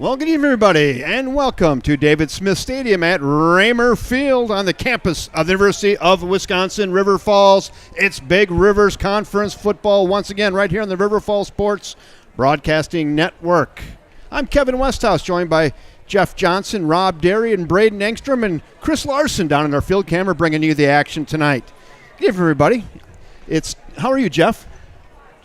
Well, good evening, everybody, and welcome to David Smith Stadium at Raymer Field on the campus of the University of Wisconsin, River Falls. It's Big Rivers Conference football once again right here on the River Falls Sports Broadcasting Network. I'm Kevin Westhouse, joined by Jeff Johnson, Rob Derry, and Braden Engstrom, and Chris Larson down in our field camera bringing you the action tonight. Good evening, everybody. How are you, Jeff?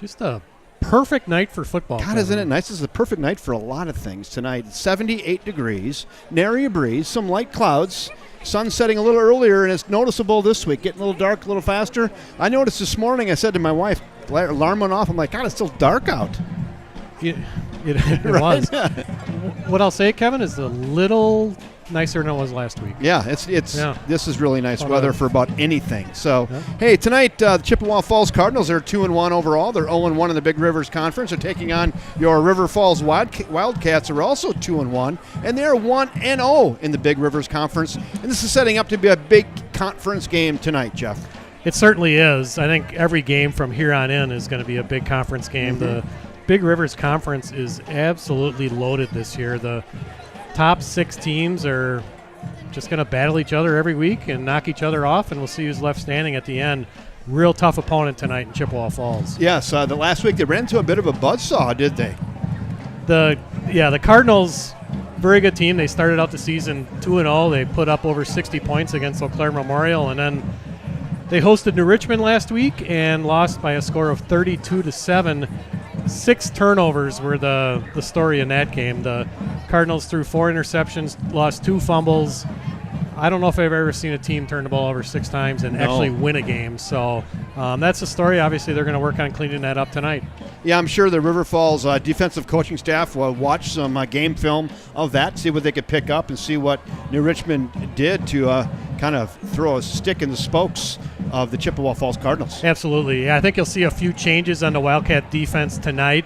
Just a perfect night for football. God, isn't it nice? This is a perfect night for a lot of things tonight. It's 78 degrees, nary a breeze, some light clouds, sun setting a little earlier, and it's noticeable this week, getting a little dark a little faster. I noticed this morning, I said to my wife, alarm went off, I'm like, God, it's still dark out. It Right? was. What I'll say, Kevin, is a little nicer than it was last week. Yeah, this is really nice weather for about anything. So, yeah. Hey, tonight the Chippewa Falls Cardinals are 2-1 overall. They're 0-1 in the Big Rivers Conference. They're taking on your River Falls Wildcats, who are also 2-1, and they're 1-0 in the Big Rivers Conference. And this is setting up to be a big conference game tonight, Jeff. It certainly is. I think every game from here on in is going to be a big conference game. Mm-hmm. The Big Rivers Conference is absolutely loaded this year. The top 6 teams are just going to battle each other every week and knock each other off, and we'll see who's left standing at the end. Real tough opponent tonight in Chippewa Falls. Yes, the last week they ran into a bit of a buzzsaw, did they? The Cardinals, very good team. They started out the season 2-0. They put up over 60 points against Eau Claire Memorial, and then they hosted New Richmond last week and lost by a score of 32-7. 6 turnovers were the story in that game. The Cardinals threw 4 interceptions, lost 2 fumbles. I don't know if I've ever seen a team turn the ball over 6 times and actually win a game. So that's the story. Obviously, they're going to work on cleaning that up tonight. Yeah, I'm sure the River Falls defensive coaching staff will watch some game film of that, see what they could pick up, and see what New Richmond did to kind of throw a stick in the spokes of the Chippewa Falls Cardinals. Absolutely. Yeah, I think you'll see a few changes on the Wildcat defense tonight.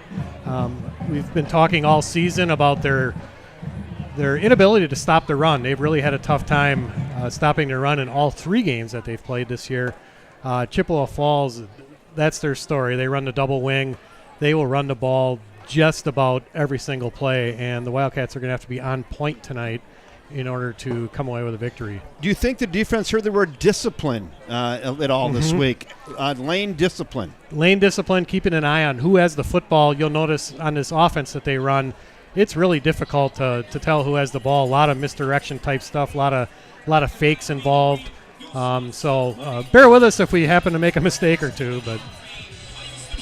We've been talking all season about their inability to stop the run. They've really had a tough time stopping the run in all 3 games that they've played this year. Chippewa Falls, that's their story. They run the double wing. They will run the ball just about every single play, and the Wildcats are going to have to be on point tonight in order to come away with a victory. Do you think the defense heard the word discipline at all this week? Lane discipline. Lane discipline, keeping an eye on who has the football. You'll notice on this offense that they run, it's really difficult to tell who has the ball. A lot of misdirection type stuff, a lot of fakes involved. So bear with us if we happen to make a mistake or two. But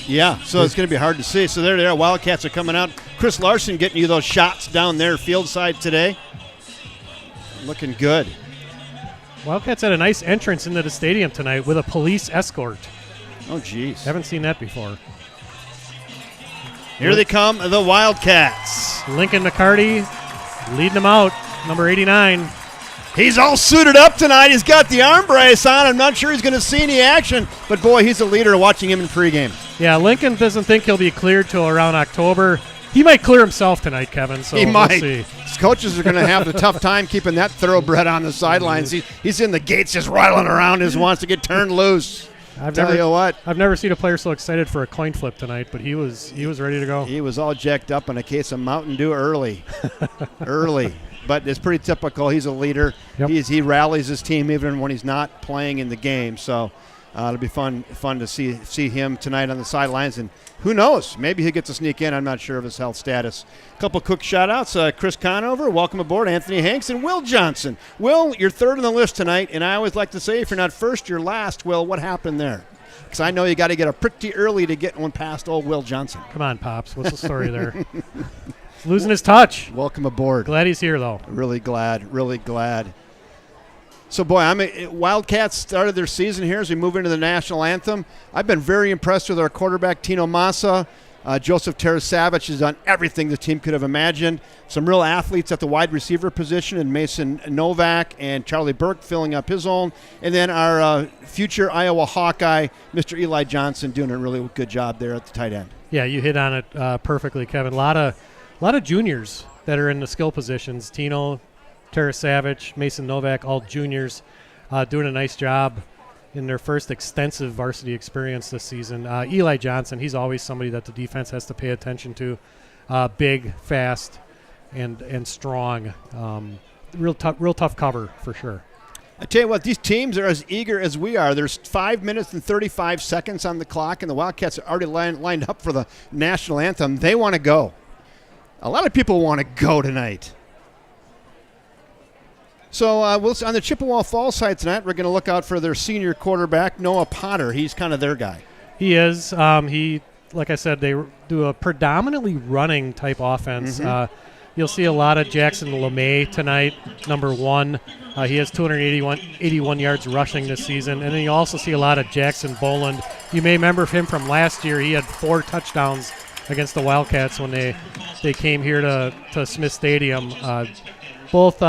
yeah, so it's going to be hard to see. So there they are. Wildcats are coming out. Chris Larson getting you those shots down there field side today. Looking good. Wildcats had a nice entrance into the stadium tonight with a police escort. Oh, geez. Haven't seen that before. Here they come, the Wildcats. Lincoln McCarty leading them out, number 89. He's all suited up tonight. He's got the arm brace on. I'm not sure he's going to see any action, but boy, he's a leader watching him in pregame. Yeah, Lincoln doesn't think he'll be cleared till around October. He might clear himself tonight, Kevin, so we'll see. His coaches are going to have a tough time keeping that thoroughbred on the sidelines. He's in the gates just rattling around, just wants to get turned loose. I've never seen a player so excited for a coin flip tonight, but he was ready to go. He was all jacked up in a case of Mountain Dew early. But it's pretty typical. He's a leader. Yep. He rallies his team even when he's not playing in the game. So it'll be fun to see him tonight on the sidelines. And who knows? Maybe he gets to sneak in. I'm not sure of his health status. A couple quick shout-outs. Chris Conover, welcome aboard. Anthony Hanks and Will Johnson. Will, you're third on the list tonight. And I always like to say, if you're not first, you're last. Will, what happened there? Because I know you got to get up pretty early to get one past old Will Johnson. Come on, Pops. What's the story there? Losing his touch. Welcome aboard. Glad he's here, though. Really glad. So, boy, Wildcats started their season here as we move into the national anthem. I've been very impressed with our quarterback, Tino Massa. Joseph Tarasavich has done everything the team could have imagined. Some real athletes at the wide receiver position, and Mason Novak and Charlie Burke filling up his own. And then our future Iowa Hawkeye, Mr. Eli Johnson, doing a really good job there at the tight end. Yeah, you hit on it perfectly, Kevin. A lot of juniors that are in the skill positions. Tino, Tarasavich, Mason Novak, all juniors, doing a nice job in their first extensive varsity experience this season. Eli Johnson, he's always somebody that the defense has to pay attention to. Big, fast, and strong. Real tough cover for sure. I tell you what, these teams are as eager as we are. There's 5 minutes and 35 seconds on the clock, and the Wildcats are already lined up for the national anthem. They want to go. A lot of people want to go tonight. So on the Chippewa Falls side tonight, we're going to look out for their senior quarterback, Noah Potter. He's kind of their guy. He is. Like I said, they do a predominantly running type offense. Mm-hmm. You'll see a lot of Jackson LeMay tonight, number 1. He has 281 yards rushing this season. And then you also see a lot of Jackson Boland. You may remember him from last year. He had 4 touchdowns against the Wildcats when they came here to Smith Stadium. Both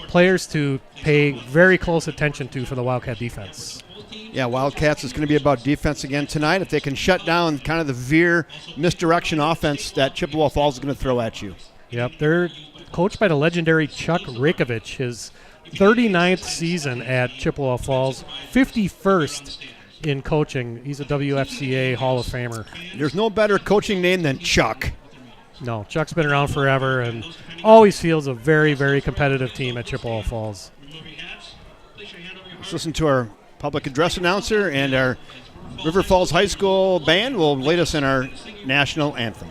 players to pay very close attention to for the Wildcat defense. Yeah, Wildcats is going to be about defense again tonight. If they can shut down kind of the veer misdirection offense that Chippewa Falls is going to throw at you. Yep, they're coached by the legendary Chuck Rakovich, his 39th season at Chippewa Falls, 51st in coaching. He's a WFCA Hall of Famer. There's no better coaching name than Chuck. No, Chuck's been around forever and always fields a very, very competitive team at Chippewa Falls. Let's listen to our public address announcer, and our River Falls High School band will lead us in our national anthem.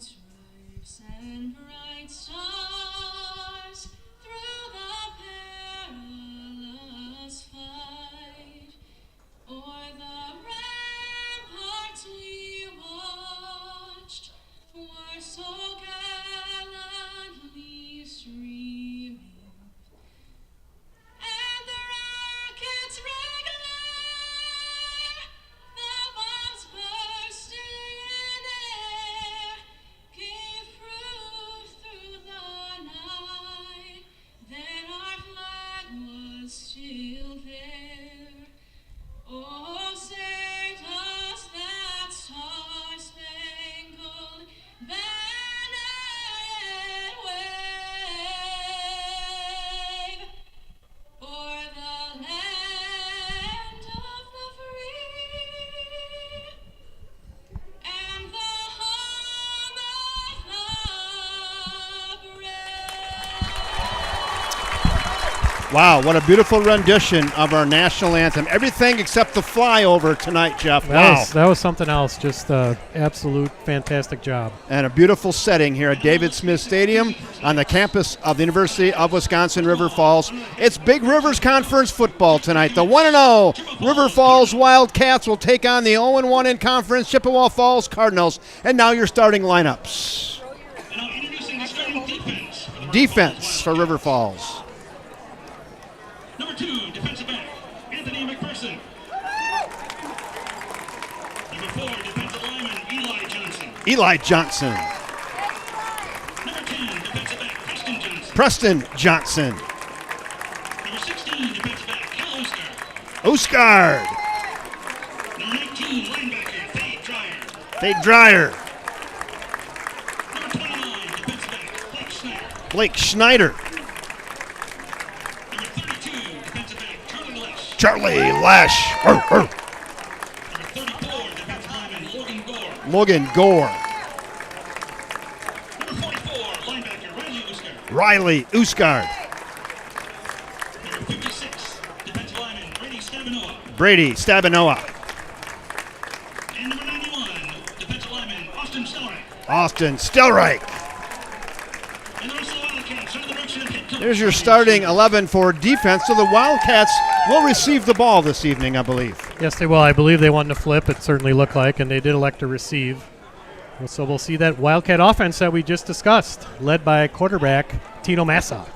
Stripes and bright stars through the perilous fight, o'er the ramparts we watched were so gallantly streaming, and the rockets regular, the bombs bursting in air, gave proof through the night that our flag was still there. Oh, say does that star-spangled banner yet wave o'er the land of the free and the home of the brave? Wow, what a beautiful rendition of our national anthem. Everything except the flyover tonight, Jeff. Wow. That was something else. Just absolute fantastic job. And a beautiful setting here at David Smith Stadium on the campus of the University of Wisconsin River Falls. It's Big Rivers Conference football tonight. The 1-0 River Falls Wildcats will take on the 0-1 in conference Chippewa Falls Cardinals. And now your starting lineups. Now introducing the starting defense. Defense for River Falls. Number 2, defensive back, Anthony McPherson. Number 4, defensive lineman, Eli Johnson. Eli Johnson. Number 10, defensive back, Preston Johnson. Number 16, defensive back, Cal Oskard. Number 19, linebacker, Fade Dreyer. Number 29, defensive back, Blake Schneider. Number 32, defensive back, Charlie Lash. Number 34, defensive lineman, Logan Gore. Number 44, linebacker, Riley Uskard. Number 56, defensive lineman, Brady Stabenoa. And number 91, defensive lineman, Austin Stelreich. And the rest of the Wildcats under the direction of head coach. There's your starting 11 for defense. So the Wildcats will receive the ball this evening, I believe. Yes, they will. I believe they wanted to flip. It certainly looked like, and they did elect to receive. So we'll see that Wildcat offense that we just discussed, led by quarterback Tino Massa.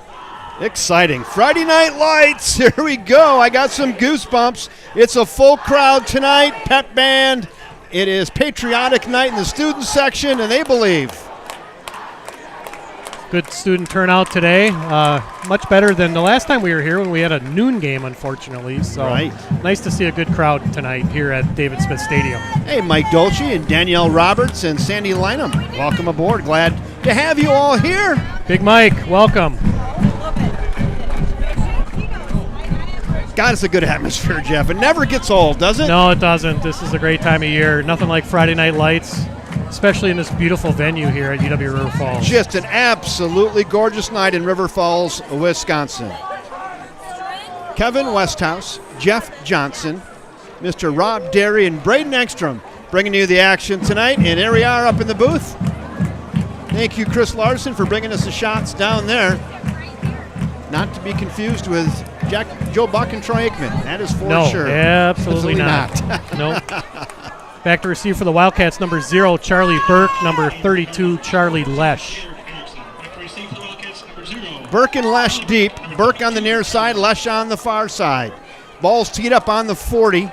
Exciting. Friday Night Lights. Here we go. I got some goosebumps. It's a full crowd tonight, pep band. It is patriotic night in the student section, and they believe. Good student turnout today. Much better than the last time we were here when we had a noon game, unfortunately. So nice to see a good crowd tonight here at David Smith Stadium. Hey, Mike Dolce and Danielle Roberts and Sandy Lynham. Welcome aboard. Glad to have you all here. Big Mike, welcome. God, it's a good atmosphere, Jeff. It never gets old, does it? No, it doesn't. This is a great time of year. Nothing like Friday Night Lights, especially in this beautiful venue here at UW River Falls. Just an absolutely gorgeous night in River Falls, Wisconsin. Kevin Westhouse, Jeff Johnson, Mr. Rob Derry, and Braden Ekstrom bringing you the action tonight. And here we are up in the booth. Thank you, Chris Larson, for bringing us the shots down there. Not to be confused with Joe Buck and Troy Aikman. That is for sure. Absolutely not. Nope. Back to receive for the Wildcats, number 0, Charlie Burke, number 32, Charlie Lesh. Burke and Lesh deep. Burke on the near side, Lesh on the far side. Ball's teed up on the 40. I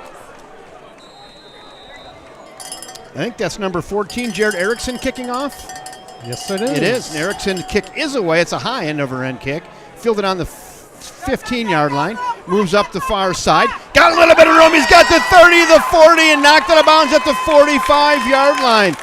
think that's number 14, Jared Erickson kicking off. Yes, it is. It is. And Erickson's kick is away. It's a high end over end kick. Fielded on the 15-yard line. Moves up the far side. Got a little bit of room. He's got the 30, the 40, and knocked it out of bounds at the 45-yard line.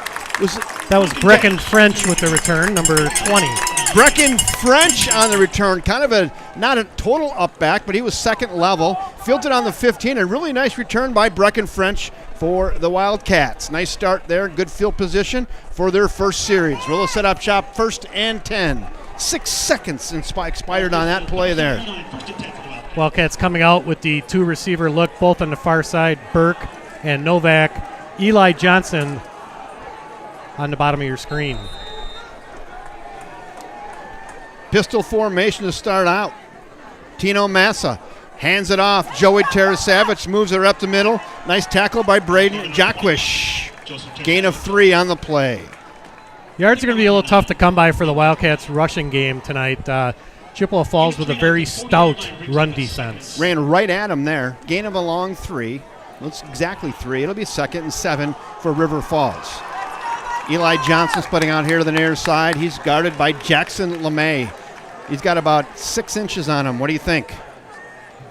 That was Brecken French with the return, number 20. Brecken French on the return. Kind of not a total up back, but he was second level. Fielded on the 15. A really nice return by Brecken French for the Wildcats. Nice start there. Good field position for their first series. Willow set up shop, 1st and 10. 6 seconds expired on that play there. Wildcats coming out with the 2 receiver look, both on the far side, Burke and Novak. Eli Johnson on the bottom of your screen. Pistol formation to start out. Tino Massa hands it off. Joey Tarasavich moves it up the middle. Nice tackle by Braden Jaquish. Gain of 3 on the play. Yards are going to be a little tough to come by for the Wildcats rushing game tonight. Chippewa Falls with a very stout run defense. Ran right at him there. Gain of a long 3. Looks exactly 3. It'll be 2nd and 7 for River Falls. Eli Johnson splitting out here to the near side. He's guarded by Jackson LeMay. He's got about 6 inches on him. What do you think?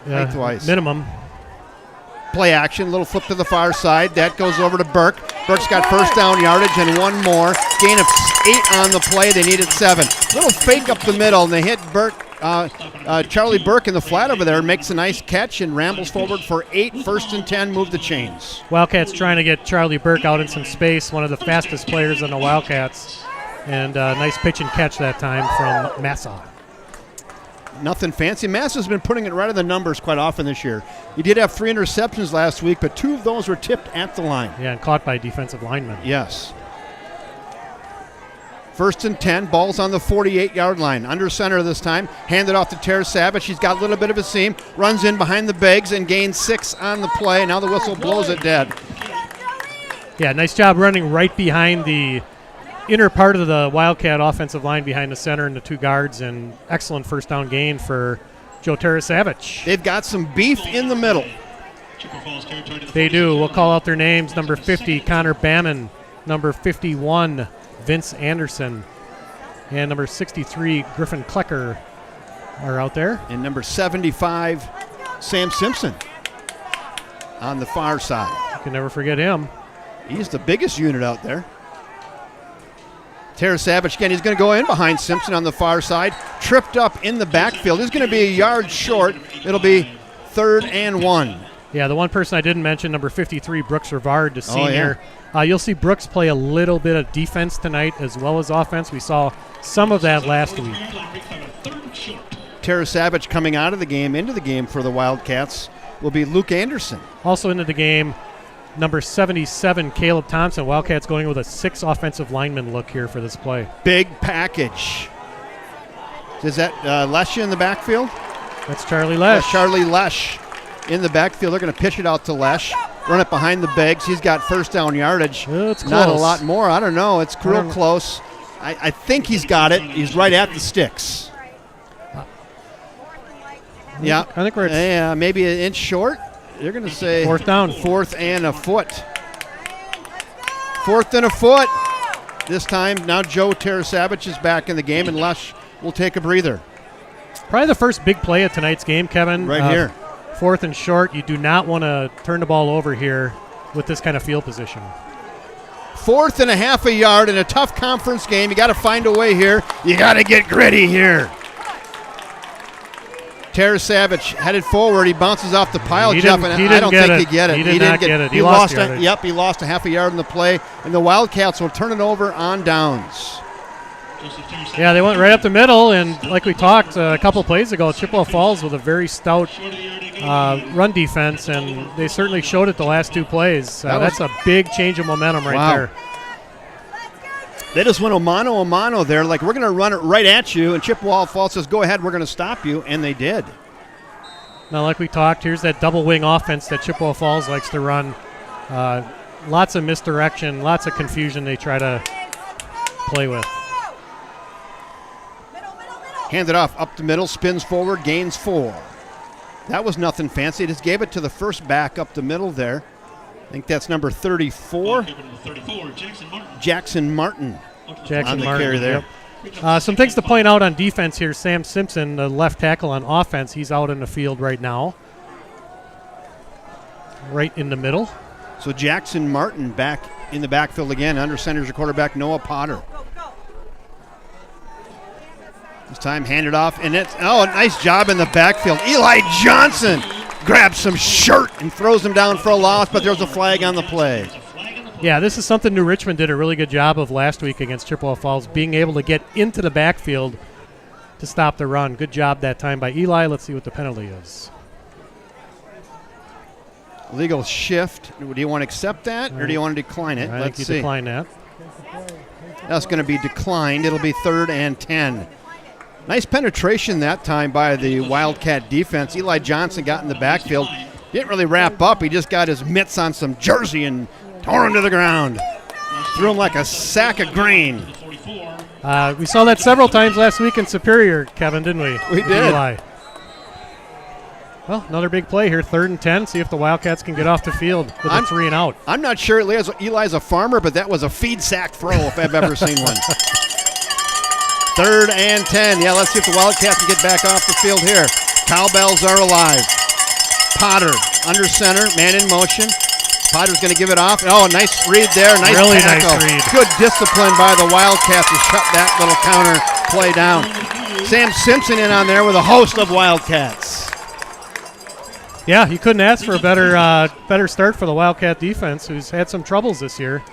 Height-wise. Minimum. Play action, little flip to the far side. That goes over to Burke. Burke's got first down yardage and 1 more. Gain of 8 on the play. They needed 7. Little fake up the middle, and they hit Burke. Charlie Burke in the flat over there makes a nice catch and rambles forward for 8. 1st and 10, move the chains. Wildcats trying to get Charlie Burke out in some space, one of the fastest players on the Wildcats. And nice pitch and catch that time from Massa. Nothing fancy. Massa's been putting it right in the numbers quite often this year. He did have 3 interceptions last week, but 2 of those were tipped at the line. Yeah, and caught by defensive linemen. Yes. 1st and 10, ball's on the 48-yard line. Under center this time. Handed off to Tarasavich. He's got a little bit of a seam. Runs in behind the Beggs and gains 6 on the play. Now the whistle blows it dead. Yeah, nice job running right behind the inner part of the Wildcat offensive line behind the center and the 2 guards, and excellent first down gain for Joe Tarasavich. They've got some beef in the middle. They do. We'll call out their names. Number 50, Connor Bannon. Number 51, Vince Anderson. And number 63, Griffin Klecker are out there. And number 75, Sam Simpson on the far side. You can never forget him. He's the biggest unit out there. Tarasavich again, he's going to go in behind Simpson on the far side. Tripped up in the backfield. He's going to be a yard short. It'll be 3rd and 1. Yeah, the one person I didn't mention, number 53, Brooks Rivard, the senior. You'll see Brooks play a little bit of defense tonight as well as offense. We saw some of that last week. Tarasavich coming out of the game, into the game for the Wildcats will be Luke Anderson. Also into the game, number 77, Caleb Thompson. Wildcats going with a 6 offensive lineman look here for this play. Big package. Is that Lesh in the backfield? That's Charlie Lesh. Charlie Lesh in the backfield. They're going to pitch it out to Lesh. Run it behind the Beggs. He's got first down yardage. It's close. Not a lot more. I don't know. It's real close. I think he's got it. He's right at the sticks. Yeah. I think we're at maybe an inch short. You're going to say 4th down. 4th and a foot. 4th and a foot. this time, now Joe Tarasavich is back in the game, and Lush will take a breather. Probably the first big play of tonight's game, Kevin. Right here. 4th and short. You do not want to turn the ball over here with this kind of field position. 4th and a half a yard in a tough conference game. You got to find a way here. You got to get gritty here. Tarasavich headed forward. He bounces off the pile, Jeff, and I don't think he get it. He did not get it. He lost it. Yep, he lost a half a yard in the play, and the Wildcats will turn it over on downs. Yeah, they went right up the middle, and like we talked a couple plays ago, Chippewa Falls with a very stout run defense, and they certainly showed it the last 2 plays. That's a big change of momentum right there. They just went a mano there, like we're going to run it right at you, and Chippewa Falls says, go ahead, we're going to stop you, and they did. Now, like we talked, here's that double wing offense that Chippewa Falls likes to run. Lots of misdirection, lots of confusion they try to play with. Hand it off up the middle, spins forward, gains 4. That was nothing fancy. Just gave it to the first back up the middle there. I think that's number 34. Jackson Martin. On the carry there. Yep. Some things to point out on defense here. Sam Simpson, the left tackle on offense, he's out in the field right now. Right in the middle. So Jackson Martin back in the backfield again. Under center's your quarterback, Noah Potter. This time handed off, and it's, a nice job in the backfield. Eli Johnson grabs some shirt and throws him down for a loss, but there's a flag on the play. Yeah, this is something New Richmond did a really good job of last week against Chippewa Falls, being able to get into the backfield to stop the run. Good job that time by Eli. Let's see what the penalty is. Legal shift. Do you want to accept that, or do you want to decline it? I Let's think see. you decline that. That's going to be declined. It'll be 3rd and 10. Nice penetration that time by the Wildcat defense. Eli Johnson got in the backfield. Didn't really wrap up. He just got his mitts on some jersey and tore him to the ground. Threw him like a sack of grain. We saw that several times last week in Superior, Kevin, didn't we? We did. Eli. Well, another big play here, 3rd and 10. See if the Wildcats can get off the field with a 3 and out. I'm not sure Eli's a farmer, but that was a feed sack throw if I've ever seen one. 3rd and 10. Yeah, let's see if the Wildcats can get back off the field here. Cowbells are alive. Potter under center, man in motion. Potter's going to give it off. Oh, nice read there. Nice really tackle. Nice read. Good discipline by the Wildcats to shut that little counter play down. Sam Simpson in on there with a host of Wildcats. Yeah, you couldn't ask for a better start for the Wildcat defense, who's had some troubles this year.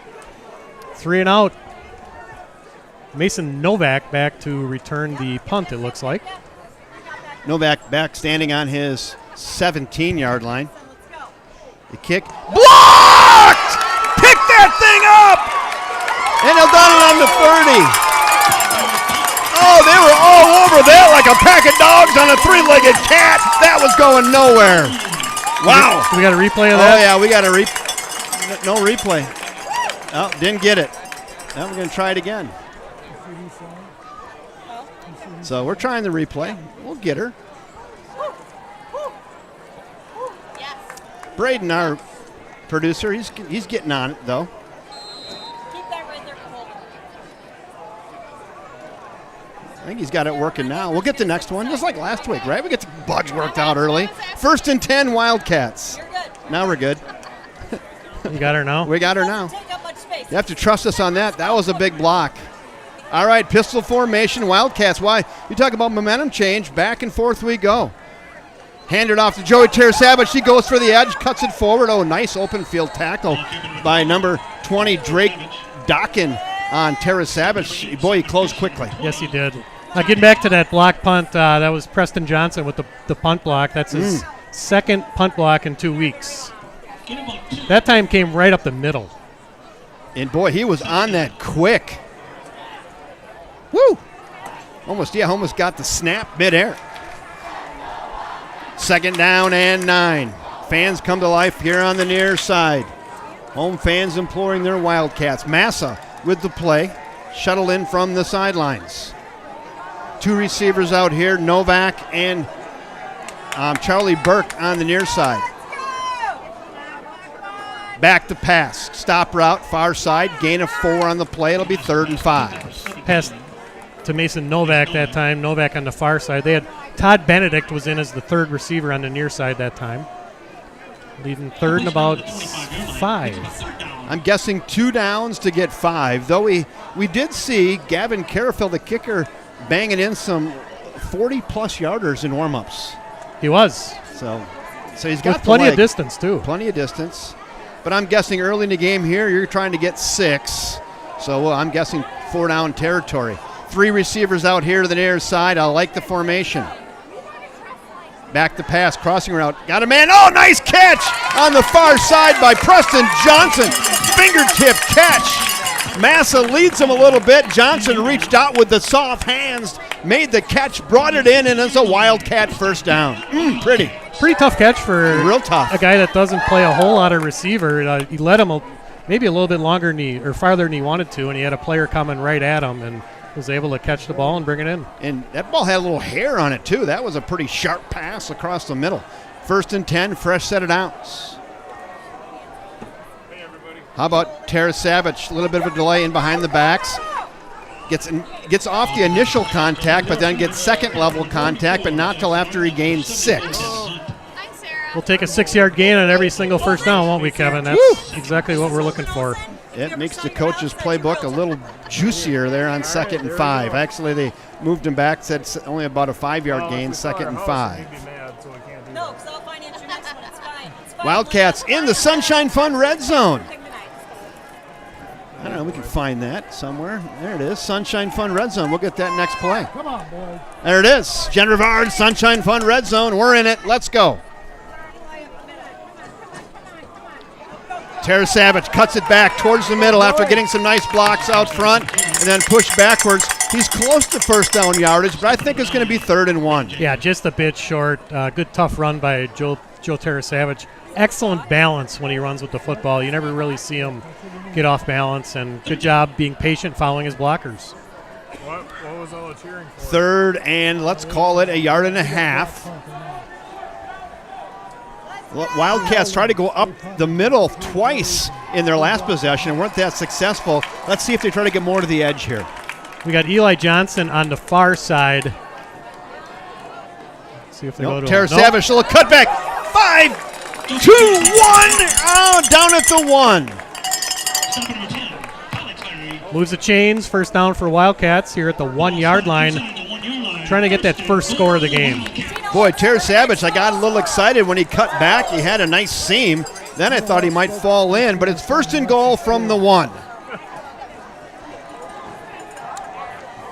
3 and out. Mason Novak back to return the punt, it looks like. Novak back standing on his 17-yard line. The kick. Blocked! Pick that thing up! And they'll down it on the 30. Oh, they were all over that like a pack of dogs on a 3-legged cat. That was going nowhere. Wow. We got a replay of that? Oh, yeah, we got a no replay. Oh, didn't get it. Now we're going to try it again. So we're trying the replay. We'll get her. Braden, our producer, he's getting on it, though. Keep that right there, Cole. I think he's got it working now. We'll get the next one, just like last week, right? We get the bugs worked out early. 1st and 10, Wildcats. You're good. Now we're good. You got her now? We got her now. Take up much space. You have to trust us on that. That was a big block. All right, pistol formation, Wildcats. Why? You talk about momentum change. Back and forth we go. Handed off to Joey Tarasavich. He goes for the edge, cuts it forward. Oh, nice open field tackle by number 20, Drake Dockin on Tarasavich. Boy, he closed quickly. Yes, he did. Getting back to that block punt, that was Preston Johnson with the punt block. That's his second punt block in 2 weeks. That time came right up the middle. And, boy, he was on that quick. Woo! Almost got the snap midair. 2nd down and 9. Fans come to life here on the near side. Home fans imploring their Wildcats. Massa with the play. Shuttle in from the sidelines. 2 receivers out here, Novak and Charlie Burke on the near side. Back to pass. Stop route, far side, gain of 4 on the play. It'll be 3rd and 5. Pass to Mason Novak that time. Novak on the far side. They had Todd Benedict was in as the 3rd receiver on the near side that time. Leading 3rd and about 5. I'm guessing 2 downs to get 5, though we did see Gavin Carafield, the kicker, banging in some 40-plus yarders in warm-ups. He was. So he's got plenty of distance, too. Plenty of distance. But I'm guessing early in the game here, you're trying to get 6. So I'm guessing 4 down territory. 3 receivers out here to the near side. I like the formation. Back to pass, crossing route. Got a man. Oh, nice catch on the far side by Preston Johnson. Fingertip catch. Massa leads him a little bit. Johnson reached out with the soft hands, made the catch, brought it in, and it's a Wildcat first down. Pretty. Pretty tough catch for real tough. A guy that doesn't play a whole lot of receiver. He led him maybe a little bit longer than farther than he wanted to, and he had a player coming right at him and was able to catch the ball and bring it in. And that ball had a little hair on it, too. That was a pretty sharp pass across the middle. 1st and 10, fresh set of downs. How about Tara Savage? A little bit of a delay in behind the backs. Gets off the initial contact, but then gets second-level contact, but not till after he gains 6. We'll take a 6-yard gain on every single first down, won't we, Kevin? That's exactly what we're looking for. It makes the coach's playbook a little juicier there on 2nd and 5. Actually, they moved him back, said only about a 5-yard gain, 2nd and 5. No, because I'll finance your next one. It's fine. It's fine. Wildcats in the Sunshine Fund red zone. I don't know, we can find that somewhere. There it is, Sunshine Fund red zone. We'll get that next play. Come on, boy. There it is, Jen Rivard, Sunshine Fund red zone. We're in it. Let's go. Tara Savage cuts it back towards the middle after getting some nice blocks out front and then pushed backwards. He's close to first down yardage, but I think it's going to be 3rd and 1. Yeah, just a bit short. Good tough run by Joe Tara Savage. Excellent balance when he runs with the football. You never really see him get off balance, and good job being patient following his blockers. What was all the cheering for? 3rd and let's call it 1.5 yards. Wildcats tried to go up the middle twice in their last possession and weren't that successful. Let's see if they try to get more to the edge here. We got Eli Johnson on the far side. Let's see if they go to Tara Savage, little cutback. 5, 2, 1. Oh, down at the 1. Moves the chains. First down for Wildcats here at the 1-yard line. Trying to get that first score of the game. Boy, Tara Savage, I got a little excited when he cut back. He had a nice seam. Then I thought he might fall in, but it's 1st and goal from the 1.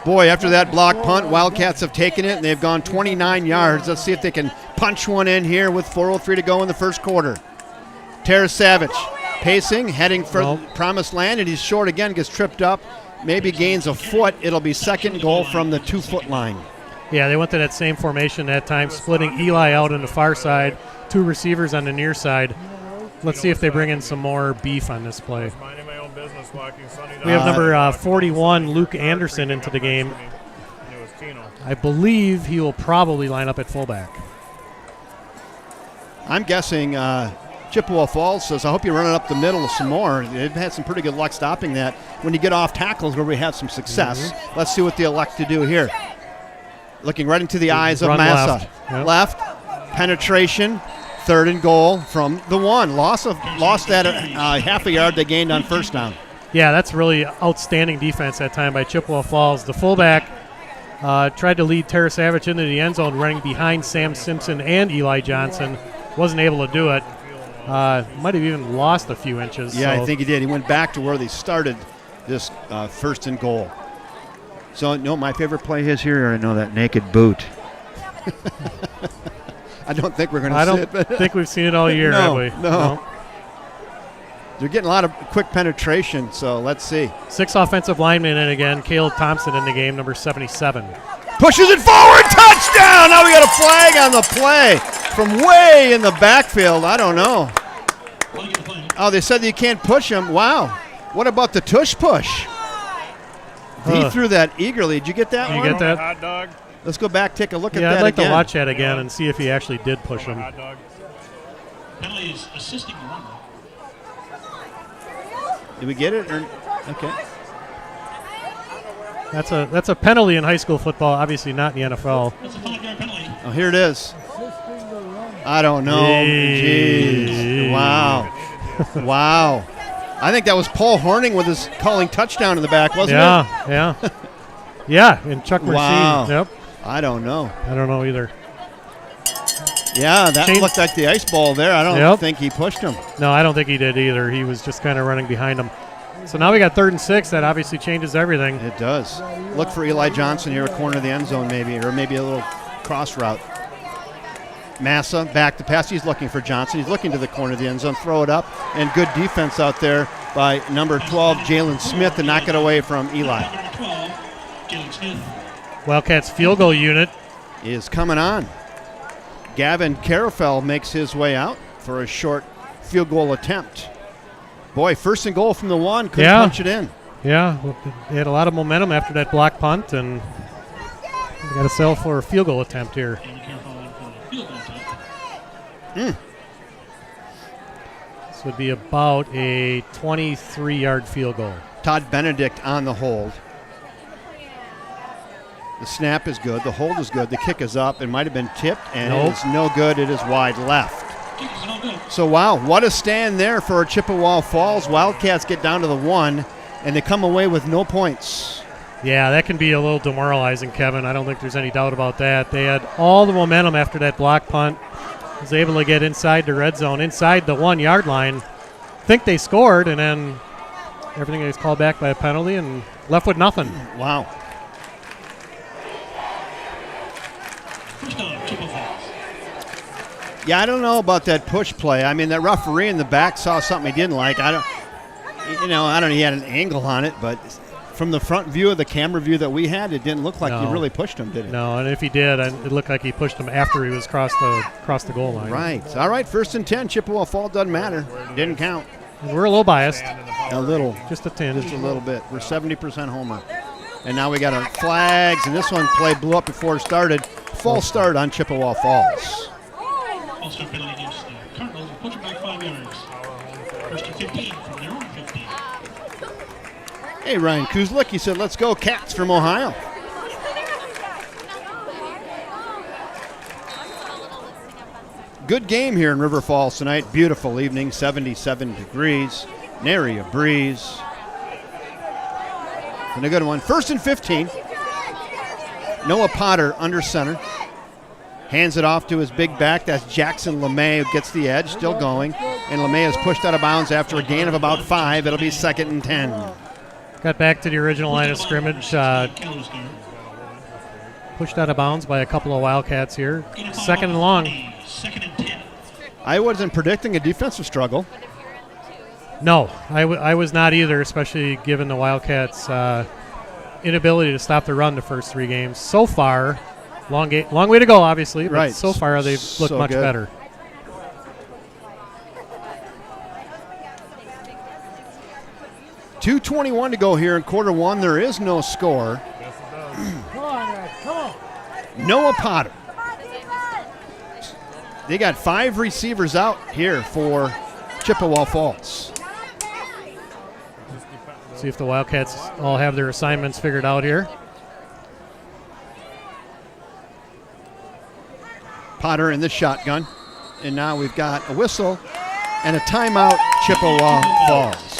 Boy, after that block punt, Wildcats have taken it, and they've gone 29 yards. Let's see if they can punch one in here with 4:03 to go in the first quarter. Tara Savage pacing, heading for promised land, and he's short again, gets tripped up, maybe gains a foot. It'll be 2nd goal from the 2-foot line. Yeah, they went to that same formation that time, splitting Eli out on the far side, 2 receivers on the near side. Let's see if they bring in some more beef on this play. We have number 41, Luke Anderson, into the game. I believe he will probably line up at fullback. I'm guessing Chippewa Falls says, I hope you're running up the middle some more. They've had some pretty good luck stopping that when you get off tackles where we have some success. Let's see what they elect to do here. Looking right into the eyes of Massa. Left, penetration, 3rd and goal from the 1. Lost that half a yard they gained on first down. Yeah, that's really outstanding defense that time by Chippewa Falls. The fullback tried to lead Tara Savage into the end zone, running behind Sam Simpson and Eli Johnson. Wasn't able to do it. Might have even lost a few inches. Yeah, I think he did. He went back to where they started this 1st and goal. So, no, my favorite play is here. I know that naked boot. I don't think we're going to see it. I don't think we've seen it all year, have we? No. They're getting a lot of quick penetration, so let's see. 6 offensive linemen in again. Caleb Thompson in the game, number 77. Pushes it forward, touchdown! Now we got a flag on the play from way in the backfield. I don't know. Oh, they said that you can't push him. Wow. What about the tush push? He threw that eagerly. Did you get that one? Did you get that? Hot dog. Let's go back, take a look at that again. Yeah, I'd like again. to watch that again and see if he actually did push him. Penalty is assisting the runner. Did we get it? Okay. That's a penalty in high school football. Obviously not in the NFL. That's a 5-yard penalty. Oh, here it is. I don't know. Jeez. Wow. Wow. I think that was Paul Horning with his calling touchdown in the back, wasn't it? Yeah. Yeah, and Chuck Mercy. Wow. Yep. I don't know. I don't know either. Yeah, that looked like the ice ball there. I don't think he pushed him. No, I don't think he did either. He was just kind of running behind him. So now we got 3rd and 6. That obviously changes everything. It does. Look for Eli Johnson here at corner of the end zone maybe, or maybe a little cross route. Massa back to pass. He's looking for Johnson. He's looking to the corner of the end zone. Throw it up. And good defense out there by number 12, Jalen Smith, to knock it away from Eli. Number 12, Jalen Smith. Wildcats field goal unit is coming on. Gavin Carafel makes his way out for a short field goal attempt. Boy, 1st and goal from the 1. Couldn't punch it in. Yeah, they had a lot of momentum after that block punt, and they got to settle for a field goal attempt here. Mm. This would be about a 23-yard field goal. Todd Benedict on the hold. The snap is good. The hold is good. The kick is up. It might have been tipped, and it is no good. It is wide left. So, wow, what a stand there for Chippewa Falls. Wildcats get down to the 1, and they come away with no points. Yeah, that can be a little demoralizing, Kevin. I don't think there's any doubt about that. They had all the momentum after that block punt. Was able to get inside the red zone, inside the 1-yard line. Think they scored, and then everything is called back by a penalty and left with nothing. Wow. Yeah, I don't know about that push play. I mean, that referee in the back saw something he didn't like. I don't know, he had an angle on it, but from the front view of the camera view that we had, it didn't look like he really pushed him, did it? No, and if he did, it looked like he pushed him after he was crossed the goal line. Right. All right, 1st and 10. Chippewa Falls doesn't matter. Didn't count. And we're a little biased. A little. Just a tinge. Just a little bit. We're 70% homer. And now we got our flags, and this one play blew up before it started. False start on Chippewa Falls. False start penalty against the Cardinals. We'll push it back 5 yards. 1st and 15 from their own 15. Hey, Ryan Kuzlik, he said, let's go Cats from Ohio. Good game here in River Falls tonight. Beautiful evening, 77 degrees, nary a breeze. And a good one. 1st and 15. Noah Potter under center. Hands it off to his big back. That's Jackson LeMay who gets the edge, still going. And LeMay is pushed out of bounds after a gain of about 5. It'll be 2nd and 10. Got back to the original line of scrimmage. Pushed out of bounds by a couple of Wildcats here. 2nd and long. 2nd and 10. I wasn't predicting a defensive struggle. No, I was not either, especially given the Wildcats' inability to stop the run the first 3 games. So far, long way to go, obviously, but so far they've looked much better. .221 to go here in quarter 1. There is no score. Noah Potter. They got 5 receivers out here for Chippewa Falls. See if the Wildcats all have their assignments figured out here. Potter in the shotgun. And now we've got a whistle and a timeout, Chippewa Falls.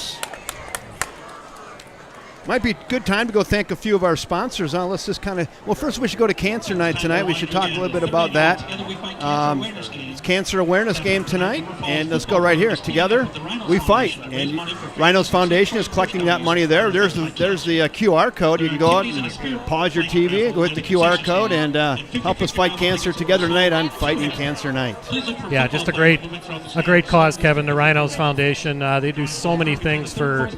Might be a good time to go thank a few of our sponsors. Let's just kind of, well, first we should go to Cancer Night tonight. We should talk a little bit about that. It's Cancer Awareness Game tonight, and let's go right here. Together, we fight. And Rhinos Foundation is collecting that money there. There's the QR code. You can go out and pause your TV, go hit the QR code, and help us fight cancer together tonight on Fighting Cancer Night. Yeah, just a great cause, Kevin. The Rhinos Foundation. They do so many things for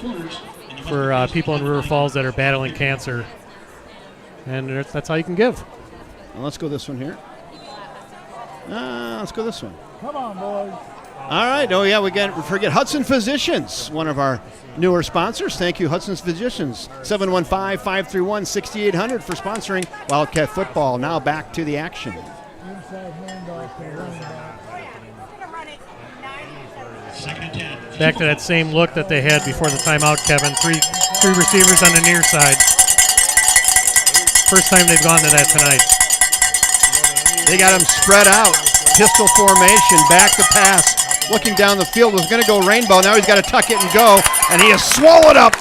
people in River Falls that are battling cancer. And that's how you can give. Well, let's go this one here. Let's go this one. Come on, boys. All right. Oh, yeah, we forget Hudson Physicians, one of our newer sponsors. Thank you, Hudson's Physicians. 715-531-6800 for sponsoring Wildcat football. Now back to the action. Second and 10. Back to that same look that they had before the timeout, Kevin. Three receivers on the near side. First time they've gone to that tonight. They got them spread out. Pistol formation, back to pass. Looking down the field, was going to go rainbow. Now he's got to tuck it and go, and he is swallowed up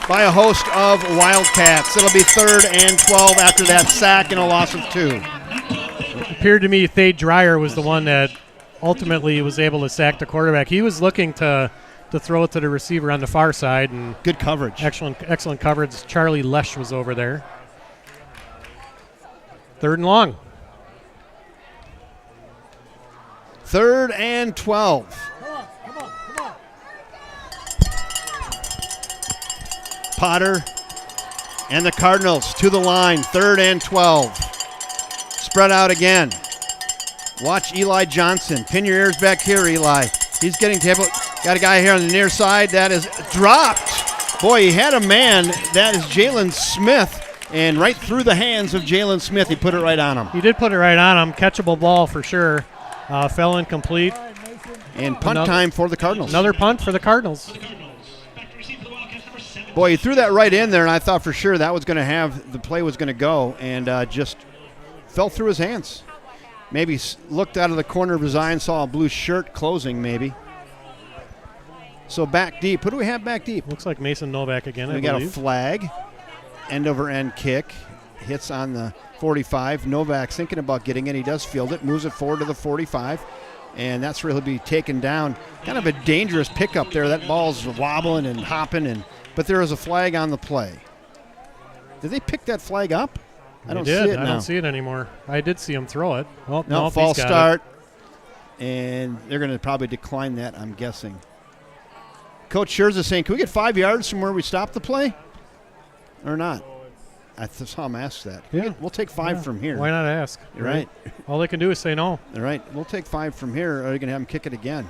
by a host of Wildcats. It'll be 3rd and 12 after that sack and a loss of 2. It appeared to me Thade Dreyer was the one that ultimately was able to sack the quarterback. He was looking to throw it to the receiver on the far side. And good coverage. Excellent coverage. Charlie Lesh was over there. 3rd and long. 3rd and 12. Potter and the Cardinals to the line. 3rd and 12. Spread out again. Watch Eli Johnson. Pin your ears back here, Eli. He's getting table. Got a guy here on the near side that is dropped. Boy, he had a man. That is Jalen Smith. And right through the hands of Jalen Smith, he put it right on him. He did put it right on him. Catchable ball for sure. Fell incomplete. And punt time for the Cardinals. Another punt for the Cardinals. Boy, he threw that right in there, and I thought for sure that was going to have, the play was going to go, and just fell through his hands. Maybe looked out of the corner of his eye and saw a blue shirt closing, maybe. So back deep. Who do we have back deep? Looks like Mason Novak again, We got a flag. End-over-end kick. Hits on the 45. Novak's thinking about getting it. He does field it. Moves it forward to the 45. And that's where he'll be taken down. Kind of a dangerous pickup there. That ball's wobbling and hopping. But there is a flag on the play. Did they pick that flag up? I don't see it now. I don't see it anymore. I did see him throw it. Oh, no, false start. And they're going to probably decline that, I'm guessing. Coach Scherzer saying, can we get 5 yards from where we stopped the play? Or not? I saw him ask that. Yeah. We'll take 5 from here. Why not ask? You're right. All they can do is say no. All right. We'll take 5 from here, or are you going to have him kick it again?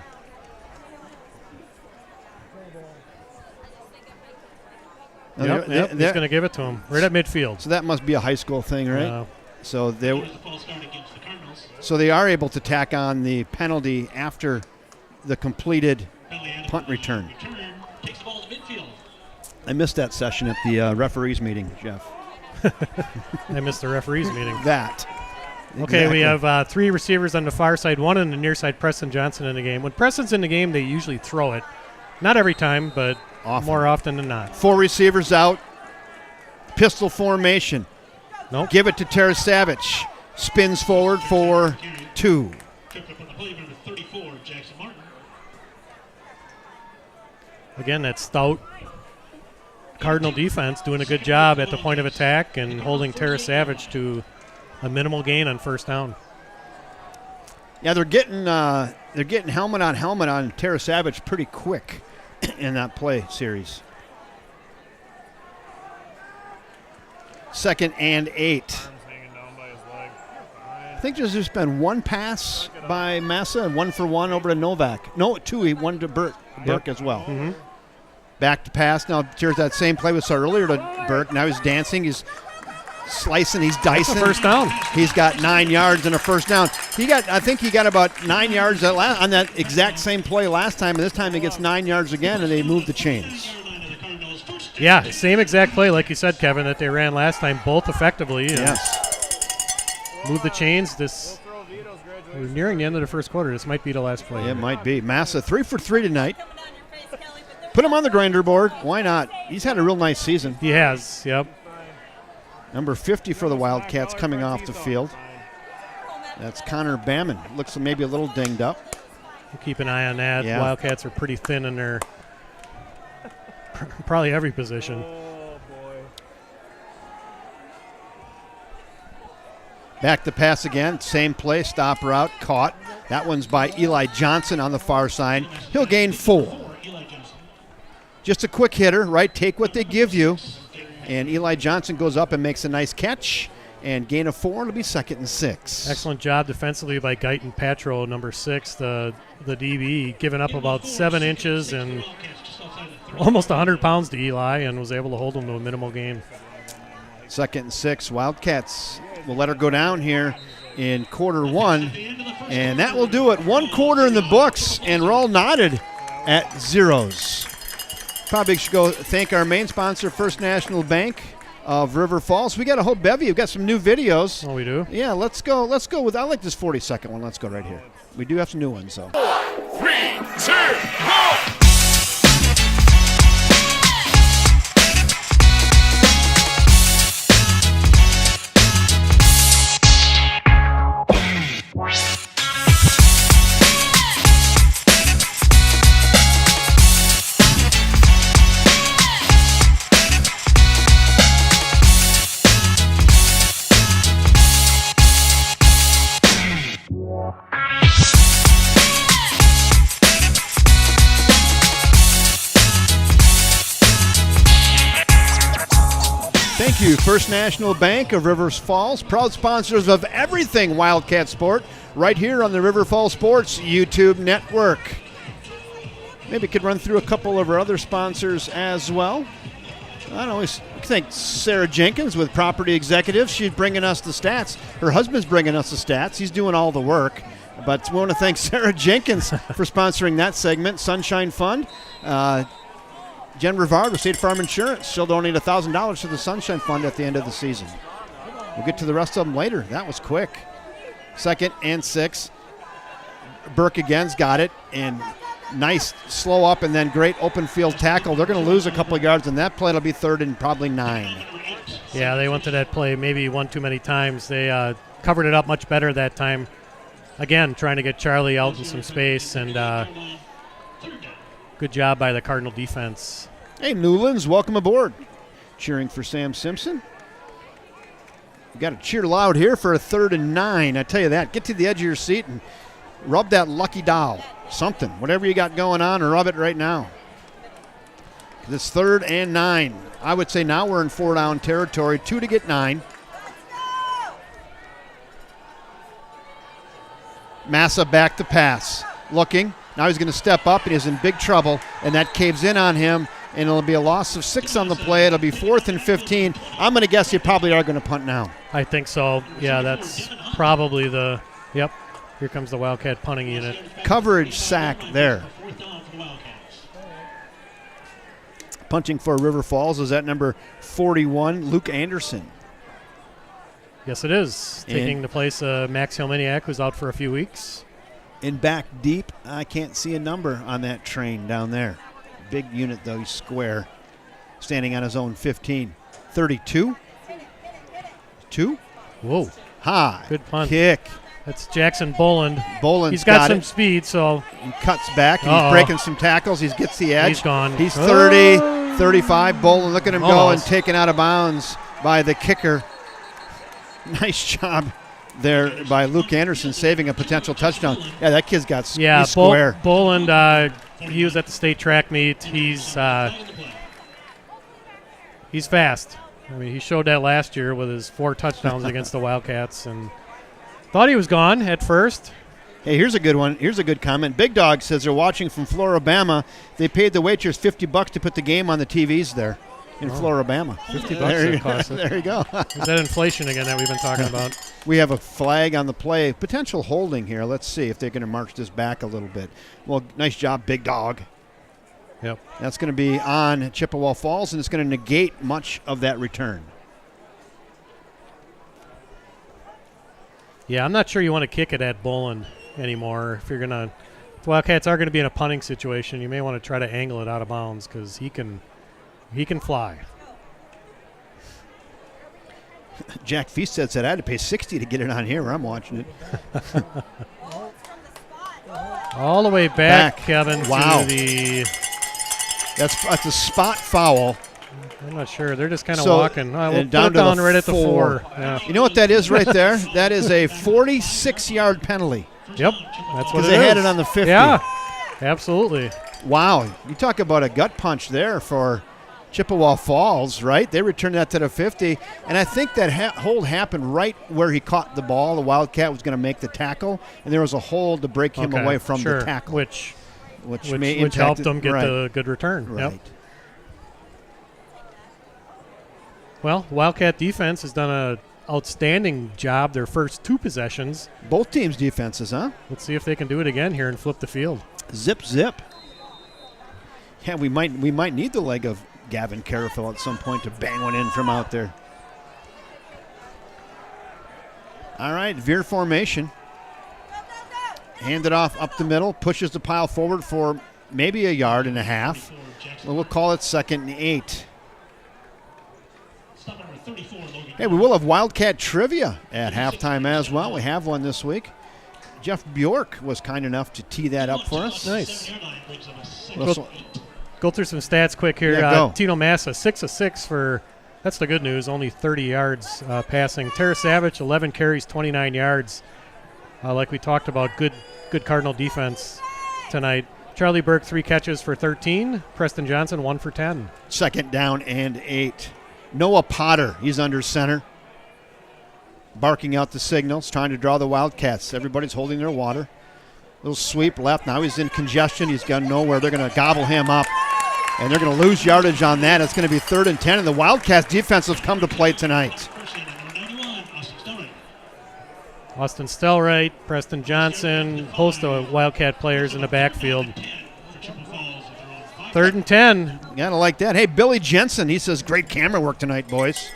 Yep, he's going to give it to him right at midfield. So that must be a high school thing, right? So they are able to tack on the penalty after the completed punt return. I missed that session at the referees meeting, Jeff. I missed the referees meeting. That. Okay, we have 3 receivers on the far side, 1 on the near side, Preston Johnson in the game. When Preston's in the game, they usually throw it. Not every time, but more often than not. 4 receivers out. Pistol formation. Nope. Give it to Tarasavage. Spins forward for 2. Again, that stout Cardinal defense doing a good job at the point of attack and holding Tarasavage to a minimal gain on 1st down. Yeah, they're getting helmet on Tarasavage pretty quick in that play series. 2nd and 8. I think there's just been 1 pass by Massa and 1 for 1 over to Novak. No, 2. He 1 to Burke as well. Mm-hmm. Back to pass. Now here's that same play we saw earlier to Burke. Now he's dancing. He's slicing. He's dicing. That's a 1st down. He's got 9 yards and a 1st down. I think he got about 9 yards on that exact same play last time, and this time he gets 9 yards again, and they move the chains. Yeah, same exact play, like you said, Kevin, that they ran last time, both effectively. Yes. Move the chains. We're nearing the end of the 1st quarter. This might be the last play. It might be. Massa 3 for 3 tonight. Put him on the grinder board. Why not? He's had a real nice season. He has, yep. Number 50 for the Wildcats coming off the field. That's Connor Bamman. Looks maybe a little dinged up. We'll keep an eye on that. Yeah. Wildcats are pretty thin in their probably every position. Back to pass again. Same play. Stop route. Caught. That one's by Eli Johnson on the far side. He'll gain 4. Just a quick hitter, right? Take what they give you. And Eli Johnson goes up and makes a nice catch. And gain of 4. It'll be 2nd and 6. Excellent job defensively by Guyton Patro, number 6, the DB, giving up about 7 inches and almost 100 pounds to Eli and was able to hold him to a minimal gain. 2nd and 6. Wildcats will let her go down here in quarter 1. And that will do it. 1 quarter in the books. And we're all knotted at zeros. Probably should go thank our main sponsor, First National Bank of River Falls. We got a whole bevy. We've got some new videos. Oh, we do? Yeah, let's go with, I like this 40-second one. Let's go right here. We do have some new ones, though. 3, 2, 1. Thank you, First National Bank of River Falls, proud sponsors of everything Wildcat sport, right here on the River Falls Sports YouTube network. Maybe could run through a couple of our other sponsors as well. I don't always think Sarah Jenkins with Property Executives. She's bringing us the stats. Her husband's bringing us the stats. He's doing all the work. But we want to thank Sarah Jenkins for sponsoring that segment. Sunshine Fund. Jen Rivard with State Farm Insurance. She'll donate $1,000 to the Sunshine Fund at the end of the season. We'll get to the rest of them later. That was quick. 2nd and 6. Burke again's got it. And nice slow up and then great open field tackle. They're going to lose a couple of yards in that play. It'll be 3rd and probably 9. Yeah, they went to that play maybe one too many times. They covered it up much better that time. Again, trying to get Charlie out in some space, and good job by the Cardinal defense. Hey, Newlands, welcome aboard. Cheering for Sam Simpson. You got to cheer loud here for a 3rd and 9. I tell you that. Get to the edge of your seat and rub that lucky doll. Something. Whatever you got going on, rub it right now. This 3rd and 9. I would say now we're in 4-down territory. 2 to get 9. Massa back to pass. Looking. Now he's going to step up, and he's in big trouble, and that caves in on him, and it'll be a loss of 6 on the play. It'll be 4th and 15. I'm going to guess you probably are going to punt now. I think so. Yeah, that's probably the – yep. Here comes the Wildcat punting unit. Coverage sack there. Punching for River Falls is at number 41, Luke Anderson. Yes, it is. Taking the place of Max Helminiak, who's out for a few weeks. In back deep, I can't see a number on that train down there. Big unit, though. He's square. Standing on his own 15. 32. 2. Whoa. High. Good punt. Kick. That's Jackson Boland. Boland's He's got some it. Speed, so. He cuts back. And he's breaking some tackles. He gets the edge. He's gone. He's 30, 35. Boland, look at him go and taken out of bounds by the kicker. Nice job there by Luke Anderson, saving a potential touchdown. Yeah, that kid's got he's square. Boland, he was at the state track meet. He's fast. I mean, he showed that last year with his 4 touchdowns against the Wildcats, and thought he was gone at first. Hey, here's a good one. Here's a good comment. Big Dog says they're watching from Floribama. They paid the waitress $50 to put the game on the TVs there in Floribama. $50 there it cost it. There you go. Is that inflation again that we've been talking about? We have a flag on the play. Potential holding here. Let's see if they're going to march this back a little bit. Well, nice job, Big Dog. Yep. That's going to be on Chippewa Falls, and it's going to negate much of that return. Yeah, I'm not sure you want to kick it at Boland anymore. If you're going to, if Wildcats are going to be in a punting situation, you may want to try to angle it out of bounds because he can fly. Jack Feast said I had to pay $60 to get it on here where I'm watching it. All the way back. Kevin, wow. To the... That's a spot foul. I'm not sure. They're just kind of walking. We'll down put it to the right at the 4. Yeah. You know what that is right there? That is a 46-yard penalty. Yep, that's what it is. Because they had it on the 50. Yeah, absolutely. Wow. You talk about a gut punch there for Chippewa Falls, right? They returned that to the 50. And I think that hold happened right where he caught the ball. The Wildcat was going to make the tackle. And there was a hold to break him away from the tackle. Which may helped them get the good return. Right. Yep. Well, Wildcat defense has done an outstanding job their first 2 possessions. Both teams' defenses, huh? Let's see if they can do it again here and flip the field. Zip, zip. Yeah, we might need the leg of Gavin Carafil at some point to bang one in from out there. All right, veer formation. Hand it off up the middle, pushes the pile forward for maybe a yard and a half. We'll call it 2nd and 8. Hey, we will have Wildcat trivia at halftime as well. We have one this week. Jeff Bjork was kind enough to tee that up for us. Nice. Russell, Go through some stats quick here. Yeah, go. Tino Massa, 6 of 6 for, that's the good news, only 30 yards passing. Tara Savage, 11 carries, 29 yards. Like we talked about, good Cardinal defense tonight. Charlie Burke, 3 catches for 13. Preston Johnson, 1 for 10. 2nd down and 8. Noah Potter, he's under center. Barking out the signals, trying to draw the Wildcats. Everybody's holding their water. Little sweep left. Now he's in congestion. He's got nowhere. They're going to gobble him up. And they're going to lose yardage on that. It's going to be 3rd and 10. And the Wildcats defense has come to play tonight. Austin Stellwright, Preston Johnson, host of Wildcat players in the backfield. 3rd and 10. Gotta like that. Hey, Billy Jensen, he says, great camera work tonight, boys.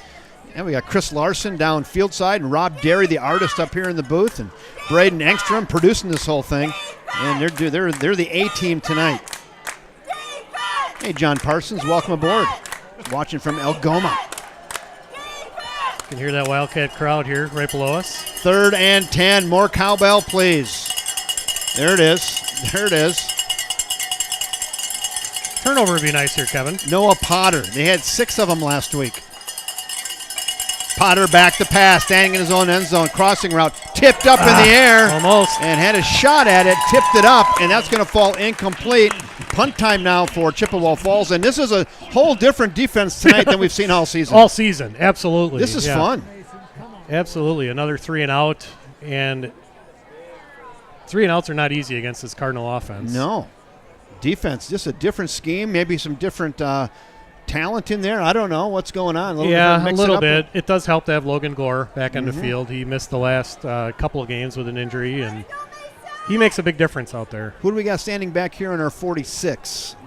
And we got Chris Larson down field side and Rob Derry, the artist, up here in the booth, and Braden Engstrom producing this whole thing. And they're the A-team tonight. Hey, John Parsons, welcome aboard. Watching from Algoma. You can hear that Wildcat crowd here right below us. 3rd and 10. More cowbell, please. There it is. There it is. Turnover would be nice here, Kevin. Noah Potter. They had 6 of them last week. Potter back to pass, standing in his own end zone, crossing route, tipped up in the air. Almost. And had a shot at it, tipped it up, and that's going to fall incomplete. Punt time now for Chippewa Falls, and this is a whole different defense tonight than we've seen all season. All season, absolutely. This is fun. Absolutely. Another 3 and out, and 3 and outs are not easy against this Cardinal offense. No. Defense, just a different scheme, maybe some different talent in there. I don't know what's going on. A little bit. It does help to have Logan Gore back on the field. He missed the last couple of games with an injury, and he makes a big difference out there. Who do we got standing back here in our 46?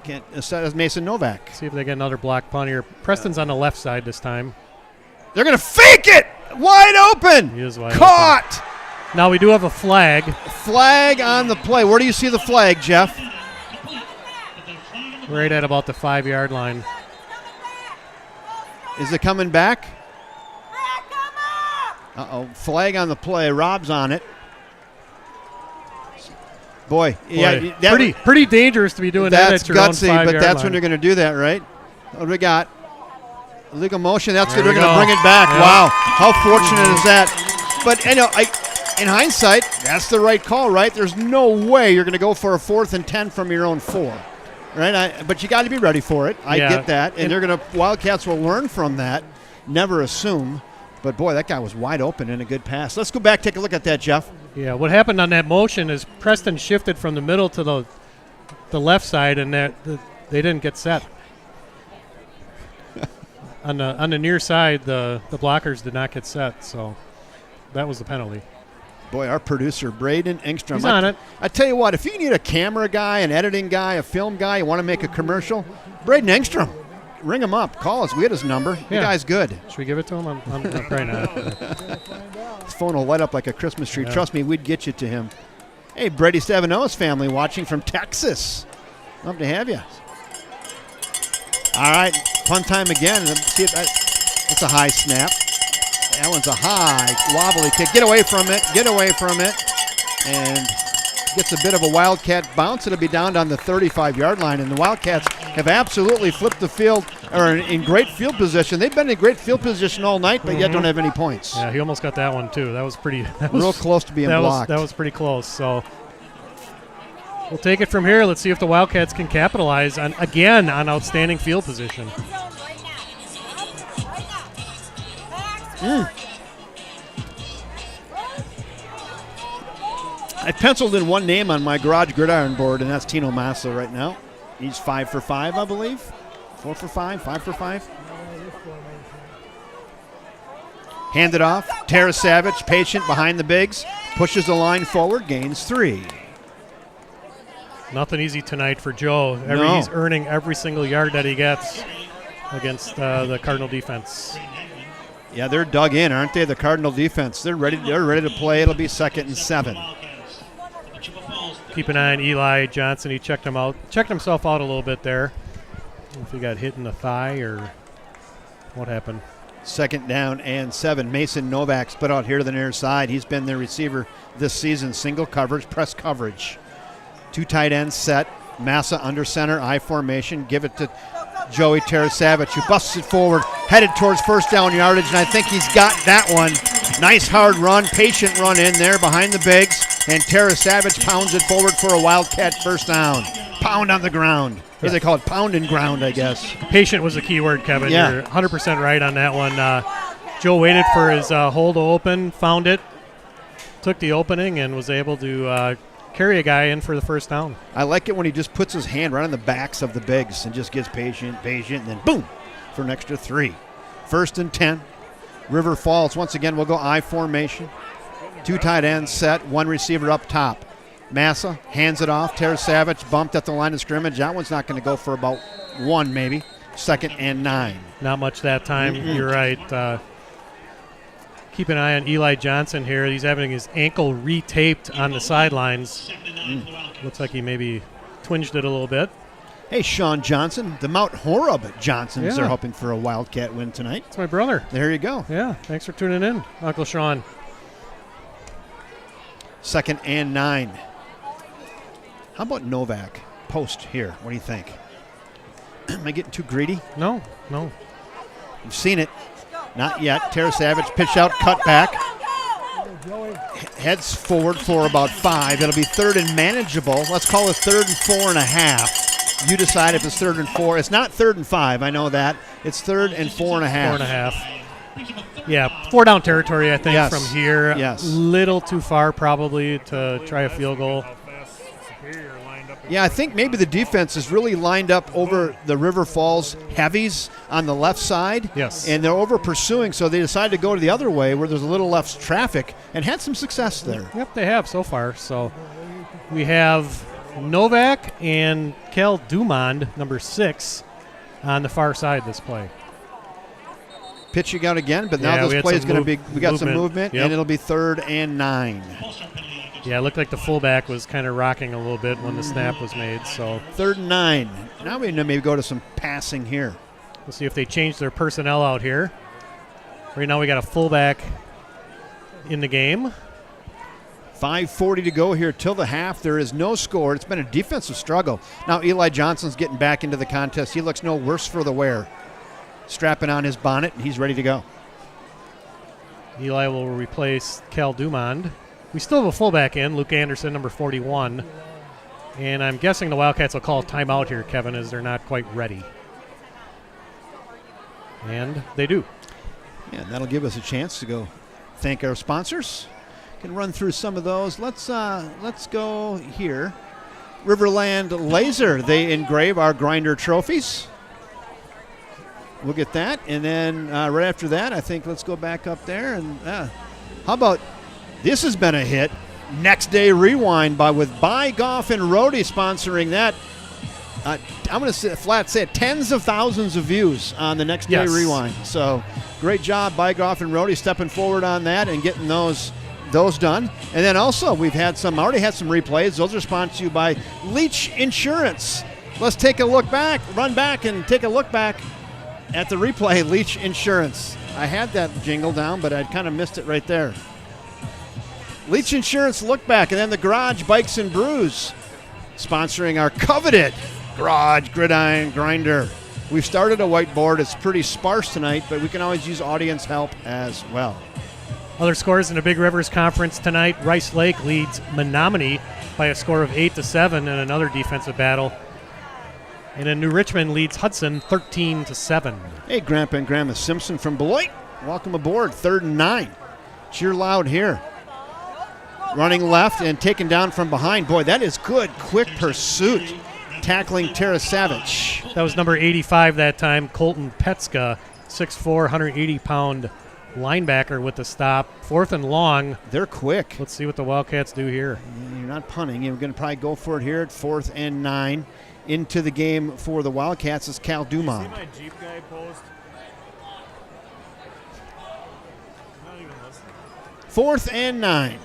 Mason Novak. See if they get another block punt here. Preston's on the left side this time. They're going to fake it! Wide open! He is wide Caught! Open. Now we do have a flag. Flag on the play. Where do you see the flag, Jeff? Right at about the 5-yard line. Is it coming back? Uh-oh. Flag on the play. Rob's on it. Boy. Yeah, pretty dangerous to be doing that at your own 5-yard line. That's gutsy, but that's when you're going to do that, right? What do we got? Illegal motion. That's good. There They're we going to go. bring it back. Yeah. Wow. How fortunate is that? But, in hindsight, that's the right call, right? There's no way you're going to go for a 4th and 10 from your own 4. Right, but you got to be ready for it. I get that, and they're going to. Wildcats will learn from that. Never assume, but boy, that guy was wide open and a good pass. Let's go back, take a look at that, Jeff. Yeah, what happened on that motion is Preston shifted from the middle to the left side, and they didn't get set. on the near side, the blockers did not get set, so that was the penalty. Boy, our producer, Braden Engstrom. He's on it. I tell you what, if you need a camera guy, an editing guy, a film guy, you want to make a commercial, Braden Engstrom, ring him up. Call us. We had his number. The guy's good. Should we give it to him? I'm probably not. His phone will light up like a Christmas tree. Yeah. Trust me, we'd get you to him. Hey, Brady Stavanoa's family watching from Texas. Love to have you. All right, punt time again. Let's see if that's a high snap. That one's a high, wobbly kick. Get away from it. Get away from it. And gets a bit of a Wildcat bounce. It'll be down on the 35-yard line. And the Wildcats have absolutely flipped the field, or in great field position. They've been in great field position all night, but yet don't have any points. Yeah, he almost got that one, too. That was pretty. Real close to being blocked. That was pretty close. So we'll take it from here. Let's see if the Wildcats can capitalize on outstanding field position. I penciled in one name on my garage gridiron board, and that's Tino Massa right now. He's 5 for 5, I believe. 4 for 5, 5 for 5. Hand it off. Tara Savage, patient behind the bigs. Pushes the line forward, gains 3. Nothing easy tonight for Joe. No. He's earning every single yard that he gets against the Cardinal defense. Yeah, they're dug in, aren't they? The Cardinal defense. They're ready to play. It'll be 2nd and 7. Keep an eye on Eli Johnson. He checked himself out a little bit there. I don't know if he got hit in the thigh or what happened. 2nd down and 7. Mason Novak split out here to the near side. He's been their receiver this season. Single coverage, press coverage. 2 tight ends set. Massa under center, I formation. Give it to Joey Tarasavage, who busts it forward, headed towards first down yardage, and I think he's got that one. Nice hard run, patient run in there behind the bigs, and Tarasavage pounds it forward for a Wildcat first down. Pound on the ground. Or they call it pound and ground, I guess. Patient was the key word, Kevin. Yeah. You're 100% right on that one. Joe waited for his hole to open, found it, took the opening, and was able to carry a guy in for the first down. I like it when he just puts his hand right on the backs of the bigs and just gets patient, and then boom, for an extra 3. 1st and 10. River Falls, once again, we'll go I formation. 2 tight ends set, 1 receiver up top. Massa hands it off. Tarasavage bumped at the line of scrimmage. That one's not going to go for about 1 maybe. 2nd and 9. Not much that time. You're right. Keep an eye on Eli Johnson here. He's having his ankle retaped on the sidelines. Looks like he maybe twinged it a little bit. Hey, Sean Johnson, the Mount Horeb Johnsons Yeah. are hoping for a Wildcat win tonight. That's my brother. There you go. Yeah, thanks for tuning in, Uncle Sean. 2nd and 9. How about Novak? Post here. What do you think? Am I getting too greedy? No. You've seen it. Not yet. Tarasavage pitch out, cut back. Heads forward for about 5. It'll be 3rd and manageable. Let's call it 3rd and 4.5. You decide if it's 3rd and 4. It's not 3rd and 5. I know that. It's 3rd and 4.5. 4.5. Yeah, 4 down territory, I think, Yes. from here. Yes. Little too far, probably, to try a field goal. Yeah, I think maybe the defense is really lined up over the River Falls heavies on the left side. Yes. And they're over pursuing, so they decided to go to the other way where there's a little less traffic and had some success there. Yep, they have so far. So we have Novak and Kel Dumond, number 6, on the far side this play. Pitching out again, but now Yeah, we this had play is some going to be, we got some movement. movement, Yep. and it'll be 3rd and 9. Yeah, it looked like the fullback was kind of rocking a little bit when the snap was made. So 3rd and 9. Now we maybe go to some passing here. we'll see if they change their personnel out here. Right now we got a fullback in the game. 5:40 to go here till the half. There is no score. It's been a defensive struggle. Now Eli Johnson's getting back into the contest. He looks no worse for the wear. Strapping on his bonnet, and he's ready to go. Eli will replace Kel Dumond. We still have a fullback in, Luke Anderson, number 41. And I'm guessing the Wildcats will call a timeout here, Kevin, as they're not quite ready. And they do. Yeah, and that'll give us a chance to go thank our sponsors. Can run through some of those. Let's go here. Riverland Laser. They engrave our grinder trophies. We'll get that, and then right after that, I think let's go back up there. And how about this? Has been a hit. Next Day Rewind with Buy Golf and Roadie sponsoring that. I'm going to say it, tens of thousands of views on the Next Day Yes. Rewind. So great job, Buy Golf and Roadie, stepping forward on that and getting those done. And then also we've had already had some replays. Those are sponsored to you by Leach Insurance. Let's take a look back, run back and take a look back at the replay. Leach Insurance. I had that jingle down, but I kind of missed it right there. Leach Insurance look back, and then the Garage Bikes and Brews sponsoring our coveted Garage Gridiron Grinder. We've started a whiteboard. It's pretty sparse tonight, but we can always use audience help as well. Other scores in the Big Rivers Conference tonight. Rice Lake leads Menominee by a score of 8-7 in another defensive battle. And then New Richmond leads Hudson 13-7. Hey, Grandpa and Grandma Simpson from Beloit. Welcome aboard. 3rd and 9. Cheer loud here. Running left and taken down from behind. Boy, that is good. Quick pursuit. Tackling Tarasavage. That was number 85 that time, Colton Petska, 6'4", 180-pound linebacker with the stop. 4th and long. They're quick. Let's see what the Wildcats do here. You're not punting. You're going to probably go for it here at 4th and 9. Into the game for the Wildcats is Cal Dumont. See my Jeep guy post? I'm not even listening. 4th and 9.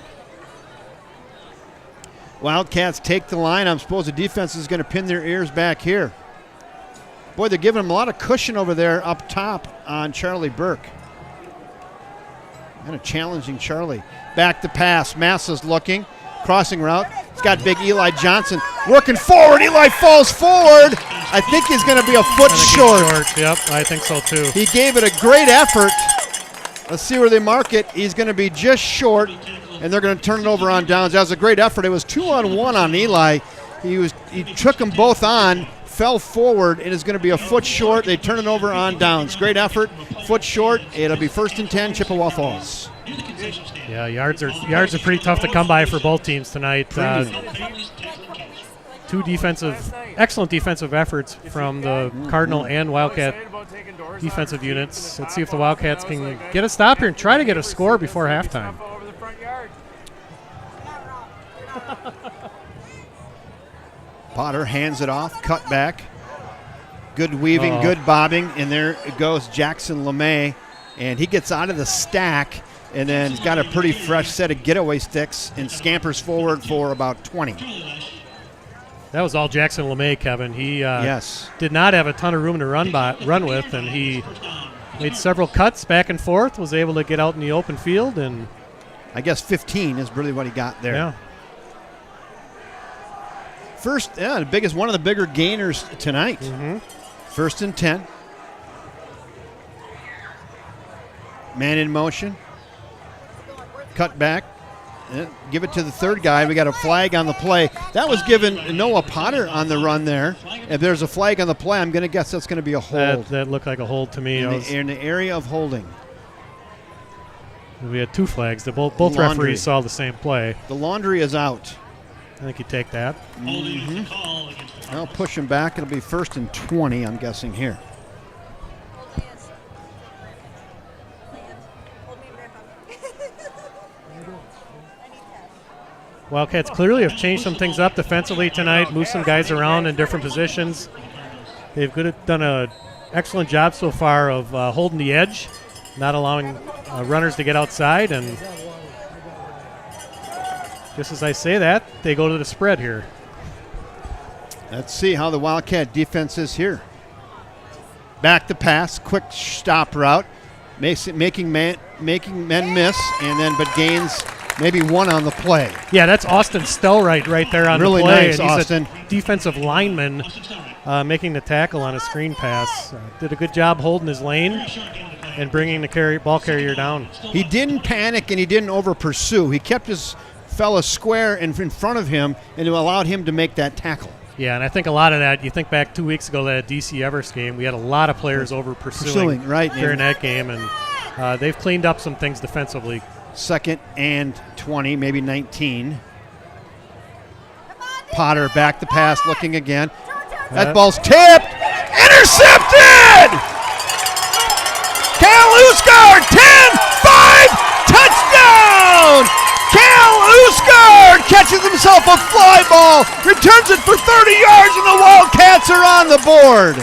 Wildcats take the line. I'm supposed the defense is going to pin their ears back here. Boy, they're giving them a lot of cushion over there up top on Charlie Burke. Kind of challenging Charlie. Back to pass. Massa's looking. Crossing route. He's got big Eli Johnson working forward. Eli falls forward. I think he's going to be a foot short. Yep, I think so too. He gave it a great effort. Let's see where they mark it. He's going to be just short, and they're going to turn it over on downs. That was a great effort. It was 2-on-1 on Eli. He took them both on, fell forward, and is going to be a foot short. They turn it over on downs. Great effort. Foot short. It'll be 1st and 10, Chippewa Falls. Yeah, yards are pretty tough to come by for both teams tonight. Two excellent defensive efforts from the Cardinal and Wildcat defensive units. Let's see if the Wildcats can get a stop here and try to get a score before halftime. Potter hands it off, cut back. Good weaving, good bobbing, and there goes Jackson LeMay, and he gets out of the stack and then he's got a pretty fresh set of getaway sticks and scampers forward for about 20. That was all Jackson LeMay, Kevin. He yes. did not have a ton of room to run with, and he made several cuts back and forth, was able to get out in the open field, and I guess 15 is really what he got there. Yeah. First, the biggest, one of the bigger gainers tonight. 1st and 10. Man in motion. Cut back. Give it to the third guy. We got a flag on the play. That was given Noah Potter on the run there. If there's a flag on the play, I'm going to guess that's going to be a hold. That looked like a hold to me. In the area of holding. We had two flags. Both referees saw the same play. The laundry is out. I think you take that. I'll push him back. It'll be 1st and 20, I'm guessing, here. Wildcats clearly have changed some things up defensively tonight, moved some guys around in different positions. They've done an excellent job so far of holding the edge, not allowing runners to get outside, and just as I say that, they go to the spread here. Let's see how the Wildcat defense is here. Back to pass, quick stop route, making men miss, but gains maybe one on the play. Yeah, that's Austin Stellright right there on really the play. Nice, and he's Austin. a defensive lineman making the tackle on a screen pass. Did a good job holding his lane and bringing the ball carrier down. He didn't panic and he didn't over pursue. He kept his fella square in front of him and it allowed him to make that tackle. Yeah, and I think a lot of that, you think back 2 weeks ago, that DC Everest game, we had a lot of players over pursuing right, during that game, and they've cleaned up some things defensively. 2nd and 20, maybe 19. Potter back to pass, looking again. That ball's tipped. Intercepted! Cal Usgard, 10-5, touchdown! Cal Usgard catches himself a fly ball, returns it for 30 yards, and the Wildcats are on the board.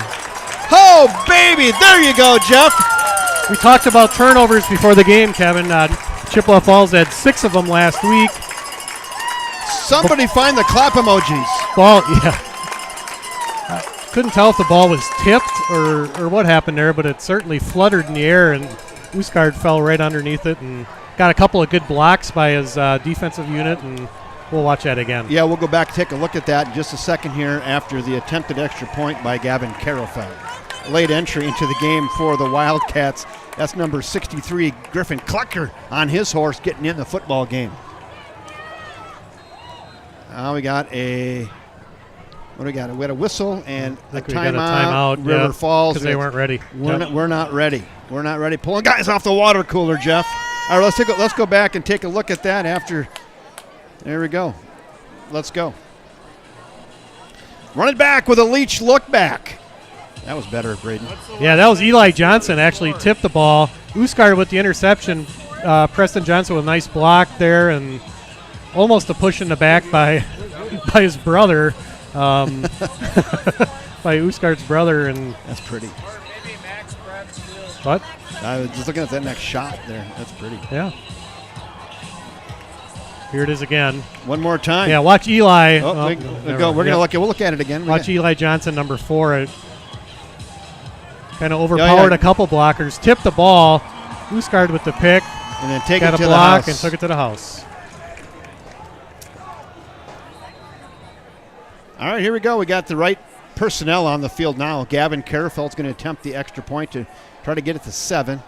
Oh, baby, there you go, Jeff. We talked about turnovers before the game, Kevin. Chippewa Falls had 6 of them last week. Somebody find the clap emojis. Couldn't tell if the ball was tipped or what happened there, but it certainly fluttered in the air, and Usgard fell right underneath it and got a couple of good blocks by his defensive unit, and we'll watch that again. Yeah, we'll go back and take a look at that in just a second here after the attempted extra point by Gavin Carofeld. Late entry into the game for the Wildcats. That's number 63, Griffin Clucker, on his horse getting in the football game. Now we got what do we got? We had a whistle and a timeout. River Falls. Because they weren't ready. We're not ready. We're not ready. Pulling guys off the water cooler, Jeff. All right, let's go back and take a look at that after. There we go. Let's go. Running back with a Leach look back. That was better, Braden. Yeah, that was Eli Johnson actually tipped the ball. Uskard with the interception. Preston Johnson with a nice block there and almost a push in the back by his brother, by Uskard's brother. And That's pretty. what? I was just looking at that next shot there. That's pretty. Yeah. Here it is again. One more time. Yeah, watch Eli. Oh, oh, we never go. mind. We're Yeah. gonna look. We'll look at it again. Watch Eli Johnson, number 4. Kind of overpowered a couple blockers. Tipped the ball. Uskard with the pick. And then take Got it a to the block house. and took it to the house. All right, here we go. We got the right personnel on the field now. Gavin Carafeld's going to attempt the extra point to try to get it to 7.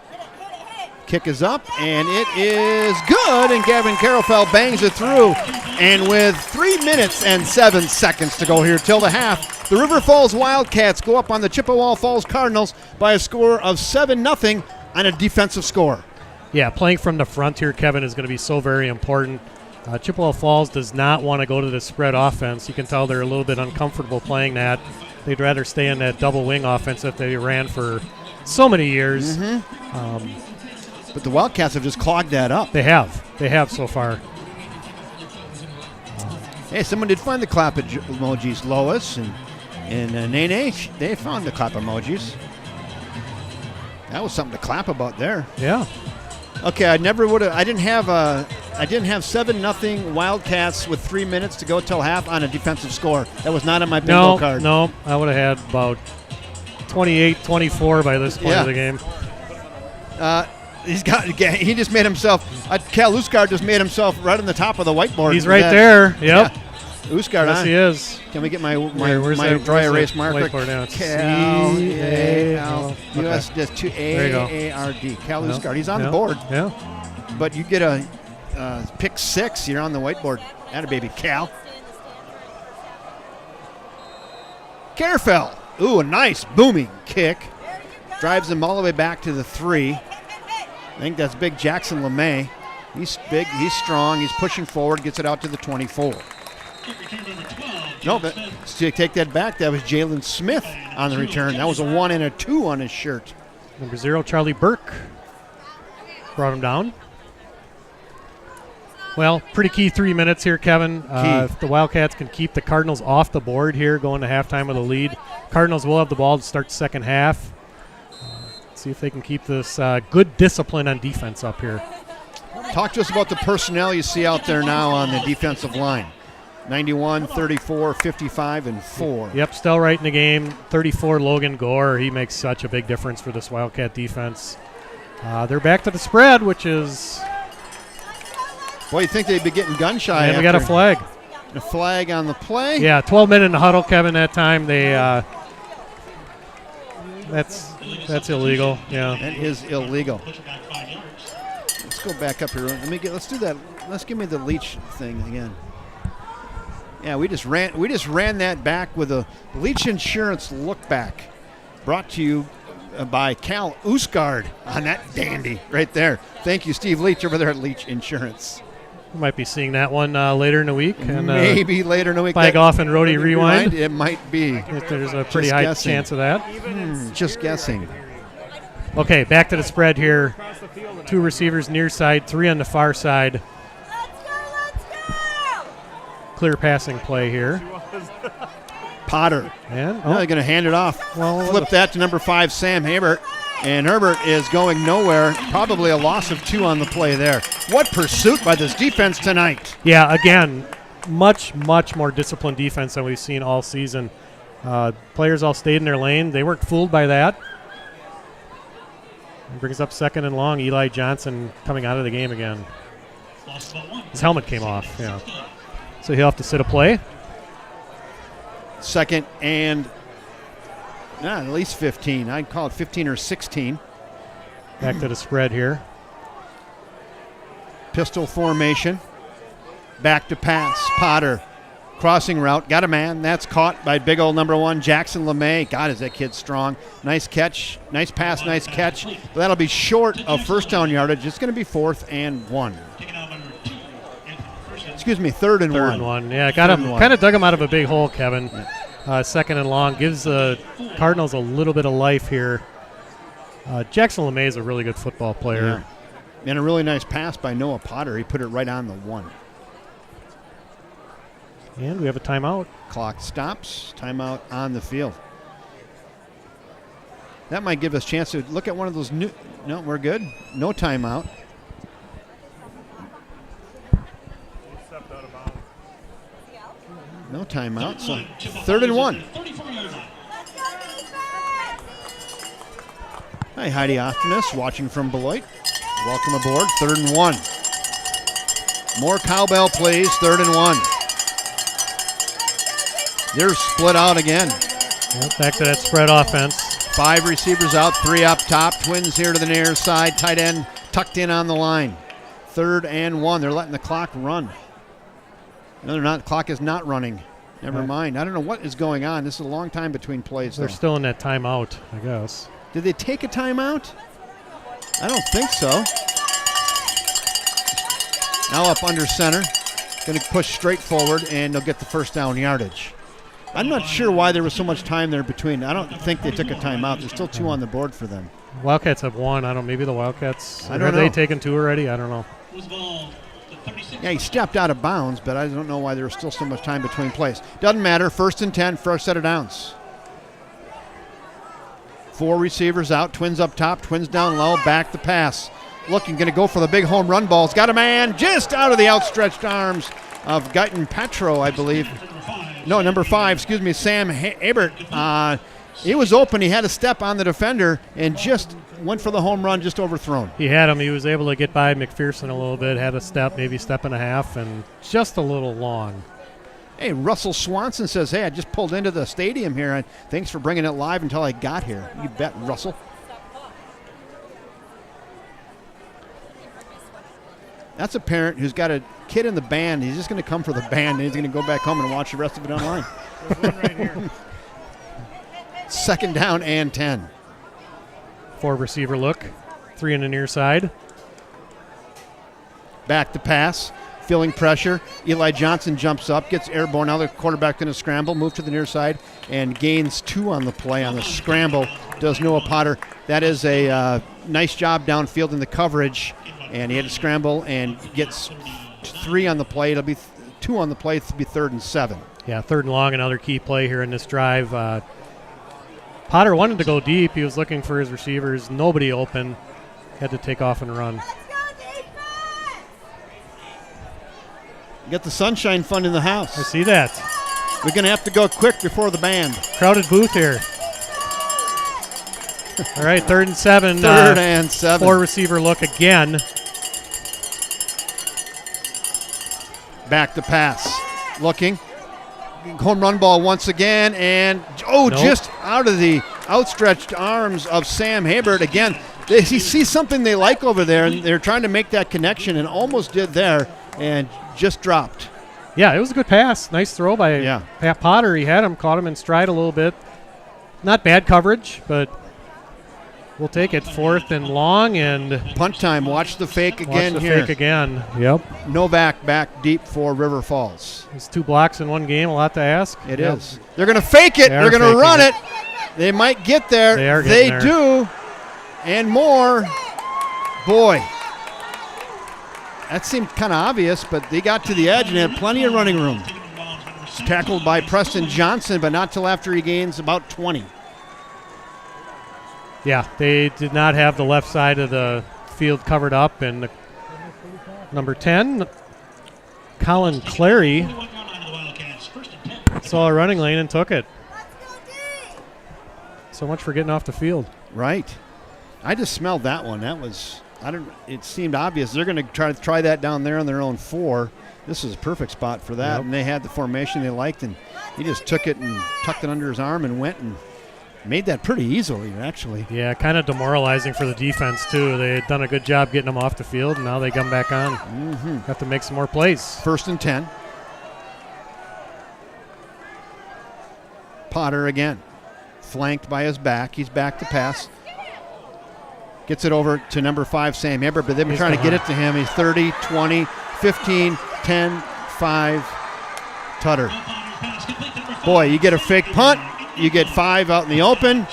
Kick is up, and it is good, and Gavin Carafeld bangs it through. And with 3 minutes and 7 seconds to go here till the half, the River Falls Wildcats go up on the Chippewa Falls Cardinals by a score of 7-0 on a defensive score. Yeah, playing from the front here, Kevin, is going to be so very important. Chippewa Falls does not want to go to the spread offense. You can tell they're a little bit uncomfortable playing that. They'd rather stay in that double wing offense that they ran for so many years. But the Wildcats have just clogged that up. They have so far. Hey, someone did find the clap emojis. Lois and Nene, they found the clap emojis. That was something to clap about there. Yeah. Okay, I never would have. I didn't have 7-0 Wildcats with 3 minutes to go till half on a defensive score. That was not on my bingo card. No, I would have had about 28-24 by this point of the game. He just made himself. Cal Uskard just made himself right on the top of the whiteboard. He's right there. Yep. Yeah. Uskard, Yes, he is. Can we get my Where's my that- dry where's erase that marker? whiteboard now? It's Cal C-A-L. US just to There you go. A-A-R-D. Cal Yeah. Uskard. He's on Yeah. the board, Yeah. but you get a pick 6. You're on the whiteboard. Atta baby, Cal. Carefell. Ooh, a nice booming kick. Drives him all the way back to the 3. I think that's big Jackson LeMay. He's big, he's strong, he's pushing forward, gets it out to the 24. No, but to take that back, that was Jalen Smith on the return. That was a 1 and a 2 on his shirt. Number 0, Charlie Burke. Brought him down. Well, pretty key 3 minutes here, Kevin. If the Wildcats can keep the Cardinals off the board here, going to halftime with a lead, Cardinals will have the ball to start the second half. See if they can keep this good discipline on defense up here. Talk to us about the personnel you see out there now on the defensive line. 91, 34, 55, and 4. Yep, still right in the game. 34, Logan Gore. He makes such a big difference for this Wildcat defense. They're back to the spread, which is... Boy, you think they'd be getting gun shy. And we got a flag. A flag on the play. Yeah, 12 minutes in the huddle, Kevin, that time. They... That's illegal. Yeah. That is illegal. Let's go back up here. Let's do that. Let's give me the Leach thing again. Yeah, we just ran that back with a Leach Insurance look back, brought to you by Cal Uskard on that dandy right there. Thank you, Steve Leach over there at Leach Insurance. We might be seeing that one later in the week. And, maybe later in the week. Flag off and Rhodey rewind. It might be. There's a pretty high chance of that. Just guessing. Okay, back to the spread here. 2 receivers near side, 3 on the far side. Let's go! Clear passing play here. Potter. And Now they're going to hand it off. Flip that to number 5, Sam Herbert. And Herbert is going nowhere. Probably a loss of 2 on the play there. What pursuit by this defense tonight. Yeah, again, much more disciplined defense than we've seen all season. Players all stayed in their lane. They weren't fooled by that. Brings up 2nd and long. Eli Johnson coming out of the game again. His helmet came off, yeah. So he'll have to sit a play. 2nd and at least 15. I'd call it 15 or 16. Back to the spread here. Pistol formation. Back to pass. Potter. Crossing route. Got a man. That's caught by big old number 1, Jackson LeMay. God, is that kid strong. Nice catch. Nice pass. Nice catch. But that'll be short of first down yardage. It's going to be 4th and 1. Excuse me, 3rd and 1. 3rd and 1. Yeah, got him. Kind of dug him out of a big hole, Kevin. second and long. Gives the Cardinals a little bit of life here. Jackson LeMay is a really good football player. Yeah. And a really nice pass by Noah Potter. He put it right on the 1. And we have a timeout. Clock stops. Timeout on the field. That might give us a chance to look at one of those new. No, we're good. No timeout. Stepped out of bounds. No timeout. So 3rd and 1. 34-yard line. Hi, Heidi Osternis, watching from Beloit. Welcome aboard. 3rd and 1. More cowbell plays. 3rd and 1. They're split out again. Yep, back to that spread offense. 5 receivers out, 3 up top. Twins here to the near side. Tight end tucked in on the line. 3rd and 1. They're letting the clock run. No, they're not. The clock is not running. Never mind. I don't know what is going on. This is a long time between plays. They're though. still in that timeout, I guess. Did they take a timeout? I don't think so. Now up under center. Going to push straight forward, and they'll get the first down yardage. I'm not sure why there was so much time there between. I don't think they took a timeout. There's still 2 on the board for them. Wildcats have 1. I don't. Maybe the Wildcats. I don't have know. they taken 2 already? I don't know. Was ball to 36. Yeah, he stepped out of bounds, but I don't know why there was still so much time between plays. Doesn't matter. 1st and 10, first set of downs. 4 receivers out, Twins up top, Twins down low, back the pass. Looking, going to go for the big home run ball. He's got a man just out of the outstretched arms of Guyton Petro, I believe. No, number 5, excuse me, Sam Hebert. He was open. He had a step on the defender and just went for the home run, just overthrown. He had him. He was able to get by McPherson a little bit, had a step, maybe step and a half, and just a little long. Hey, Russell Swanson says, hey, I just pulled into the stadium here, and thanks for bringing it live until I got here. You bet, Russell. That's a parent who's got a kid in the band. He's just going to come for the band, and he's going to go back home and watch the rest of it online. There's one right here. 2nd down and 10. 4 receiver look. 3 in the near side. Back to pass, feeling pressure. Eli Johnson jumps up, gets airborne. Now the quarterback going to scramble, move to the near side, and gains 2 on the play on the scramble. Does Noah Potter. That is a nice job downfield in the coverage, and he had to scramble and gets 3 on the play. It'll be 2 on the play. It'll be 3rd and 7. Yeah, 3rd and long, another key play here in this drive. Potter wanted to go deep. He was looking for his receivers. Nobody open. Had to take off and run. Get the Sunshine Fund in the house. I see that. We're going to have to go quick before the band. Crowded booth here. All right, 3rd and 7. 3rd and 7. 4 receiver look again. Back to pass. Looking. Home run ball once again. And, Nope. just out of the outstretched arms of Sam Hebert again. They see something they like over there, and they're trying to make that connection and almost did there and just dropped. Yeah, it was a good pass. Nice throw by Yeah. Pat Potter. He had him, caught him in stride a little bit. Not bad coverage, but we'll take it. 4th and long, and Punt time. Watch the fake again watch the here. fake again. Yep. Novak back deep for River Falls. It's 2 blocks in one game. A lot to ask. It Yep. is. They're going to fake it. They are They're going to faking run it. it. They might get there. They are They getting there. do. And more. Boy. That seemed kind of obvious, but they got to the edge and had plenty of running room. Tackled by Preston Johnson, but not till after he gains about 20. Yeah, they did not have the left side of the field covered up. And number 10, Colin Clary, 41-yard line of the Wildcats. 1st and 10. saw a running lane and took it. So much for getting off the field. Right. I just smelled that one. That was, it seemed obvious. They're going to try that down there on their own 4. This is a perfect spot for that. Yep. And they had the formation they liked, and he just took it and tucked it under his arm and went and made that pretty easily, actually. Yeah, kind of demoralizing for the defense, too. They had done a good job getting them off the field, and now they come back on. Have to make some more plays. 1st and 10. Potter again. Flanked by his back. He's back to pass. Gets it over to number 5, Sam Hebert, but they've been trying to get it to him. He's 30, 20, 15, 10, 5. Tutter. Pass complete to number Boy, you get a fake punt, you get 5 out in the open,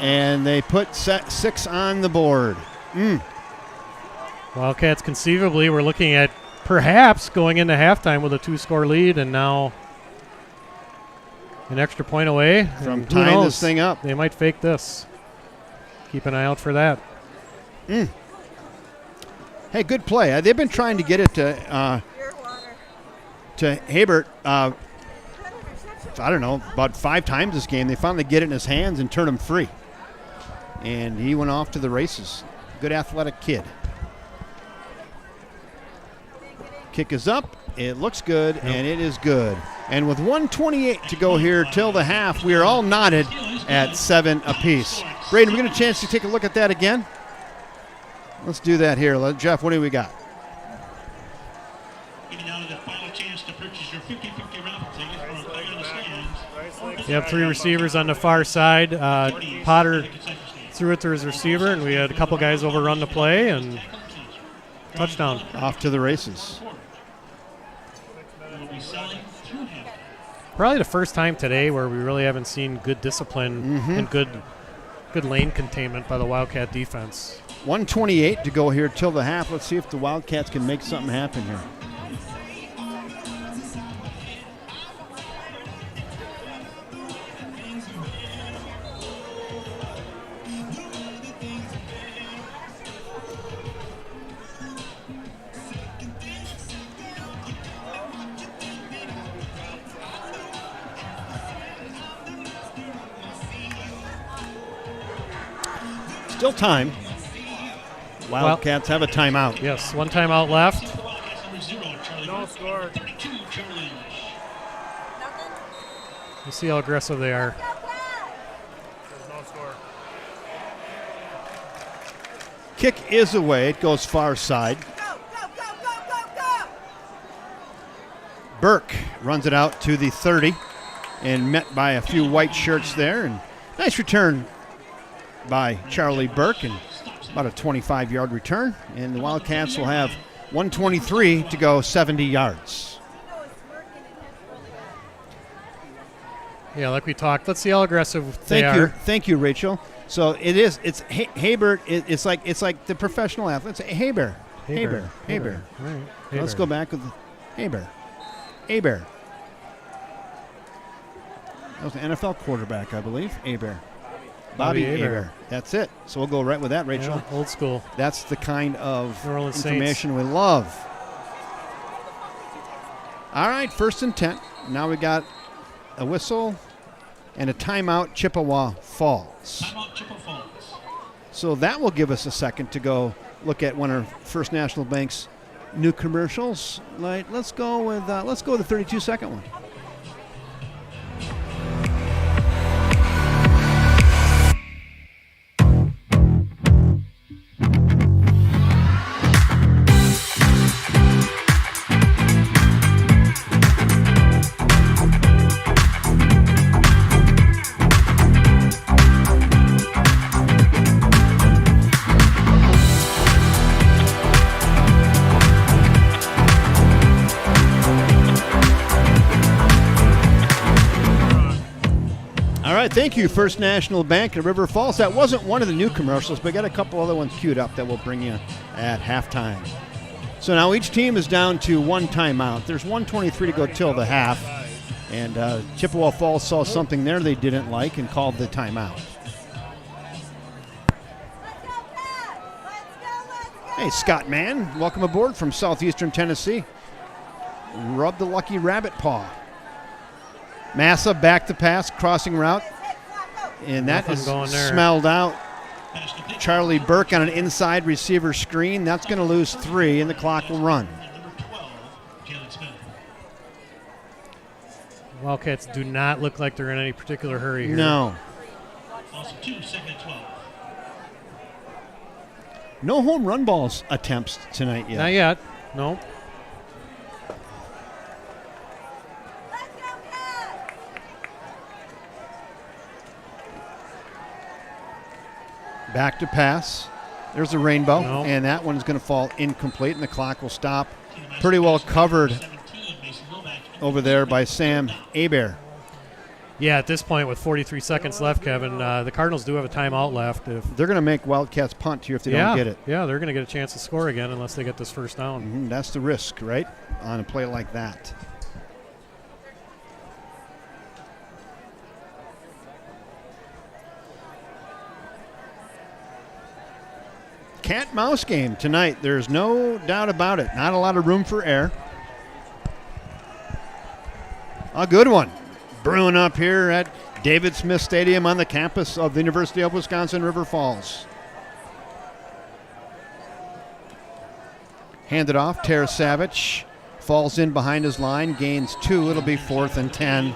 and they put 6 on the board. Wildcats conceivably were looking at perhaps going into halftime with a 2-score lead, and now an extra point away From and who tying knows? this thing up. They might fake this. Keep an eye out for that. Hey, good play. They've been trying to get it to Habert, I don't know, about 5 times this game. They finally get it in his hands and turn him free. And he went off to the races. Good athletic kid. Kick is up. It looks good, and it is good. And with 1:28 to go here till the half, we are all knotted at 7 apiece. Braden, we get a chance to take a look at that again? Let's do that here. Jeff, what do we got? Giving now the final chance to purchase your 50-50 raffle tickets from a player in the stands. You have 3 receivers on the far side. Potter threw it to his receiver, and we had a couple guys overrun the play, and touchdown. Off to the races. Will be selling through him. Probably the first time today where we really haven't seen good discipline and good lane containment by the Wildcat defense. 1:28 to go here till the half. Let's see if the Wildcats can make something happen here. Still time. Wildcats have a timeout. Yes, 1 timeout left. No score. You see how aggressive they are. There's no score. Kick is away. It goes far side. Burke runs it out to the 30 and met by a few white shirts there. And nice return by Charlie Burke, and about a 25-yard return. And the Wildcats will have 1:23 to go, 70 yards. Yeah, like we talked. Let's see how aggressive they are. Thank you, Rachel. So it's Habert. It's like the professional athletes. Habert. Right. Let's go back with Habert. That was an NFL quarterback, I believe. Bobby Aber. That's it. So we'll go right with that, Rachel. Yeah, old school. That's the kind of New Orleans information we love. All right, 1st and 10. Now we got a whistle and a timeout, Chippewa Falls. Timeout, Chippewa Falls. So that will give us a second to go look at one of First National Bank's new commercials. Let's go with the 32-second one. Thank you, First National Bank of River Falls. That wasn't one of the new commercials, but we got a couple other ones queued up that will bring you at halftime. So now each team is down to 1 timeout. There's 1:23 to go till the half, and Chippewa Falls saw something there they didn't like and called the timeout. Hey, Scott Mann, welcome aboard from southeastern Tennessee. Rub the lucky rabbit paw. Massa back to pass, crossing route. And that is smelled out. Charlie Burke on an inside receiver screen. That's going to lose 3, and the clock will run. Wildcats do not look like they're in any particular hurry here. No. Also 2, 2nd and 12. No home run balls attempts tonight yet. Not yet. No. Back to pass. There's a rainbow, No. and that one is going to fall incomplete, and the clock will stop. Pretty well covered over there by Sam Aber. Yeah, at this point with 43 seconds left, Kevin, the Cardinals do have a timeout left. If They're going to make Wildcats punt here if they don't get it. Yeah, they're going to get a chance to score again unless they get this first down. That's the risk, right, on a play like that. Cat-mouse game tonight. There's no doubt about it. Not a lot of room for error. A good one. Brewing up here at David Smith Stadium on the campus of the University of Wisconsin River Falls. Handed off. Tara Savage falls in behind his line. Gains 2. It'll be 4th and 10.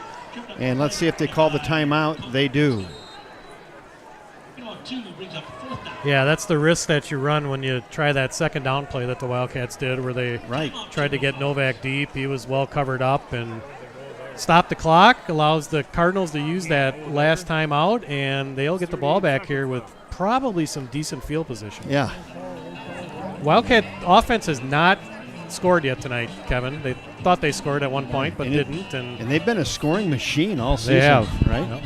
And let's see if they call the timeout. They do. Yeah, that's the risk that you run when you try that second down play that the Wildcats did where they tried to get Novak deep. He was well covered up and stopped the clock, allows the Cardinals to use that last time out, and they'll get the ball back here with probably some decent field position. Yeah. Wildcat offense has not scored yet tonight, Kevin. They thought they scored at one point, but didn't. And they've been a scoring machine all season, they have, right? Yep.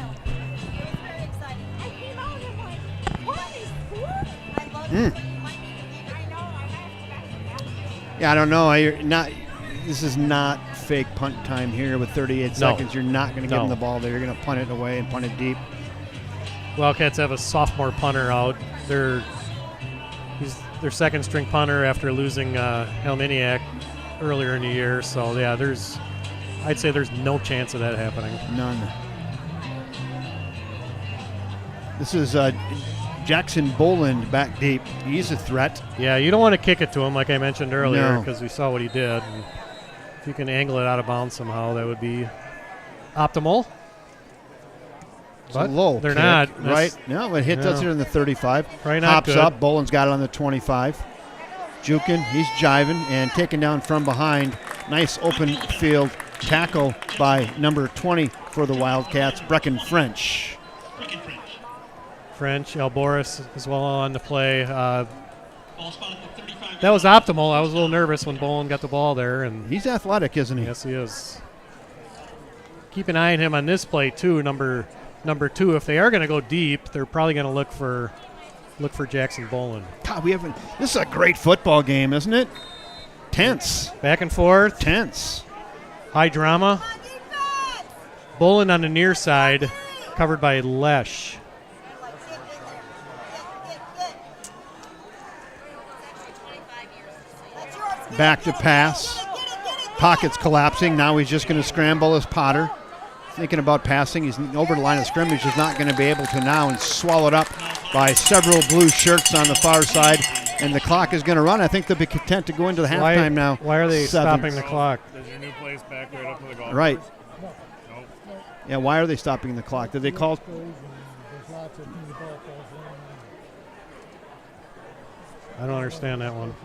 Yeah, I don't know. This is not fake punt time here with 38 seconds. You're not going to give them the ball there. You're going to punt it away and punt it deep. Wildcats have a sophomore punter out. He's their second string punter after losing Helminiak earlier in the year. So, yeah, I'd say there's no chance of that happening. None. This is Jackson Boland back deep. He's a threat. Yeah, you don't want to kick it to him like I mentioned earlier because we saw what he did. And if you can angle it out of bounds somehow, that would be optimal. But low they're kick, not. Right? No, it does it in the 35. Probably not Hops good. up. Boland's got it on the 25. Jukin, he's jiving and taken down from behind. Nice open field tackle by number 20 for the Wildcats, Brecken French. French, Alboris as well on the play. That was optimal. I was a little nervous when Boland got the ball there. And he's athletic, isn't he? Yes, he is. Keep an eye on him on this play, too, number 2. If they are going to go deep, they're probably going to look for Jackson Boland. God, this is a great football game, isn't it? Tense. Back and forth. Tense. High drama. Boland on the near side, covered by Lesh. Back to pass. Pocket's collapsing. Now he's just going to scramble as Potter. Thinking about passing. He's over the line of scrimmage. He's not going to be able to now, and swallowed up by several blue shirts on the far side. And the clock is going to run. I think they'll be content to go into the halftime now. Why are they stopping the clock? Does your new place back right up to the golf Right. course? Nope. Yeah, why are they stopping the clock? Did they call? I don't understand that one.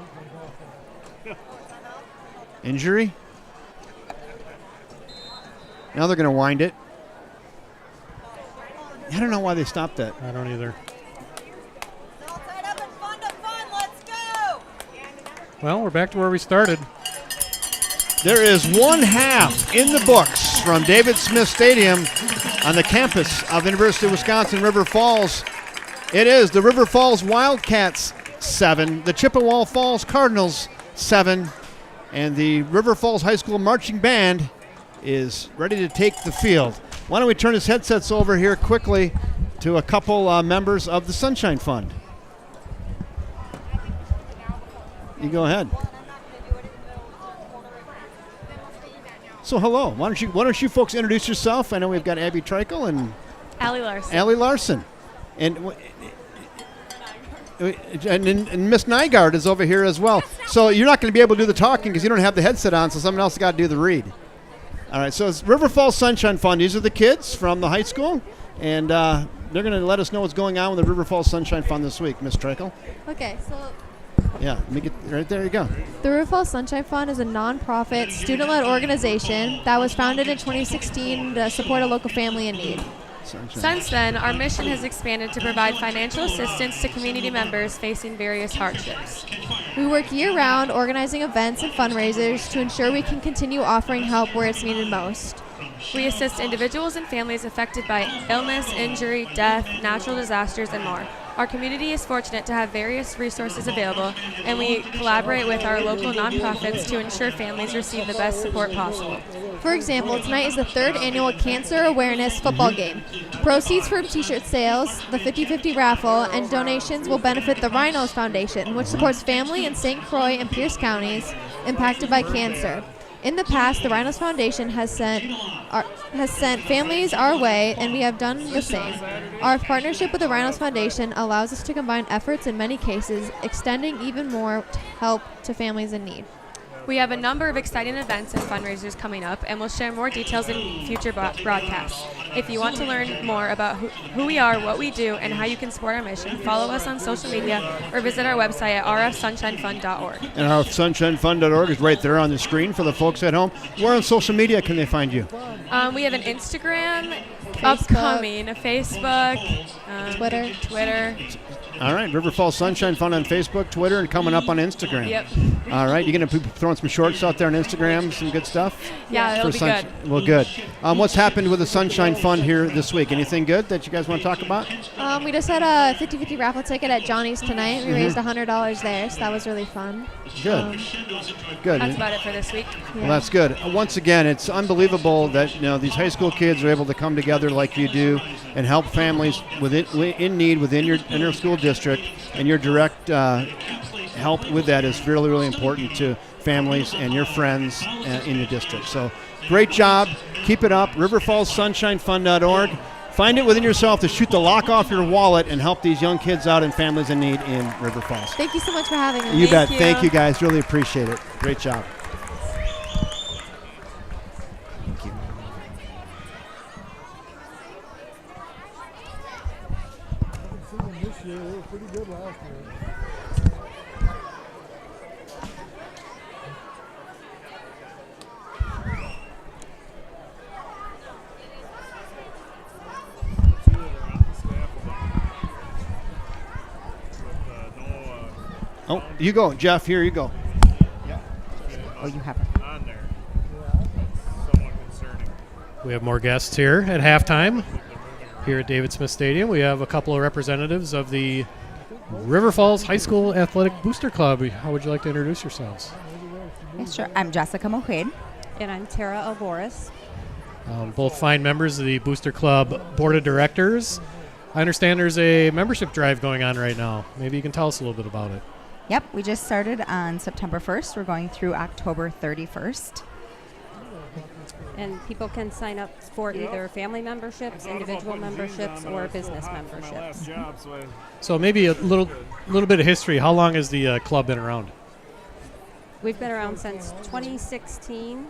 Injury? Now they're going to wind it. I don't know why they stopped that. I don't either. Well, we're back to where we started. There is one half in the books from David Smith Stadium on the campus of the University of Wisconsin River Falls. It is the River Falls Wildcats 7, the Chippewa Falls Cardinals 7, and the River Falls High School Marching Band is ready to take the field. Why don't we turn his headsets over here quickly to a couple members of the Sunshine Fund. You go ahead. So hello. Why don't you folks introduce yourself? I know we've got Abby Treichel and Allie Larson. Allie Larson, and Miss Nygaard is over here as well. So you're not going to be able to do the talking because you don't have the headset on. So someone else has got to do the read. All right. So it's River Falls Sunshine Fund. These are the kids from the high school, and they're going to let us know what's going on with the River Falls Sunshine Fund this week. Miss Treichel. Okay. So. Yeah, let me get right there. You go. The River Falls Sunshine Fund is a nonprofit, student-led organization that was founded in 2016 to support a local family in need. Since then, our mission has expanded to provide financial assistance to community members facing various hardships. We work year-round organizing events and fundraisers to ensure we can continue offering help where it's needed most. We assist individuals and families affected by illness, injury, death, natural disasters, and more. Our community is fortunate to have various resources available, and we collaborate with our local nonprofits to ensure families receive the best support possible. For example, tonight is the 3rd annual Cancer Awareness Football Game. Proceeds from t-shirt sales, the 50-50 raffle, and donations will benefit the Rhinos Foundation, which supports family in St. Croix and Pierce counties impacted by cancer. In the past, the Rhinos Foundation has sent families our way, and we have done the same. Our partnership with the Rhinos Foundation allows us to combine efforts in many cases, extending even more help to families in need. We have a number of exciting events and fundraisers coming up, and we'll share more details in future broadcasts. If you want to learn more about who we are, what we do, and how you can support our mission, follow us on social media or visit our website at rfsunshinefund.org. And rfsunshinefund.org is right there on the screen for the folks at home. Where on social media can they find you? We have an Instagram, Facebook. upcoming, a Facebook, Twitter. All right, River Falls Sunshine Fund on Facebook, Twitter, and coming up on Instagram. Yep. All right, you're going to be throwing some shorts out there on Instagram, some good stuff? Yeah, it'll be good. Well, good. What's happened with the Sunshine Fund here this week? Anything good that you guys want to talk about? We just had a 50-50 raffle ticket at Johnny's tonight. We raised $100 there, so that was really fun. Good. Good. That's about it for this week. Well, that's good. Once again, it's unbelievable that these high school kids are able to come together like you do and help families in need within your school district, and your direct help with that is really, really important to families and your friends in your district. So great job. Keep it up. riverfallssunshinefund.org. Find it within yourself to shoot the lock off your wallet and help these young kids out and families in need in River Falls. Thank you so much for having us. You bet. Thank you, guys. Really appreciate it. Great job. Thank you. This year, they were pretty good last year. Oh, you go, Jeff. Here you go. Oh, you have it. On there. Somewhat concerning. We have more guests here at halftime. Here at David Smith Stadium, we have a couple of representatives of the River Falls High School Athletic Booster Club. How would you like to introduce yourselves? Yes, sure. I'm Jessica Moquade. And I'm Tara Alboris. Both fine members of the Booster Club Board of Directors. I understand there's a membership drive going on right now. Maybe you can tell us a little bit about it. Yep, we just started on September 1st. We're going through October 31st. And people can sign up for either family memberships, individual memberships, or business memberships. So maybe a little bit of history. How long has the club been around? We've been around since 2016.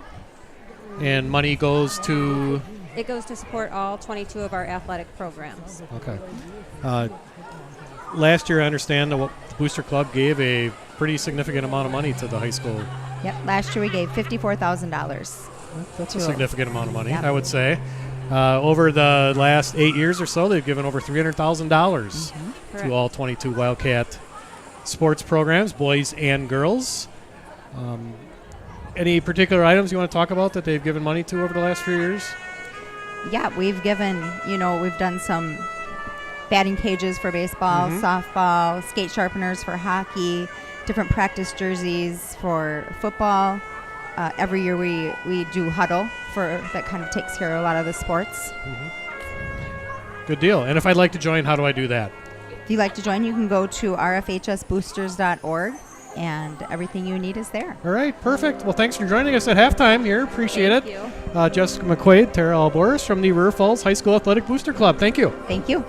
And money goes to? It goes to support all 22 of our athletic programs. Okay. Last year, I understand the Booster Club gave a pretty significant amount of money to the high school. Yep, last year we gave $54,000. That's a significant amount of money, yep. I would say. Over the last 8 years or so, they've given over $300,000 to all 22 Wildcat sports programs, boys and girls. Any particular items you want to talk about that they've given money to over the last few years? Yeah, we've given, we've done some batting cages for baseball, softball, skate sharpeners for hockey, different practice jerseys for football. Every year we do huddle that kind of takes care of a lot of the sports. Good deal. And if I'd like to join, how do I do that? If you'd like to join, you can go to rfhsboosters.org, and everything you need is there. All right, perfect. Well, thanks for joining us at halftime here. Appreciate Thank it. Jessica McQuaid, Tara Alboris from the River Falls High School Athletic Booster Club. Thank you. Thank you.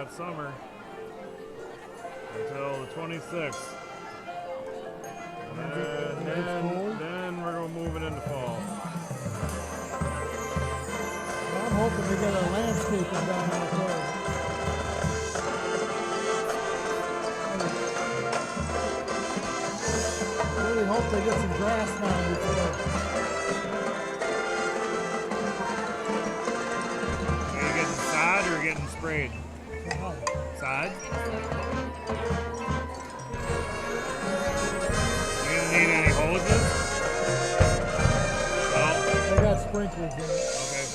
got summer until the 26th. Then we're going to move it into fall. I'm hoping they get a landscaping down out there. I really hope they get some grass down before. Are you getting sod or getting sprayed? Sod? You gonna need any hoses? No? They got sprinklers in it. Okay.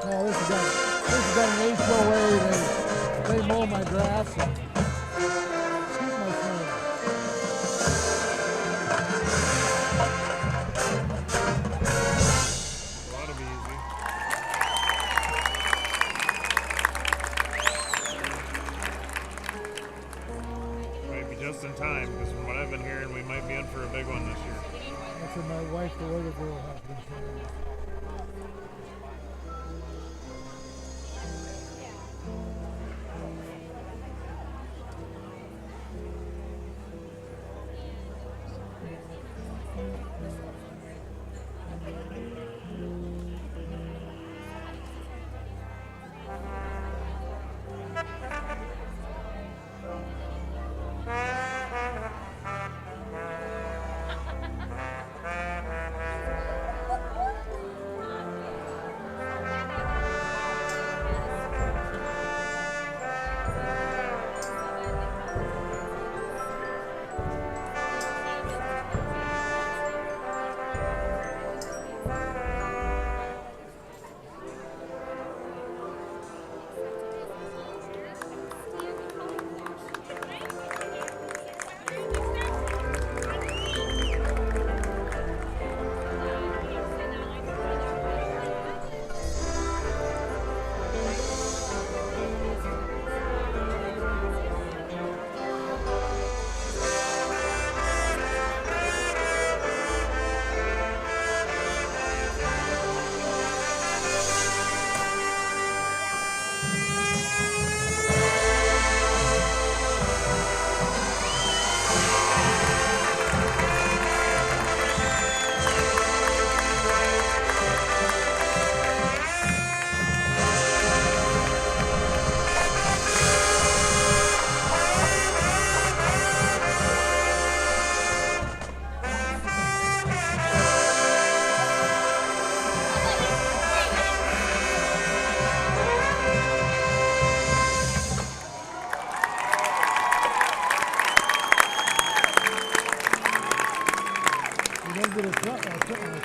No, this has got an HOA. They mow my grass and keep my snow. Well, that'll be easy. Might be just in time, because from what I've been hearing, we might be in for a big one this year. That's what my wife, the other girl, has been saying.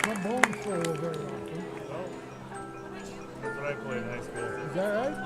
trombone solo very often. Oh, that's what I played in high school. Is that right?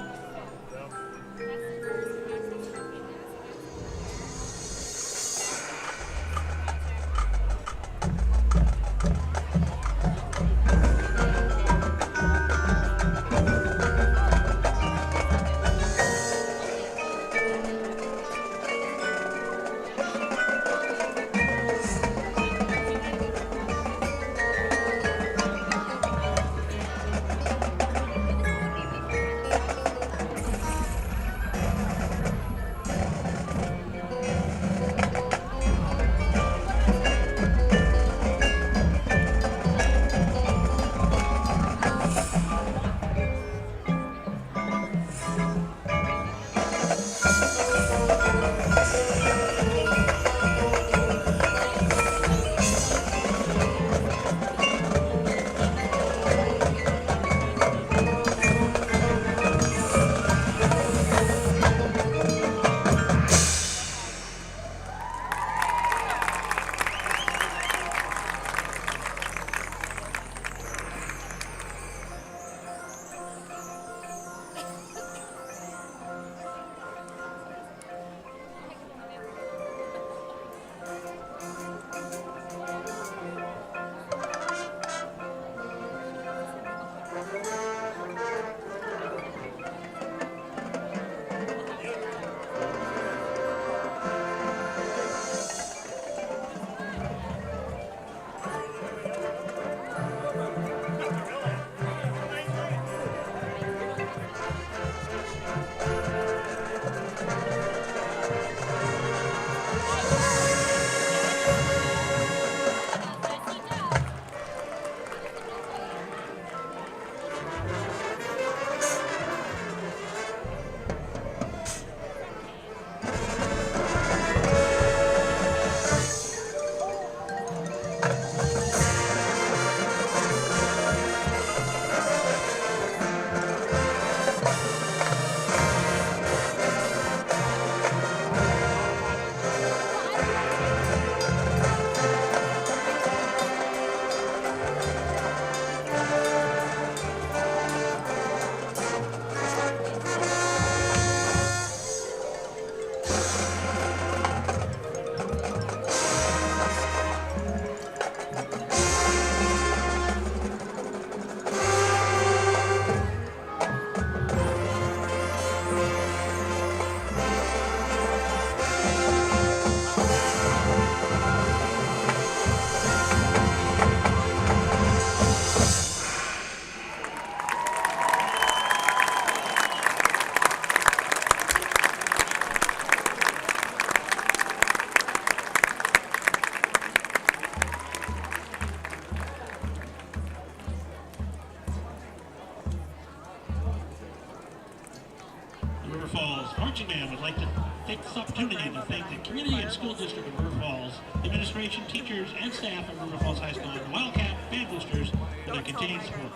River Falls Marching Band would like to take this opportunity to thank the community and school district of River Falls, the administration, teachers, and staff of River Falls High School, and the Wildcat Band Boosters for their continued support.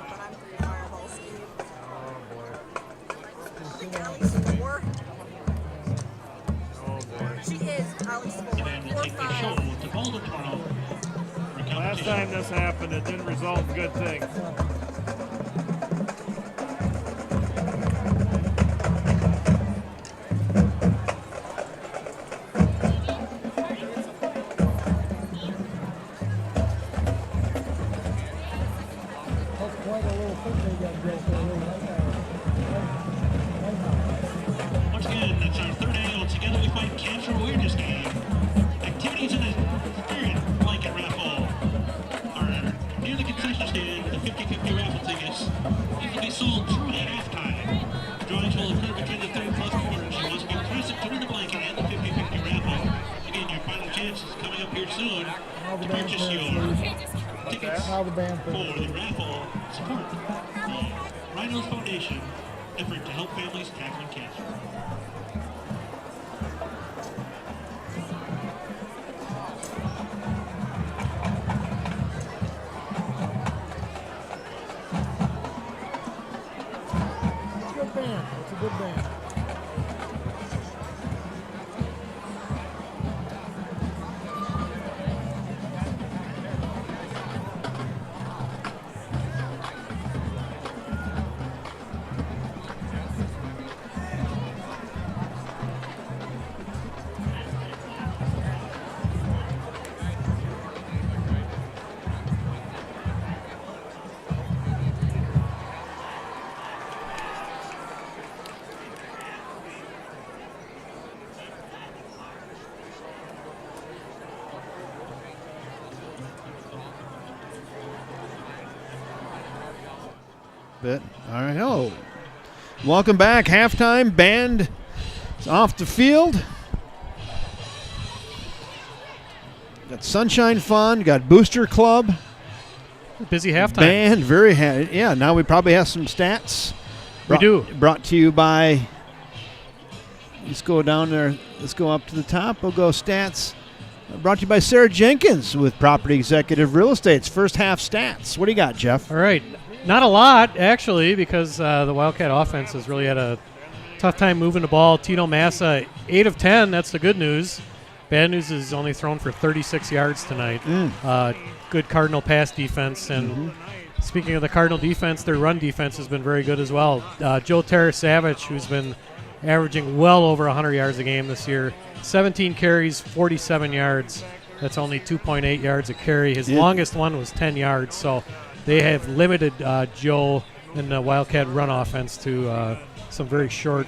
She is. The band will take the show to Boulder tomorrow for a Last competition. time this happened, it didn't result in good things. That's quite a little thing they got built there. Once again, that's our third annual Together We Fight Cancer Awareness Game. Activities in the spirit blanket raffle are near the concession stand with the 50-50 raffle tickets. These will be sold through at halftime. Drawings will occur between the third plus quarters. You must be present during the blanket and the 50-50 raffle. Again, your final chance is coming up here soon to purchase your tickets How the band for the raffle. Support the Rhinos Foundation effort to help families tackling cancer. It's a good band. It's a good band. Bit. All right, hello. Welcome back. Halftime. Band is off the field. Got Sunshine Fund. Got Booster Club. Busy halftime. Band, very happy. Yeah, now we probably have some stats. We do. Brought to you by, let's go down there. Let's go up to the top. We'll go stats. Brought to you by Sarah Jenkins with Property Executive Real Estate's first half stats. What do you got, Jeff? All right. Not a lot, actually, because the Wildcat offense has really had a tough time moving the ball. Tito Massa, 8 of 10. That's the good news. Bad news is he's only thrown for 36 yards tonight. Good Cardinal pass defense. And speaking of the Cardinal defense, their run defense has been very good as well. Joe Terra-Savage, who's been averaging well over 100 yards a game this year, 17 carries, 47 yards. That's only 2.8 yards a carry. His longest one was 10 yards. So they have limited Joe and the Wildcat run offense to some very short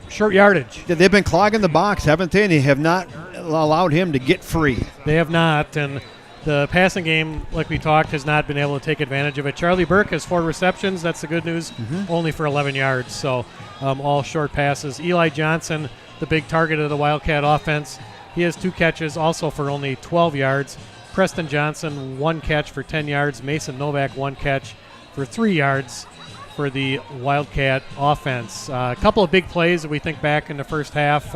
yardage. They've been clogging the box, haven't they? And they have not allowed him to get free. They have not, and the passing game, like we talked, has not been able to take advantage of it. Charlie Burke has 4 receptions. That's the good news, only for 11 yards. So all short passes. Eli Johnson, the big target of the Wildcat offense, He has 2 catches also for only 12 yards. Preston Johnson, 1 catch for 10 yards. Mason Novak, 1 catch for 3 yards for the Wildcat offense. A couple of big plays that we think back in the first half.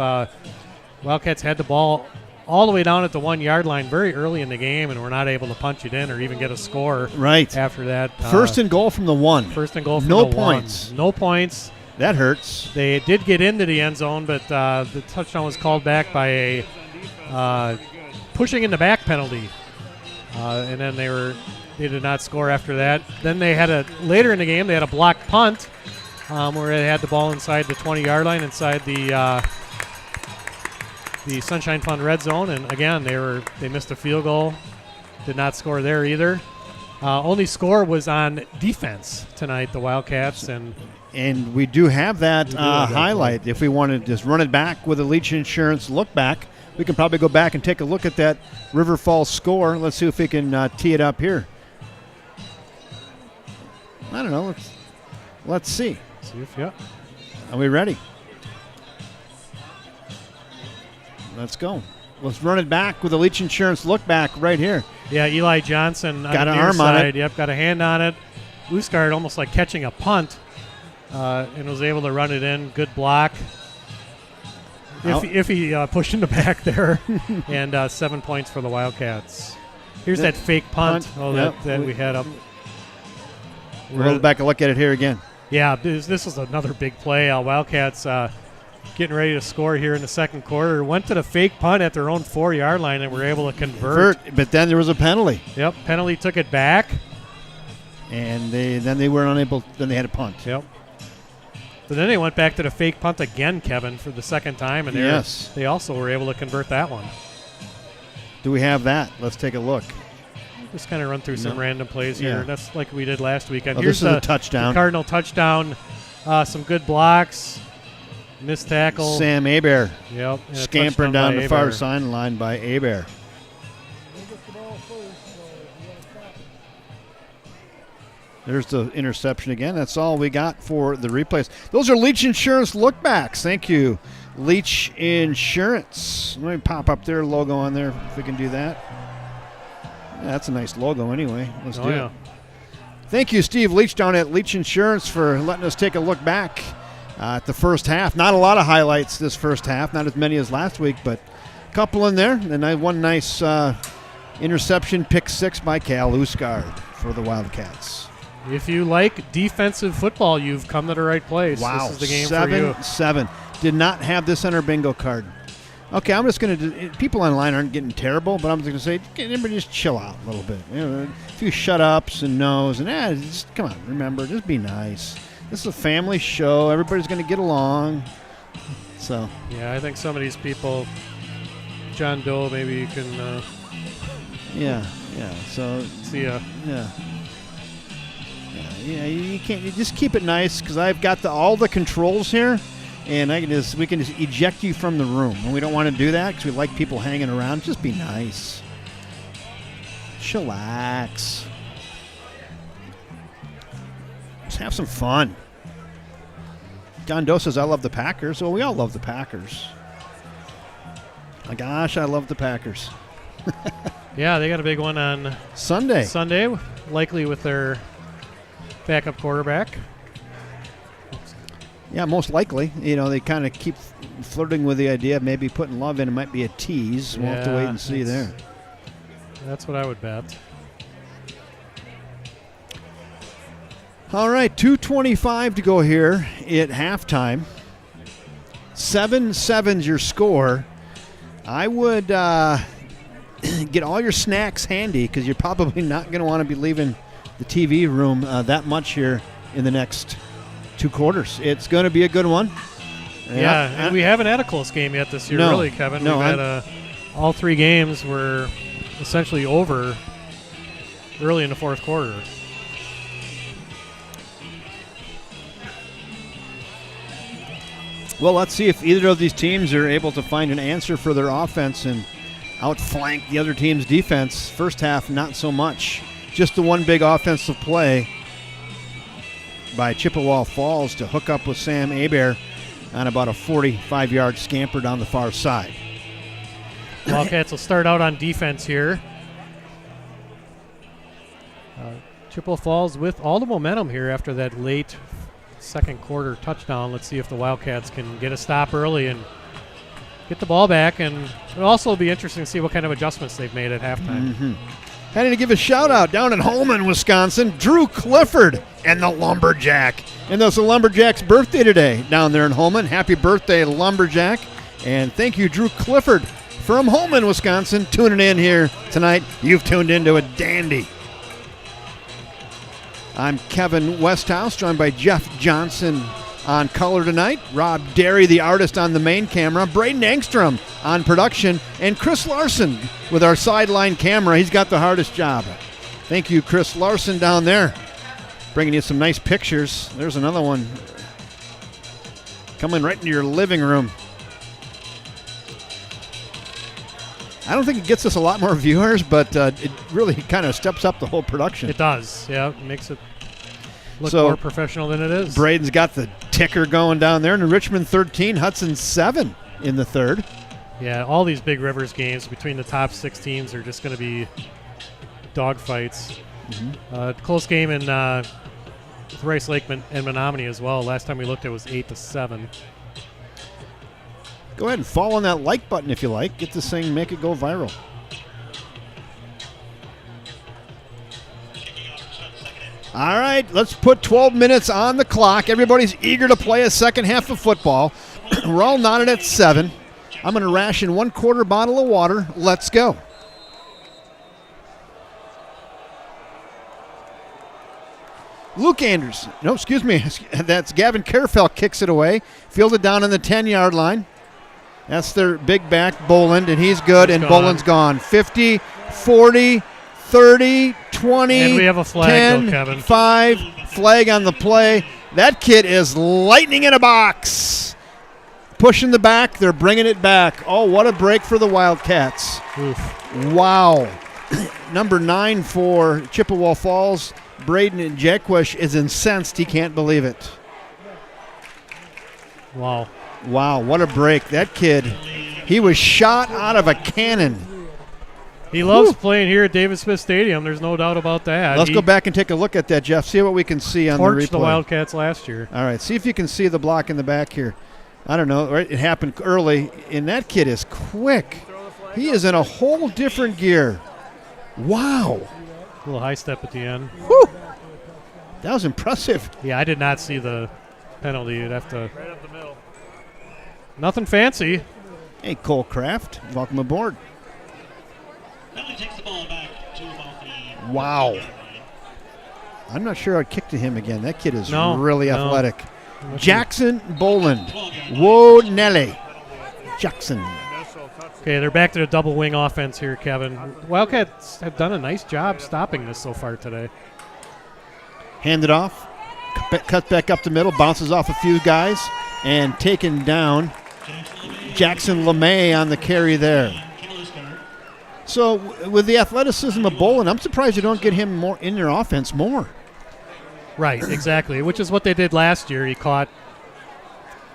Wildcats had the ball all the way down at the 1-yard line very early in the game, and were not able to punch it in or even get a score after that. First and goal from the 1. First and goal from no the points. 1. No points. That hurts. They did get into the end zone, but the touchdown was called back by a pushing in the back penalty. And then they did not score after that. Then they had later in the game, they had a blocked punt where they had the ball inside the 20-yard line, inside the Sunshine Fund red zone. And again, they missed a field goal. Did not score there either. Only score was on defense tonight, the Wildcats. And we do have that highlight. If we want to just run it back with a Leach Insurance look back, we can probably go back and take a look at that River Falls score. Let's see if we can tee it up here. I don't know. Let's see. Are we ready? Let's go. Let's run it back with a Leach Insurance look back right here. Yeah, Eli Johnson got an arm on it. Yep, got a hand on it. Uskard almost like catching a punt and was able to run it in. Good block. If he pushed in the back there. And 7 points for the Wildcats. Here's that fake punt that we had up. We'll go back and look at it here again. Yeah, this was another big play. Wildcats getting ready to score here in the second quarter. Went to the fake punt at their own 4-yard line and were able to convert. But then there was a penalty. Yep, penalty took it back. And they were unable. Then they had a punt. Yep. But then they went back to the fake punt again, Kevin, for the second time, and they also were able to convert that one. Do we have that? Let's take a look. Just kind of run through some random plays here. That's like we did last weekend. Here's this is a touchdown. The Cardinal touchdown. Some good blocks. Missed tackle. Sam Hebert. Yep. Scampering down the far sideline by Hebert. There's the interception again. That's all we got for the replays. Those are Leach Insurance lookbacks. Thank you, Leach Insurance. Let me pop up their logo on there if we can do that. Yeah, that's a nice logo anyway. Let's do it. Thank you, Steve Leach down at Leach Insurance, for letting us take a look back at the first half. Not a lot of highlights this first half, not as many as last week, but a couple in there. And one nice interception, pick 6 by Cal Uskard for the Wildcats. If you like defensive football, you've come to the right place. Wow, this is the game for you. 7-7. Did not have this on our bingo card. Okay, I'm just going to – people online aren't getting terrible, but I'm just going to say everybody just chill out a little bit. You know, a few shut-ups and no's, and just come on, remember, just be nice. This is a family show. Everybody's going to get along. So yeah, I think some of these people, John Doe, maybe you can yeah. So see ya. Yeah, you can't. You just keep it nice, because I've got all the controls here, and we can just eject you from the room, and we don't want to do that because we like people hanging around. Just be nice. Chillax. Just have some fun. John Doe says, "I love the Packers." Well, we all love the Packers. My gosh, I love the Packers. Yeah, they got a big one on Sunday, likely with their backup quarterback. Yeah, most likely. You know, they kind of keep flirting with the idea of maybe putting Love in. It might be a tease. We'll have to wait and see there. That's what I would bet. All right, 2:25 to go here at halftime. 7-7's your score. I would get all your snacks handy, because you're probably not going to want to be leaving the TV room that much here in the next 2 quarters. It's going to be a good one. Yeah, and we haven't had a close game yet this year, really, Kevin. No, we've had all 3 games were essentially over early in the fourth quarter. Well, let's see if either of these teams are able to find an answer for their offense and outflank the other team's defense. First half, not so much. Just the one big offensive play by Chippewa Falls to hook up with Sam Hebert on about a 45-yard scamper down the far side. Wildcats will start out on defense here. Chippewa Falls with all the momentum here after that late second quarter touchdown. Let's see if the Wildcats can get a stop early and get the ball back. And it'll also be interesting to see what kind of adjustments they've made at halftime. Had to give a shout out down in Holman, Wisconsin. Drew Clifford and the Lumberjack. And that's the Lumberjack's birthday today down there in Holman. Happy birthday, Lumberjack. And thank you, Drew Clifford from Holman, Wisconsin, tuning in here tonight. You've tuned into a dandy. I'm Kevin Westhouse, joined by Jeff Johnson on color tonight. Rob Derry, the artist, on the main camera. Braden Engstrom on production. And Chris Larson with our sideline camera. He's got the hardest job. Thank you, Chris Larson, down there. Bringing you some nice pictures. There's another one coming right into your living room. I don't think it gets us a lot more viewers, but it really kind of steps up the whole production. It does, yeah. It makes it look So, more professional than it is. Braden's got the ticker going down there. And Richmond 13, Hudson 7 in the third. Yeah, all these Big Rivers games between the top 6 teams are just going to be dogfights. Close game in Rice Lake and Menominee as well. Last time we looked, it was 8-7. Go ahead and follow on that like button if you like. Get this thing, make it go viral. All right, let's put 12 minutes on the clock. Everybody's eager to play a second half of football. We're all knotted at 7. I'm going to ration 1/4 bottle of water. Let's go. Luke Anders. No, excuse me. That's Gavin Carefell kicks it away. Fielded down on the 10-yard line. That's their big back, Boland, and he's good, and Boland's gone. 50, 40, 30, 20, and we have a flag, 10, though, Kevin. 5, flag on the play. That kid is lightning in a box. Pushing the back, they're bringing it back. Oh, what a break for the Wildcats. Oof. Wow. Number 9 for Chippewa Falls, Braden Jaquish, is incensed. He can't believe it. Wow. Wow, what a break. That kid, he was shot out of a cannon. He loves playing here at David Smith Stadium. There's no doubt about that. Let's go back and take a look at that, Jeff. See what we can see on the replay. Torched the Wildcats last year. All right, see if you can see the block in the back here. I don't know. Right? It happened early, and that kid is quick. He is in a whole different gear. Wow. A little high step at the end. Whew. That was impressive. Yeah, I did not see the penalty. You'd have to. Right up the middle. Nothing fancy. Hey, Cole Kraft, welcome aboard. Penalty takes the ball back to about the Wow. I'm not sure I'd kick to him again. That kid is No, really no. athletic. Jackson Boland. Whoa, Nelly. Jackson. Okay, they're back to the double wing offense here, Kevin. Wildcats have done a nice job stopping this so far today. Hand it off. Cut back up the middle. Bounces off a few guys. And taken down. Jackson LeMay on the carry there. So with the athleticism of Boland, I'm surprised you don't get him more in your offense more. Right, exactly, which is what they did last year. He caught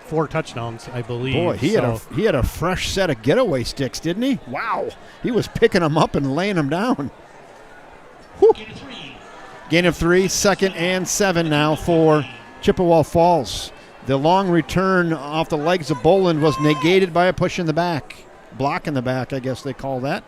4 touchdowns, I believe. Boy, he had a fresh set of getaway sticks, didn't he? Wow. He was picking them up and laying them down. Whew. Gain of 3, 2nd and 7 now for Chippewa Falls. The long return off the legs of Boland was negated by a push in the back. Block in the back, I guess they call that.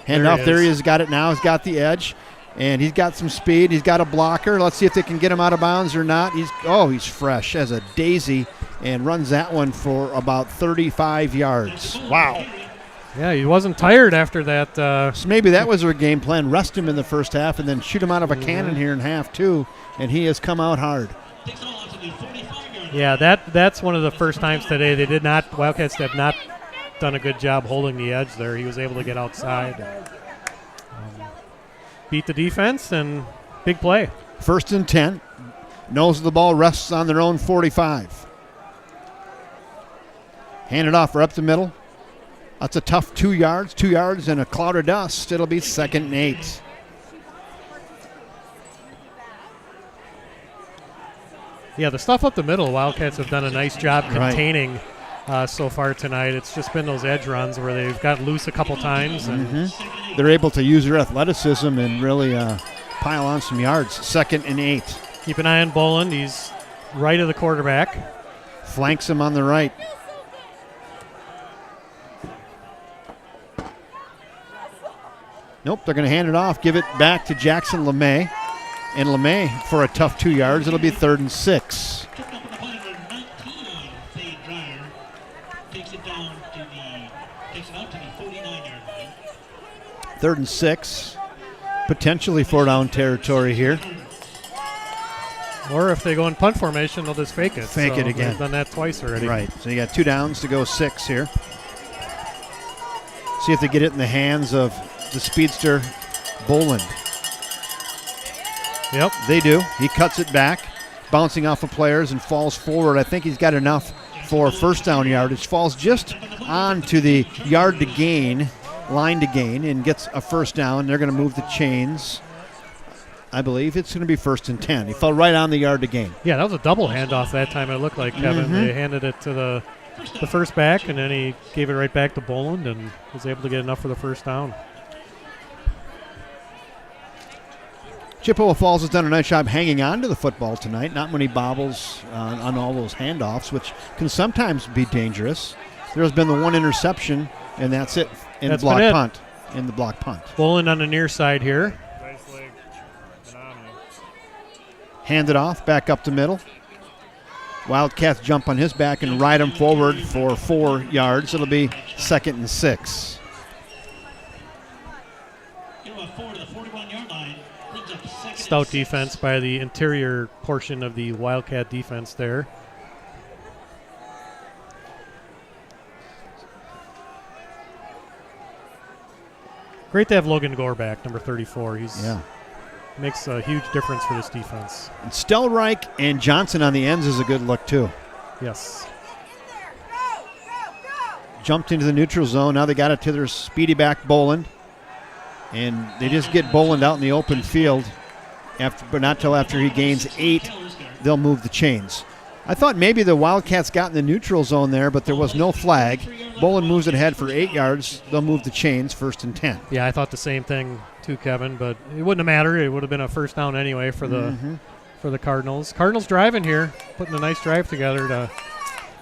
Handoff, there he is, got it now. He's got the edge, and he's got some speed. He's got a blocker. Let's see if they can get him out of bounds or not. He's fresh as a daisy and runs that one for about 35 yards. Wow. Yeah, he wasn't tired after that. So maybe that was their game plan. Rest him in the first half and then shoot him out of a cannon here in half two, and he has come out hard. Yeah, that's one of the first times today Wildcats have not done a good job holding the edge there. He was able to get outside, beat the defense, and big play. 1st and 10. Nose of the ball rests on their own 45. Hand it off or up the middle. That's a tough 2 yards. 2 yards and a cloud of dust. It'll be 2nd and 8. Yeah, the stuff up the middle, Wildcats have done a nice job containing so far tonight. It's just been those edge runs where they've got loose a couple times. And They're able to use their athleticism and really pile on some yards. 2nd and 8. Keep an eye on Boland. He's right of the quarterback. Flanks him on the right. Nope, they're going to hand it off, give it back to Jackson LeMay. And LeMay for a tough 2 yards. It'll be 3rd and 6. Picked up on the play number 19, Thade Dreyer. Takes it out to the 49-yard line. 3rd and 6. Potentially 4-down territory here. Or if they go in punt formation, they'll just fake it. Fake it again. They've done that twice already. Right. So you got 2 downs to go 6 here. See if they get it in the hands of the speedster Boland. Yep. They do. He cuts it back, bouncing off of players and falls forward. I think he's got enough for 1st down yardage. Falls just onto the line to gain, and gets a 1st down. They're going to move the chains. I believe it's going to be 1st and 10. He fell right on the yard to gain. Yeah, that was a double handoff that time, it looked like, Kevin. They handed it to the first back, and then he gave it right back to Boland and was able to get enough for the 1st down. Chippewa Falls has done a nice job hanging on to the football tonight. Not many bobbles on all those handoffs, which can sometimes be dangerous. There's been the 1 interception, and that's it in the block punt. Boland on the near side here. Nice leg. Hand it off, back up the middle. Wildcats jump on his back and ride him forward for 4 yards. It'll be 2nd and 6. Stout defense by the interior portion of the Wildcat defense there. Great to have Logan Gore back, number 34. He's makes a huge difference for this defense. And Stelreich and Johnson on the ends is a good look too. Yes. Jumped into the neutral zone. Now they got it to their speedy back Boland. And they just get Boland out in the open field. But not till after he gains 8, they'll move the chains. I thought maybe the Wildcats got in the neutral zone there, but there was no flag. Boland moves it ahead for 8 yards. They'll move the chains, 1st and 10. Yeah, I thought the same thing too, Kevin, but it wouldn't have mattered. It would have been a 1st down anyway for the Cardinals. Cardinals driving here, putting a nice drive together to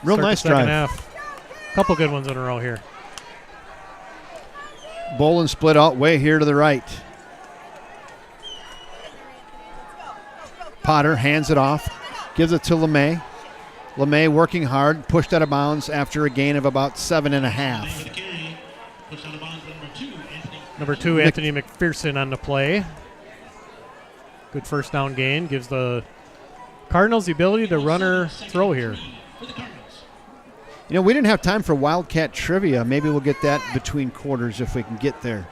Real start nice the second drive. half. Couple good ones in a row here. Boland split out way here to the right. Potter hands it off, gives it to LeMay. LeMay working hard, pushed out of bounds after a gain of about 7.5. Number 2, Anthony McPherson on the play. Good 1st down gain. Gives the Cardinals the ability to run or throw here. You know, we didn't have time for Wildcat trivia. Maybe we'll get that between quarters if we can get there.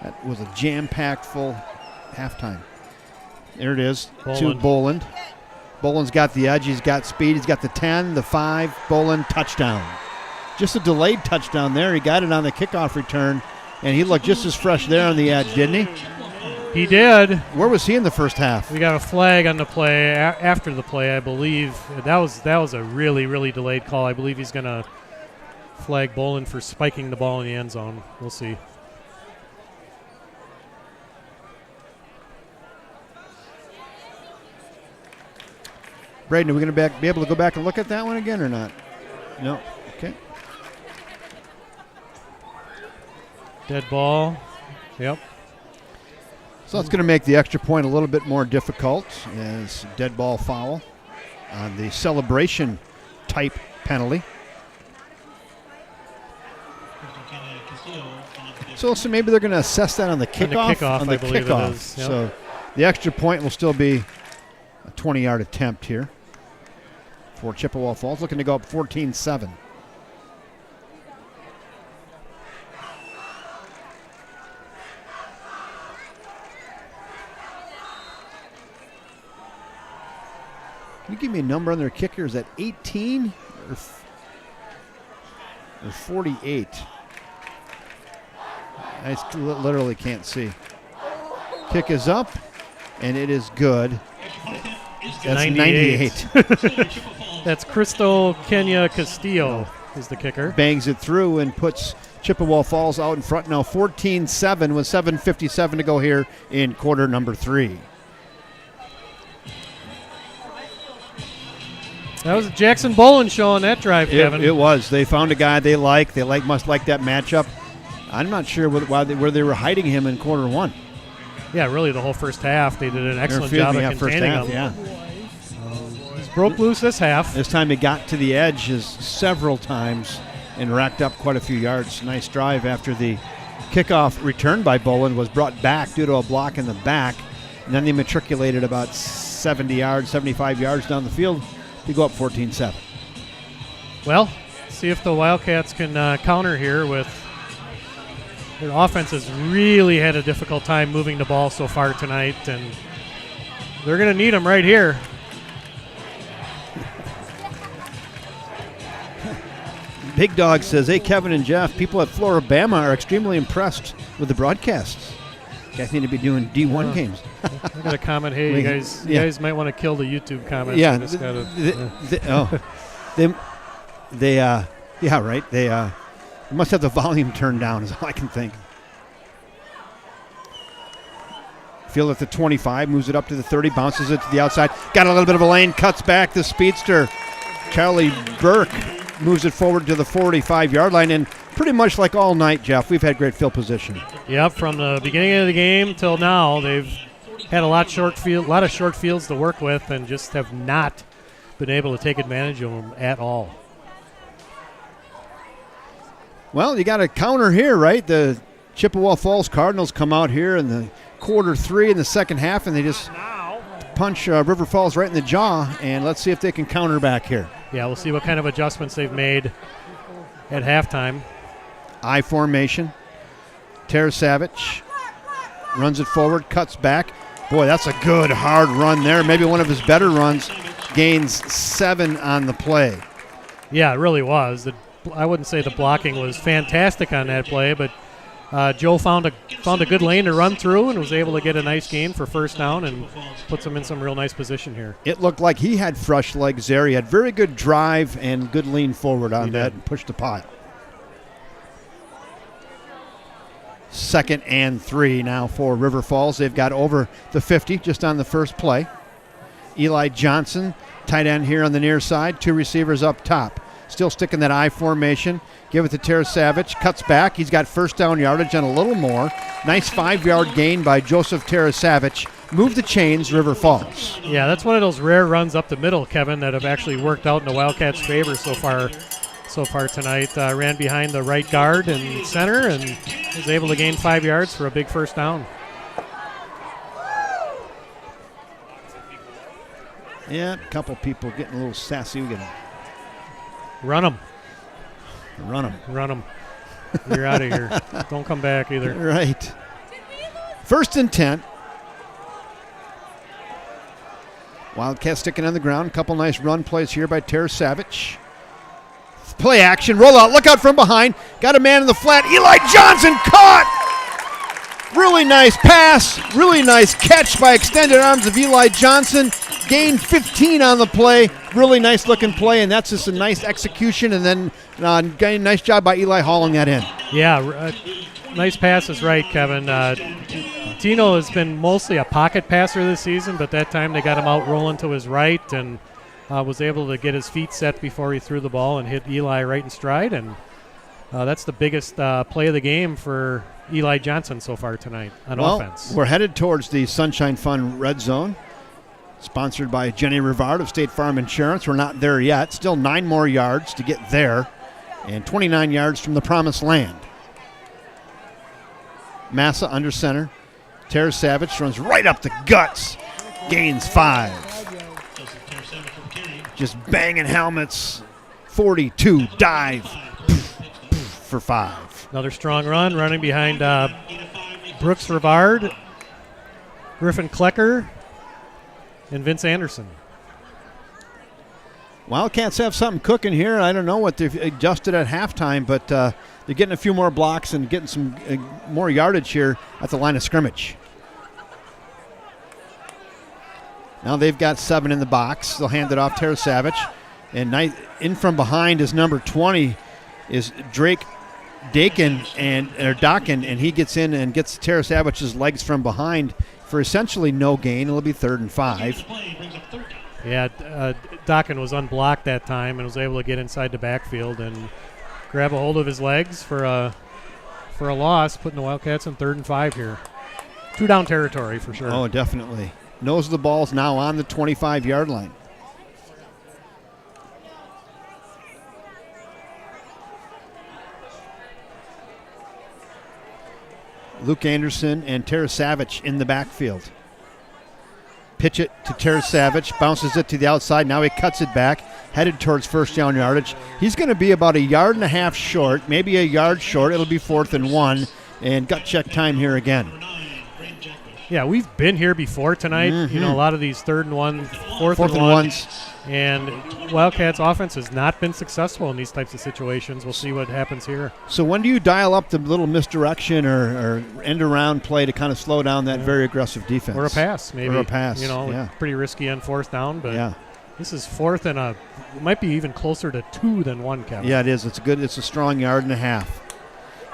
That was a jam-packed full halftime. There it is, to Boland. Boland's got the edge. He's got speed. He's got the 10, the 5. Boland, touchdown. Just a delayed touchdown there. He got it on the kickoff return, and he looked just as fresh there on the edge, didn't he? He did. Where was he in the first half? We got a flag on the play after the play, I believe. That was a really, really delayed call. I believe he's going to flag Boland for spiking the ball in the end zone. We'll see. Braden, are we going to be able to go back and look at that one again or not? No. Okay. Dead ball. Yep. So it's going to make the extra point a little bit more difficult as dead ball foul on the celebration type penalty. So maybe they're going to assess that on the kickoff. On the kickoff, it is. Yep. So the extra point will still be a 20-yard attempt here for Chippewa Falls, looking to go up 14-7. Can you give me a number on their kicker? Is that 18 or 48? I literally can't see. Kick is up, and it is good. That's 98. That's Crystal Kenya Castillo. is the kicker. Bangs it through and puts Chippewa Falls out in front now 14-7 with 7:57 to go here in quarter number 3. That was Jackson Bolin showing that drive, Kevin. It was. They found a guy they like. Must like that matchup. I'm not sure where they were hiding him in quarter 1. Yeah, really the whole first half. They did an excellent job of containing him. Yeah. He's broke loose this half. This time he got to the edge several times and racked up quite a few yards. Nice drive after the kickoff return by Bolin was brought back due to a block in the back. And then they matriculated about 75 yards down the field to go up 14-7. Well, see if the Wildcats can counter here with their offense has really had a difficult time moving the ball so far tonight, and they're going to need them right here. Big Dog says, hey, Kevin and Jeff, people at Floribama are extremely impressed with the broadcasts. You guys need to be doing D1 games. I got a comment. Hey, you guys might want to kill the YouTube comments. Yeah, right. They must have the volume turned down is all I can think. Field at the 25, moves it up to the 30, bounces it to the outside. Got a little bit of a lane, cuts back the speedster. Charlie Burke moves it forward to the 45-yard line, and pretty much like all night, Jeff, we've had great field position. Yep, from the beginning of the game till now, they've had a lot of short fields to work with and just have not been able to take advantage of them at all. Well, you got a counter here, right? The Chippewa Falls Cardinals come out here in the quarter 3 in the second half, and they just punch River Falls right in the jaw, and let's see if they can counter back here. Yeah, we'll see what kind of adjustments they've made at halftime. I formation. Tarasavich runs it forward, cuts back. Boy, that's a good, hard run there. Maybe one of his better runs. Gains 7 on the play. Yeah, it really was. I wouldn't say the blocking was fantastic on that play, but Joe found a good lane to run through and was able to get a nice gain for first down and puts him in some real nice position here. It looked like he had fresh legs there. He had very good drive and good lean forward on that and pushed the pot. 2nd and 3 now for River Falls. They've got over the 50 just on the first play. Eli Johnson, tight end here on the near side. 2 receivers up top. Still sticking that I formation. Give it to Tarasavich. Cuts back. He's got first down yardage and a little more. Nice 5-yard gain by Joseph Tarasavich. Move the chains, River Falls. Yeah, that's one of those rare runs up the middle, Kevin, that have actually worked out in the Wildcats' favor so far tonight. Ran behind the right guard and center and was able to gain 5 yards for a big first down. Yeah, a couple people getting a little sassy. We got Run them. Run them. You're out of here. Don't come back either. Right. 1st and 10. Wildcats sticking on the ground. A couple nice run plays here by Tarasavich. Play action. Roll out. Look out from behind. Got a man in the flat. Eli Johnson caught. Really nice pass. Really nice catch by extended arms of Eli Johnson. Gained 15 on the play. Really nice looking play, and that's just a nice execution, and then nice job by Eli hauling that in. Yeah, nice pass is right, Kevin. Tino has been mostly a pocket passer this season, but that time they got him out rolling to his right and was able to get his feet set before he threw the ball and hit Eli right in stride, and that's the biggest play of the game for Eli Johnson so far tonight on offense. We're headed towards the Sunshine Fund Red Zone. Sponsored by Jenny Rivard of State Farm Insurance. We're not there yet. Still 9 more yards to get there and 29 yards from the promised land. Massa under center. Tarasavich runs right up the guts. Gains 5. Just banging helmets. 42 dive for 5. Another strong run running behind Brooks Rivard, Griffin Klecker, and Vince Anderson. Wildcats have something cooking here. I don't know what they've adjusted at halftime, but they're getting a few more blocks and getting some more yardage here at the line of scrimmage. Now they've got 7 in the box. They'll hand it off Tarasavich. And in from behind is number 20, is Drake Dakin and he gets in and gets Tara Savage's legs from behind for essentially no gain. It'll be 3rd and 5. Yeah, Dakin was unblocked that time and was able to get inside the backfield and grab a hold of his legs for a loss, putting the Wildcats in 3rd and 5 here. 2-down territory for sure. Oh, definitely. Nose of the ball's now on the 25-yard line. Luke Anderson and Tara Savage in the backfield. Pitch it to Tara Savage, bounces it to the outside. Now he cuts it back, headed towards 1st down yardage. He's going to be about 1.5 yards short, maybe 1 yard short. It'll be 4th and 1, and gut check time here again. Yeah, we've been here before tonight. Mm-hmm. You know, a lot of these 3rd and 1, 4th and 1s. And Wildcats offense has not been successful in these types of situations. We'll see what happens here. So when do you dial up the little misdirection or end around play to kind of slow down that very aggressive defense? Or a pass, maybe. Or a pass, You know, yeah. pretty risky on 4th down, but Yeah. this is 4th and it might be even closer to 2 than 1, Kevin. Yeah, it is. It's a strong 1.5 yards.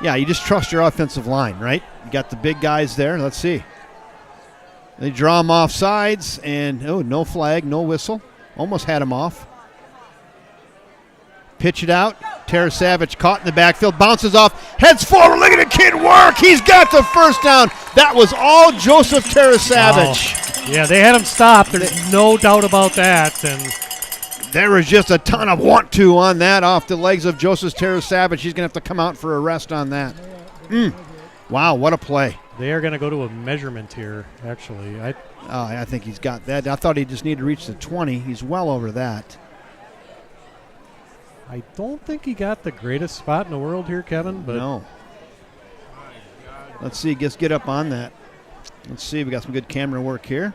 Yeah, you just trust your offensive line, right? You got the big guys there. Let's see. They draw him off sides, and no flag, no whistle. Almost had him off. Pitch it out. Tara Savage caught in the backfield, bounces off, heads forward. Look at the kid work. He's got the 1st down. That was all Joseph Tara Savage. Wow. Yeah, they had him stopped. There's no doubt about that. And there was just a ton of want-to on that off the legs of Joseph Tara Savage. He's going to have to come out for a rest on that. Wow, what a play. They are going to go to a measurement here, actually. I think he's got that. I thought he just needed to reach the 20. He's well over that. I don't think he got the greatest spot in the world here, Kevin. But no. Let's see. Just get up on that. Let's see. We got some good camera work here.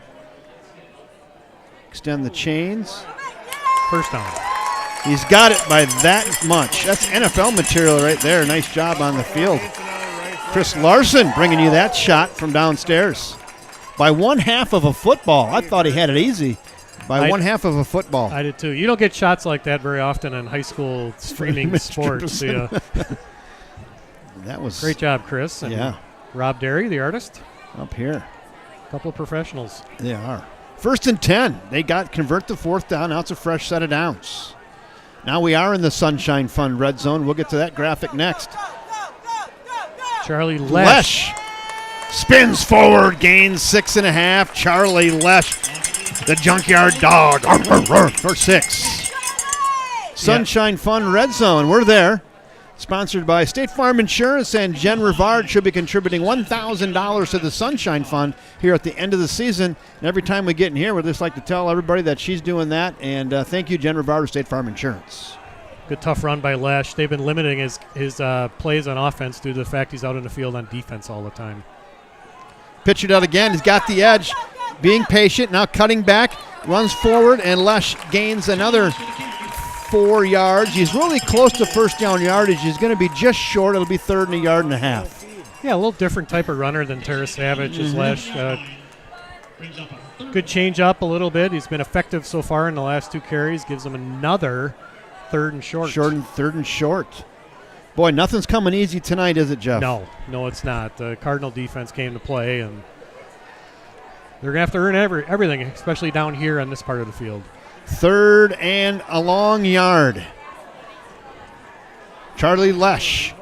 Extend the chains. 1st down. He's got it by that much. That's NFL material right there. Nice job on the field. Chris Larson bringing you that shot from downstairs. By 1/2 of a football. I thought he had it easy. By 1/2 of a football. I did too. You don't get shots like that very often in high school streaming sports. Yeah. That was great job, Chris. And Rob Derry, the artist. Up here. A couple of professionals. They are. 1st and 10. They convert the 4th down. Now it's a fresh set of downs. Now we are in the Sunshine Fund red zone. We'll get to that graphic next. Charlie Lesh spins forward, gains 6.5. Charlie Lesh, the junkyard dog, for 6. Sunshine Fund red zone. We're there. Sponsored by State Farm Insurance, and Jen Rivard should be contributing $1,000 to the Sunshine Fund here at the end of the season. And every time we get in here, we'd just like to tell everybody that she's doing that. And thank you, Jen Rivard of State Farm Insurance. Good tough run by Lesh. They've been limiting his plays on offense due to the fact he's out in the field on defense all the time. Pitch it out again. He's got the edge. Being patient. Now cutting back. Runs forward, and Lesh gains another 4 yards. He's really close to 1st down yardage. He's going to be just short. It'll be 3rd and 1.5 yards. Yeah, a little different type of runner than Tara Savage is Lesh. Good change up a little bit. He's been effective so far in the last 2 carries. Gives him another 3rd and short. 3rd and short. Boy, nothing's coming easy tonight, is it, Jeff? No, it's not. The Cardinal defense came to play, and they're going to have to earn everything, especially down here on this part of the field. 3rd and a long yard. Charlie Lesh.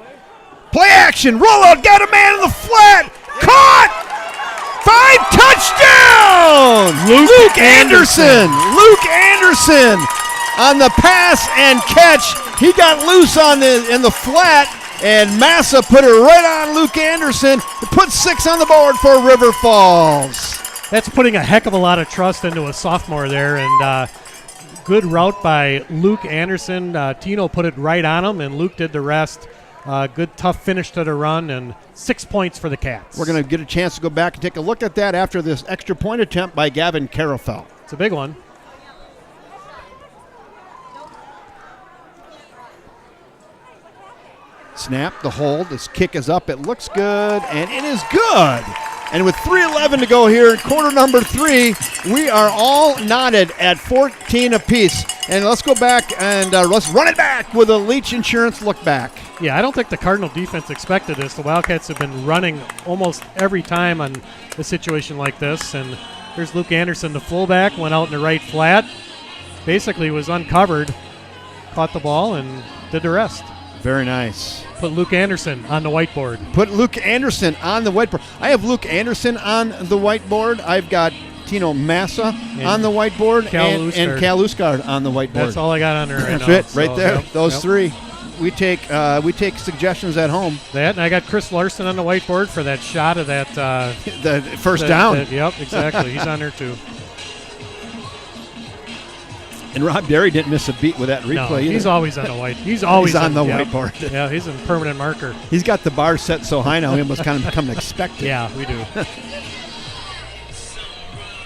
Play action. Roll out. Got a man in the flat. Caught. 5 touchdown. Luke Anderson. Luke Anderson on the pass and catch. He got loose in the flat, and Massa put it right on Luke Anderson to put 6 on the board for River Falls. That's putting a heck of a lot of trust into a sophomore there, and good route by Luke Anderson. Tino put it right on him, and Luke did the rest. Good, tough finish to the run, and 6 points for the Cats. We're going to get a chance to go back and take a look at that after this extra point attempt by Gavin Carafel. It's a big one. Snap, the hold. This kick is up. It looks good, and it is good. And with 3:11 to go here in quarter number 3, we are all knotted at 14 apiece. And let's go back and let's run it back with a Leach Insurance look back. Yeah, I don't think the Cardinal defense expected this. The Wildcats have been running almost every time on a situation like this. And there's Luke Anderson, the fullback, went out in the right flat, basically was uncovered, caught the ball, and did the rest. Very nice. Put Luke Anderson on the whiteboard. Put Luke Anderson on the whiteboard. I have Luke Anderson on the whiteboard. I've got Tino Massa on the whiteboard and Cal Usgaard on the whiteboard. That's all I got on there right That's now. it, right there. Yep, Those three. We take suggestions at home. That, and I got Chris Larson on the whiteboard for that shot of that. The first down. Yep, exactly. He's on there too. And Rob Derry didn't miss a beat with that replay No, either. he's always on the white. He's always on the whiteboard. Yeah, he's a permanent marker. He's got the bar set so high now, he almost kind of become expected. Yeah, we do.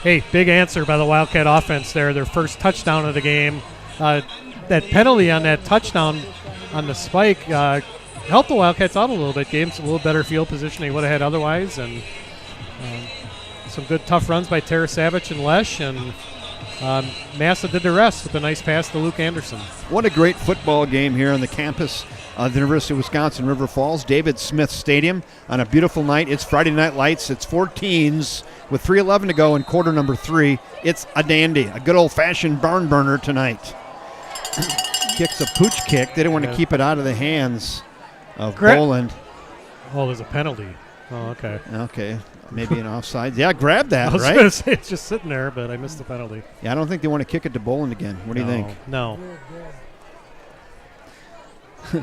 Hey, big answer by the Wildcat offense there. Their first touchdown of the game. That penalty on that touchdown on the spike helped the Wildcats out a little bit. Gave them a little better field position they would have had otherwise. And some good tough runs by Tara Savage and Lesh. And Massa did the rest with a nice pass to Luke Anderson. What a great football game here on the campus of the University of Wisconsin River Falls, David Smith Stadium on a beautiful night. It's Friday Night Lights. It's 14s with 3:11 to go in quarter number 3. It's a dandy, a good old-fashioned barn burner tonight. Kicks a pooch kick. They didn't want to keep it out of the hands of Boland. Oh, there's a penalty. Oh, okay. Okay. Maybe an offside. Yeah, grab that, I was right? going to say it's just sitting there, but I missed the penalty. Yeah, I don't think they want to kick it to Boland again. What do you think? No.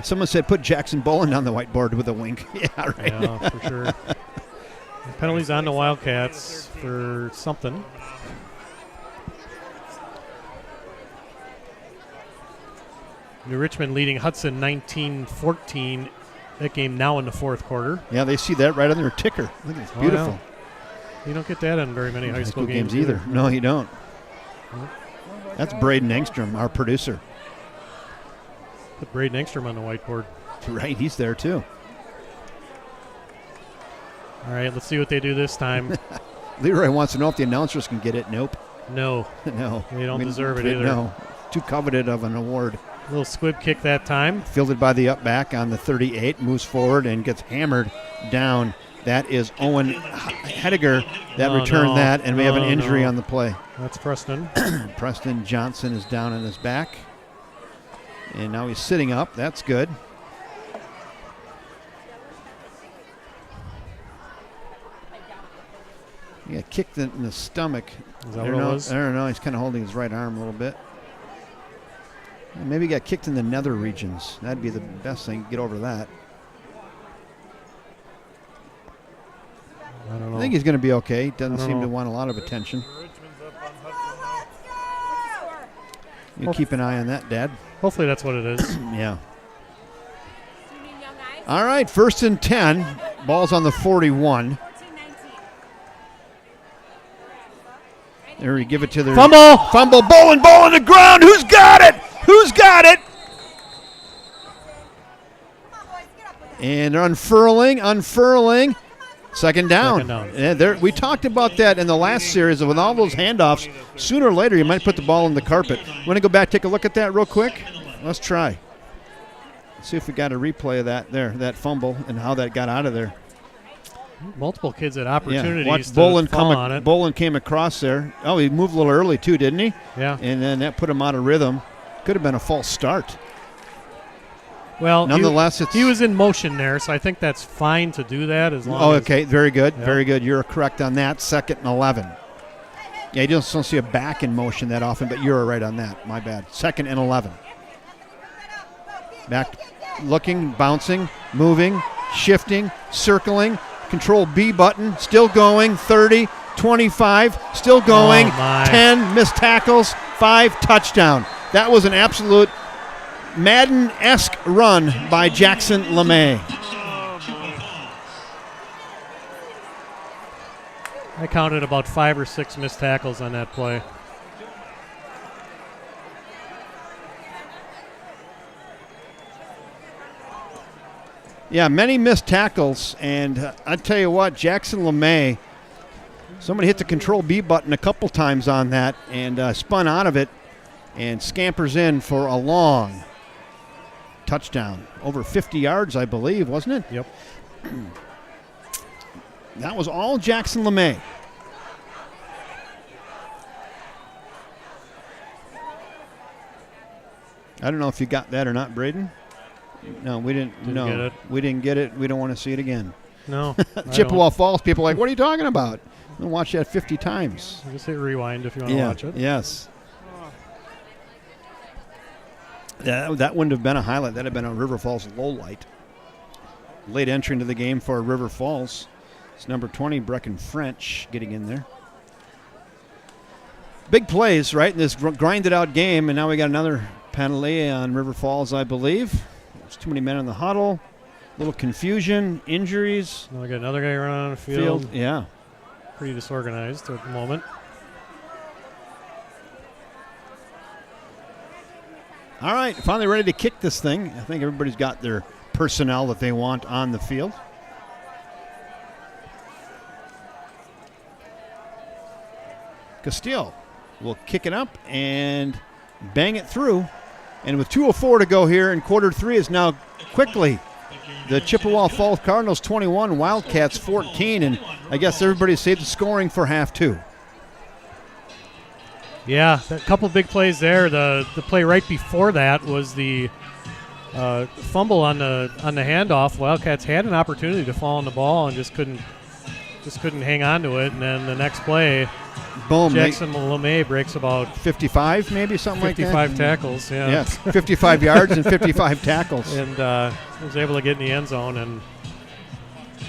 Someone said put Jackson Boland on the whiteboard with a wink. Yeah, right. Yeah, for sure. The penalty's on the Wildcats for something. New Richmond leading Hudson 19-14. That game now in the fourth quarter. Yeah, they see that right on their ticker. Look, it's beautiful. Yeah. You don't get that on very many high school games either. No, you don't. That's Braden Engstrom, our producer. Put Braden Engstrom on the whiteboard. Right, he's there too. All right, let's see what they do this time. Leroy wants to know if the announcers can get it. Nope. No. No. They don't deserve it either. No. Too coveted of an award. Little squib kick that time. Fielded by the up back on the 38, moves forward and gets hammered down. That is Owen Hediger that returned that, and we have an injury on the play. That's Preston. Preston Johnson is down on his back. And now he's sitting up. That's good. He got kicked in the stomach. Is that what it was? I don't know. He's kind of holding his right arm a little bit. Maybe he got kicked in the nether regions. That'd be the best thing. Get over that. I don't know. I think he's going to be okay. He doesn't seem to want a lot of attention. You keep an eye on that, Dad. Hopefully that's what it is. Yeah. All right, 1st and 10. Ball's on the 41. There we give it to their fumble. Ball on the ground. Who's got it? Who's got it? And they're unfurling. Second down. Yeah, we talked about that in the last series. With all those handoffs, sooner or later you might put the ball on the carpet. Want to go back, take a look at that real quick? Let's try. See if we got a replay of that fumble and how that got out of there. Multiple kids had opportunities watch to Boland fall on it. Boland came across there. Oh, he moved a little early too, didn't he? Yeah. And then that put him out of rhythm. Could have been a false start. Well, nonetheless, he was in motion there, so I think that's fine to do that as long as... okay. Very good. Yeah. Very good. You're correct on that. 2nd and 11. Yeah, you don't see a back in motion that often, but you're right on that. My bad. 2nd and 11. Back looking, bouncing, moving, shifting, circling. Control B button, still going, 30, 25, still going, 10, missed tackles, 5, touchdown. That was an absolute Madden-esque run by Jackson LeMay. I counted about 5 or 6 missed tackles on that play. Yeah, many missed tackles, and I tell you what, Jackson LeMay Somebody hit the Control B button a couple times on that and spun out of it and scampers in for a long touchdown. Over 50 yards, I believe, wasn't it? Yep. That was all Jackson LeMay. I don't know if you got that or not, Braden. No, we didn't. Didn't no, get it. We didn't get it. We don't want to see it again. No. Chippewa Falls people are like, what are you talking about? We'll watch that 50 times. Just hit rewind if you want to watch it. Yes. That wouldn't have been a highlight. That would have been a River Falls low light. Late entry into the game for River Falls. It's number 20, Brecken French, getting in there. Big plays, right, in this grinded out game, and now we got another penalty on River Falls, I believe. There's too many men in the huddle. A little confusion, injuries. Now we got another guy running on the field. Yeah. Pretty disorganized at the moment. All right, finally ready to kick this thing. I think everybody's got their personnel that they want on the field. Castillo will kick it up and bang it through. And with 2:04 to go here in quarter three, is now quickly the Chippewa Falls Cardinals 21, Wildcats 14. And I guess everybody saved the scoring for half two. Yeah, a couple big plays there. The play right before that was the fumble on the handoff. Wildcats had an opportunity to fall on the ball and just couldn't hang on to it. And then the next play, boom, Jackson LeMay breaks about 55, maybe something like that. 55 tackles. Yeah, yes, 55 yards and 55 tackles, and was able to get in the end zone. And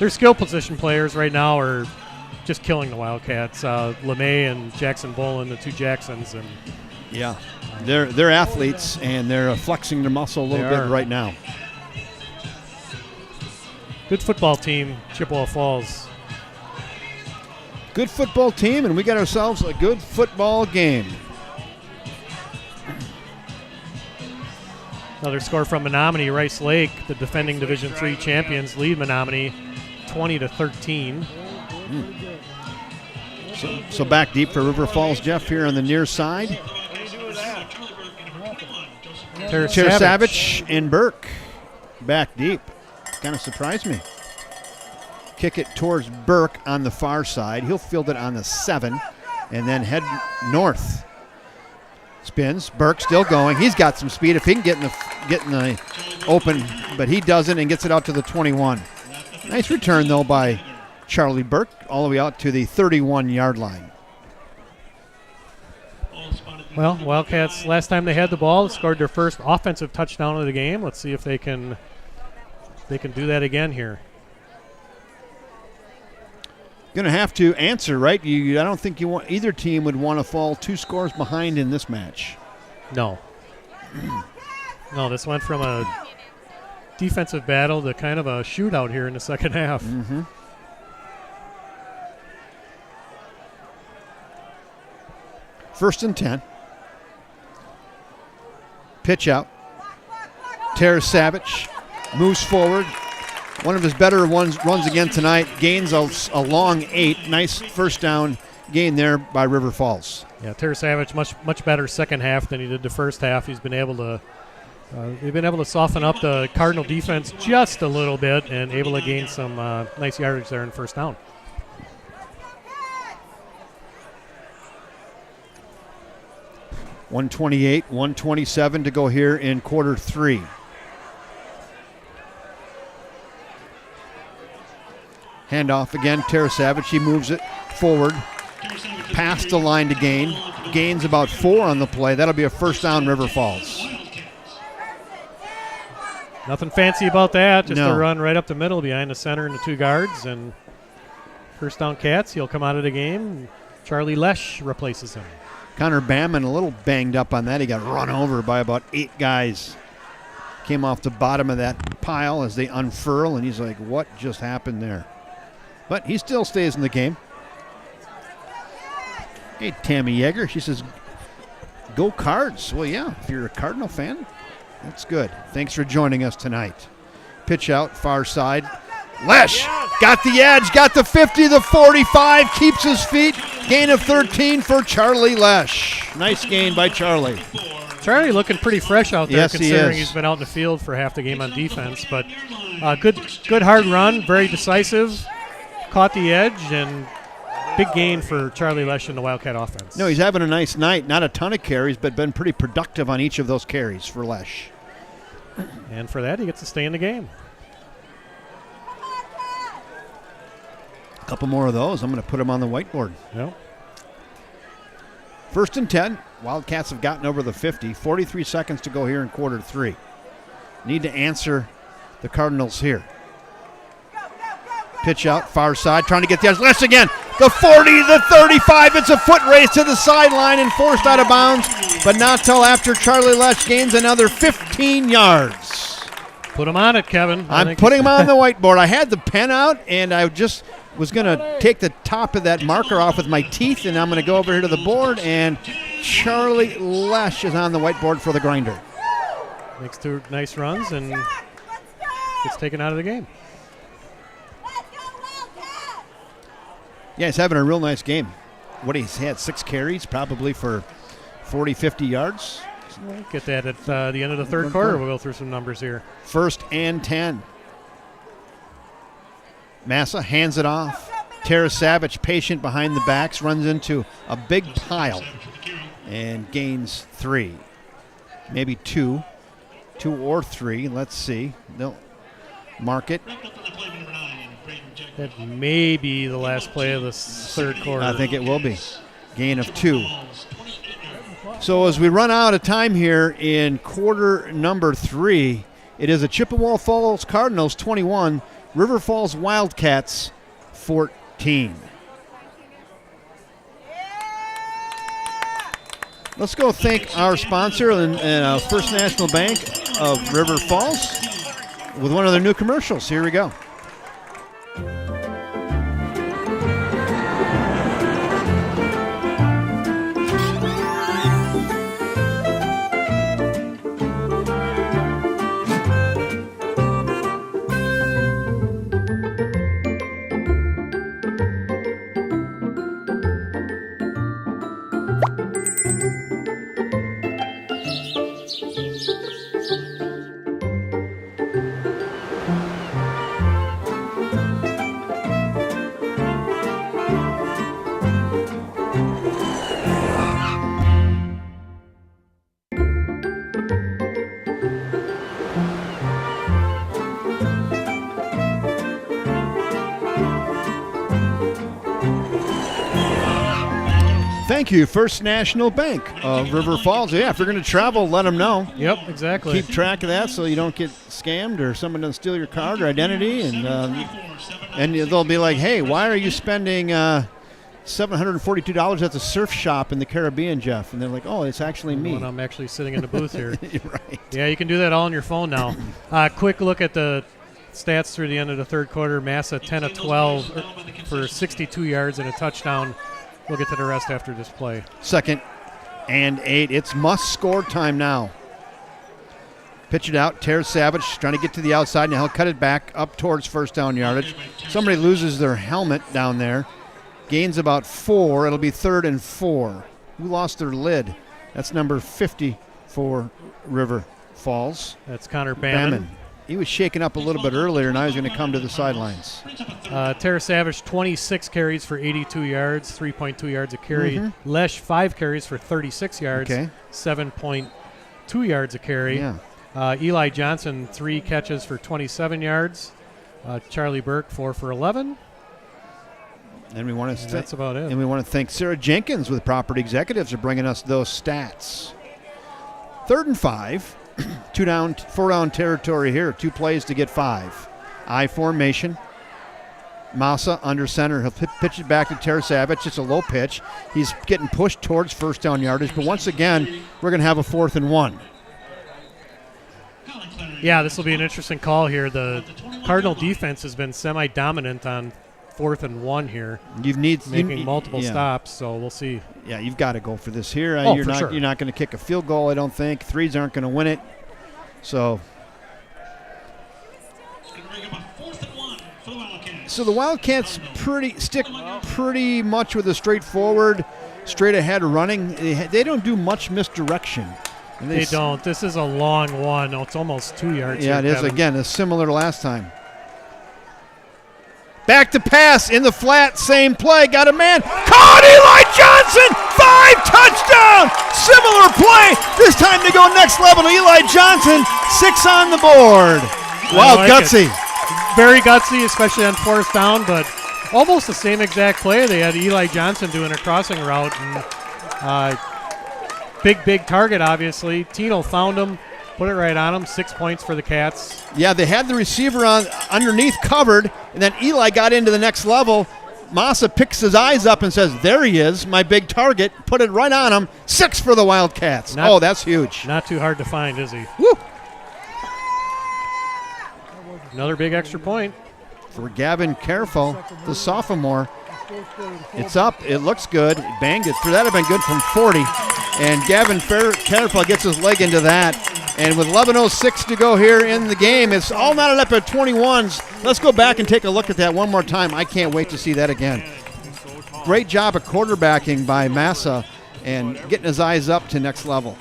their skill position players right now are just killing the Wildcats. LeMay and Jackson Bolin, the two Jacksons, and yeah, they're athletes and they're flexing their muscle a little bit right now. Good football team, Chippewa Falls. Good football team, and we got ourselves a good football game. Another score from Menominee. Rice Lake, the defending Division III champions, lead Menominee 20-13. So back deep for River Falls, Jeff, here on the near side. Savage and Burke back deep. Kind of surprised me. Kick it towards Burke on the far side. He'll field it on the 7 and then head north. Spins. Burke still going. He's got some speed if he can get in the open, but he doesn't and gets it out to the 21. Nice return, though, by Charlie Burke all the way out to the 31-yard line. Well, Wildcats, last time they had the ball, scored their first offensive touchdown of the game. Let's see if they can do that again here. Going to have to answer, right? I don't think either team would want to fall 2 scores behind in this match. No. No, this went from a defensive battle to kind of a shootout here in the second half. Mm-hmm. First and 10. Pitch out. Savage moves forward. One of his better runs again tonight. Gains a long 8. Nice first down gain there by River Falls. Yeah, Savage much better second half than he did the first half. He's been able to soften up the Cardinal defense just a little bit and able to gain some nice yardage there in first down. .128, 1:27 to go here in quarter three. Handoff again, Savage. He moves it forward, past the line to gain. Gains about 4 on the play. That'll be a first down, River Falls. Nothing fancy about that. Just a run right up the middle behind the center and the 2 guards. And first down Cats. He'll come out of the game. Charlie Lesh replaces him. Connor Bamman a little banged up on that. He got run over by about 8 guys. Came off the bottom of that pile as they unfurl, and he's like, what just happened there? But he still stays in the game. Hey, Tammy Yeager, she says, go Cards. Well, yeah, if you're a Cardinal fan, that's good. Thanks for joining us tonight. Pitch out, far side. Lesh Got the edge, got the 50, the 45, keeps his feet. Gain of 13 for Charlie Lesh. Nice gain by Charlie. Charlie looking pretty fresh out there, Yes, he considering is. he's been out in the field for half the game on defense. But good hard run, very decisive. Caught the edge, and big gain for Charlie Lesh in the Wildcat offense. No, he's having a nice night. Not a ton of carries, but been pretty productive on each of those carries for Lesh. And for that, he gets to stay in the game. A couple more of those. I'm going to put them on the whiteboard. Yep. 1st and 10. Wildcats have gotten over the 50. 43 seconds to go here in quarter 3. Need to answer the Cardinals here. Pitch out, far side, trying to get the edge. Lesh again. The 40, the 35. It's a foot race to the sideline and forced out of bounds, but not till after Charlie Lesh gains another 15 yards. Put him on it, Kevin. I'm putting him on the whiteboard. I had the pen out, and I just was going to take the top of that marker off with my teeth, and I'm going to go over here to the board, and Charlie Lesh is on the whiteboard for the grinder. Makes 2 nice runs and gets taken out of the game. Yeah, he's having a real nice game. What he's had, 6 carries, probably for 40, 50 yards. We'll get that at the end of the third quarter. We'll go through some numbers here. 1st and 10. Massa hands it off. Tara Savage, patient behind the backs, runs into a big pile and gains 3. Maybe 2. 2 or 3. Let's see. They'll mark it. That may be the last play of the third quarter. I think it will be. Gain of 2. So as we run out of time here in quarter number 3, it is a Chippewa Falls Cardinals 21, River Falls Wildcats 14. Let's go thank our sponsor and First National Bank of River Falls with one of their new commercials. Here we go. Thank you, First National Bank of River Falls. Yeah, if you're going to travel, let them know. Yep, exactly. Keep track of that so you don't get scammed or someone doesn't steal your card or identity. And they'll be like, hey, why are you spending $742 at the surf shop in the Caribbean, Jeff? And they're like, oh, it's actually me. When I'm actually sitting in the booth here. Right. Yeah, you can do that all on your phone now. Quick look at the stats through the end of the third quarter. Massa 10 of 12 for 62 yards and a touchdown. We'll get to the rest after this play. 2nd and 8. It's must-score time now. Pitch it out. Tara Savage trying to get to the outside. Now he'll cut it back up towards first down yardage. Somebody loses their helmet down there. Gains about 4. It'll be 3rd and 4. Who lost their lid? That's number 50 for River Falls. That's Connor Bamman. He was shaken up a little bit earlier. Now he's going to come to the sidelines. Tara Savage, 26 carries for 82 yards, 3.2 yards a carry. Lesh, 5 carries for 36 yards, 7.2 yards a carry. Yeah. Eli Johnson, 3 catches for 27 yards. Charlie Burke, 4 for 11. And we want to that's about it. And we want to thank Sarah Jenkins with Property Executives for bringing us those stats. 3rd and 5. 4 down territory here. 2 plays to get 5. I formation. Massa under center. He'll pitch it back to Tara Savage. It's a low pitch. He's getting pushed towards first down yardage. But once again, we're going to have a 4th and 1. Yeah, this will be an interesting call here. The Cardinal defense has been semi-dominant on 4th and 1 here. Making multiple stops, so we'll see. Yeah, you've got to go for this here. You're not going to kick a field goal, I don't think. 3s aren't going to win it. So the Wildcats stick pretty much with a straightforward, straight ahead running. They don't do much misdirection. And They don't. This is a long one. Oh, it's almost 2 yards. Yeah, here, it is. Kevin. Again, it's similar to last time. Back to pass in the flat, same play. Got a man. Caught Eli Johnson. 5 touchdown. Similar play. This time to go next level to Eli Johnson. 6 on the board. Wow, like gutsy. it. Very gutsy, especially on fourth down, but almost the same exact play. They had Eli Johnson doing a crossing route. And big target, obviously. Tino found him, put it right on him. 6 points for the Cats. Yeah, they had the receiver on underneath covered, and then Eli got into the next level. Massa picks his eyes up and says, there he is, my big target. Put it right on him. 6 for the Wildcats. That's huge. Not too hard to find, is he? Woo! Another big extra point. For Gavin Careful, the sophomore. It's up. It looks good. Banged it through. That would have been good from 40. And Gavin Careful gets his leg into that. And with 11:06 to go here in the game, it's all knotted up at 21s. Let's go back and take a look at that one more time. I can't wait to see that again. Great job of quarterbacking by Massa and getting his eyes up to next level.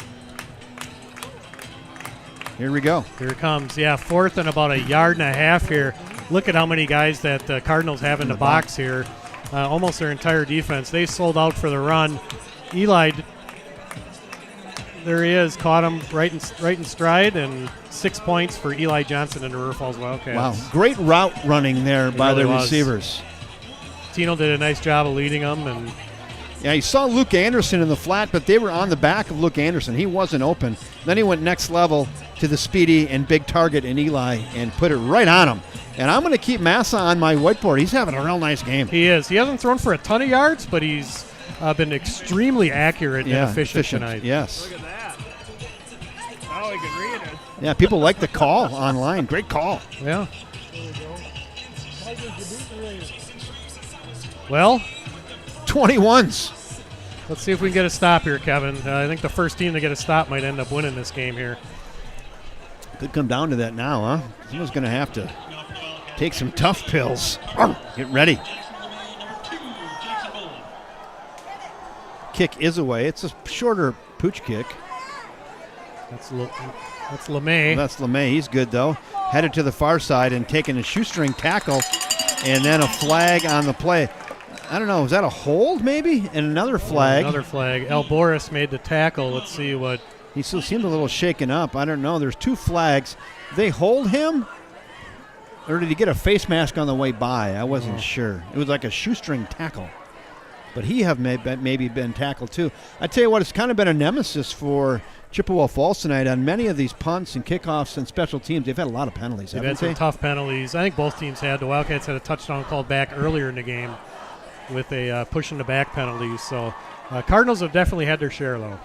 Here we go. Here it comes. Yeah, 4th and about 1.5 yards here. Look at how many guys that the Cardinals have in the box here. Almost their entire defense. They sold out for the run. Eli, there he is, caught him right in stride, and 6 points for Eli Johnson and the River Falls Wildcats. Wow, great route running there by really the was. receivers. Tino did a nice job of leading them, and yeah, you saw Luke Anderson in the flat, but they were on the back of Luke Anderson. He wasn't open. Then he went next level to the speedy and big target in Eli and put it right on him. And I'm going to keep Massa on my whiteboard. He's having a real nice game. he is. He hasn't thrown for a ton of yards, but he's been extremely accurate and efficient tonight. Yes. Look at that. Now we can read it. Yeah, people like the call online. Great call. Yeah. Well, 21s. let's see if we can get a stop here, Kevin. I think the first team to get a stop might end up winning this game here. Could come down to that now, huh? Someone's going to have to take some tough pills. Get ready. Kick is away. It's a shorter pooch kick. That's LeMay. That's LeMay. He's good, though. Headed to the far side and taking a shoestring tackle, and then a flag on the play. I don't know. Is that a hold, maybe? And another flag. Another flag. El Boris made the tackle. Let's see what. He still seemed a little shaken up. I don't know. There's 2 flags. They hold him? Or did he get a face mask on the way by? I wasn't sure. It was like a shoestring tackle. But he have maybe been tackled too. I tell you what, it's kind of been a nemesis for Chippewa Falls tonight on many of these punts and kickoffs and special teams. They've had a lot of penalties, They've haven't had they? some tough penalties. I think both teams had. The Wildcats had a touchdown called back earlier in the game with a push in the back penalty. So Cardinals have definitely had their share, though.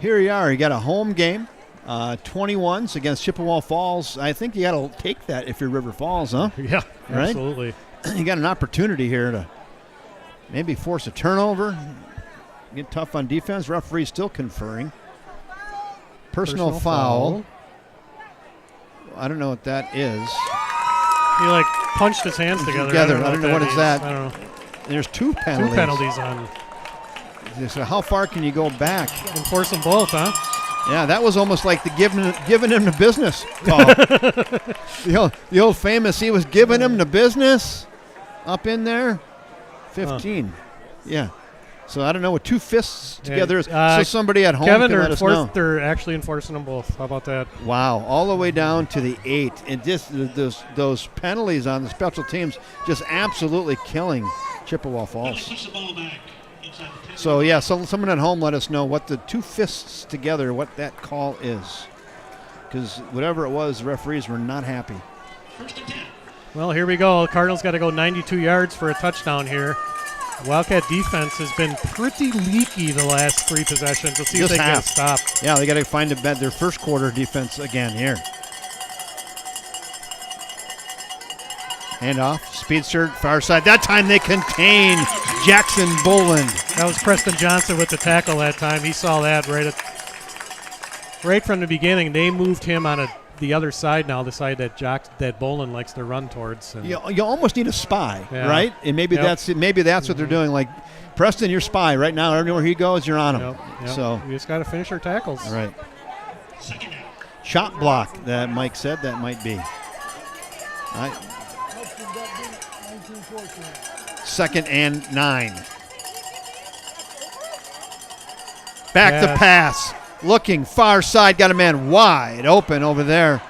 Here you are. You got a home game, 21s against Chippewa Falls. I think you got to take that if you're River Falls, huh? Yeah, Right? absolutely. You got an opportunity here to maybe force a turnover, get tough on defense. Referee still conferring. Personal foul. I don't know what that is. He punched his hands together. I don't know what is that. I don't know. There's 2 penalties. 2 penalties on. So how far can you go back? Enforce them both, huh? Yeah, that was almost like the giving him the business call. the old famous, he was giving him the business up in there. 15. Yeah. So I don't know what 2 fists together is. So somebody at home Kevin, can let us know. they're actually enforcing them both. How about that? Wow, all the way down to the 8. And just those penalties on the special teams just absolutely killing Chippewa Falls. So, yeah, someone at home let us know what the 2 fists together, what that call is. Because whatever it was, the referees were not happy. Well, here we go. Cardinals got to go 92 yards for a touchdown here. Wildcat defense has been pretty leaky the last 3 possessions. Let's see if they can get a stop. Yeah, they got to find their first quarter defense again here. Handoff, speedster, far side. That time they contain Jackson Boland. That was Preston Johnson with the tackle that time. He saw that right from the beginning. They moved him on a the other side now, the side that that Bolin likes to run towards. And You almost need a spy, Yeah. right? And maybe Yep. that's what they're doing. Like, Preston, your spy right now. Everywhere he goes, you're on him. Yep. So we just got to finish our tackles. all right. Shot block that Mike said that might be. All right. 2nd and 9. Back to pass. Looking far side. Got a man wide open over there.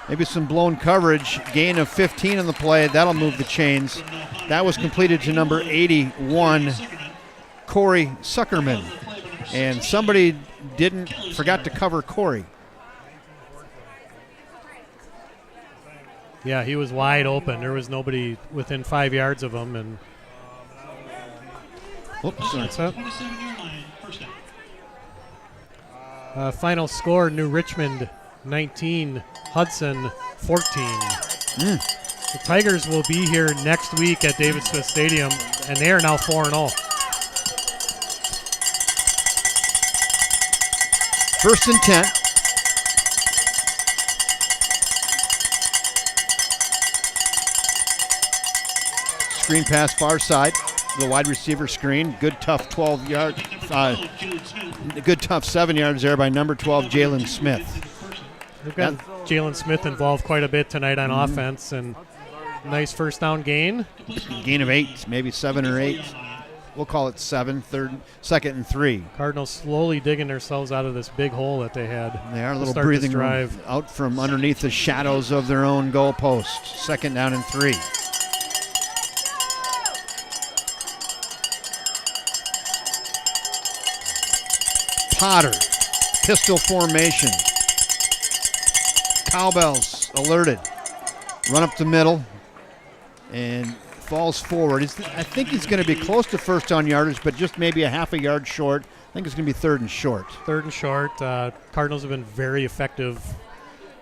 Maybe some blown coverage. Gain of 15 on the play. That'll move the chains. That was completed to number 81, Corey Suckerman. And somebody forgot to cover Corey. Yeah, he was wide open. There was nobody within 5 yards of him. And Whoops, sorry. that's it. Final score, New Richmond 19, Hudson 14. The Tigers will be here next week at David Smith Stadium, and they are now 4-0. 1st and 10. Screen pass far side. The wide receiver screen. Good tough 12 yard. Good tough 7 yards there by number 12, Jalen Smith. We've got Jalen Smith involved quite a bit tonight on offense, and nice first down gain. Gain of 8, maybe 7 or 8. We'll call it 7, 2nd and 3. Cardinals slowly digging themselves out of this big hole that they had. They are a to little start breathing this drive. room out from underneath the shadows of their own goal post. 2nd down and 3. Potter, pistol formation. Cowbells alerted. Run up the middle and falls forward. I think he's going to be close to first down yardage, but just maybe a half a yard short. I think it's going to be 3rd and short. 3rd and short. Cardinals have been very effective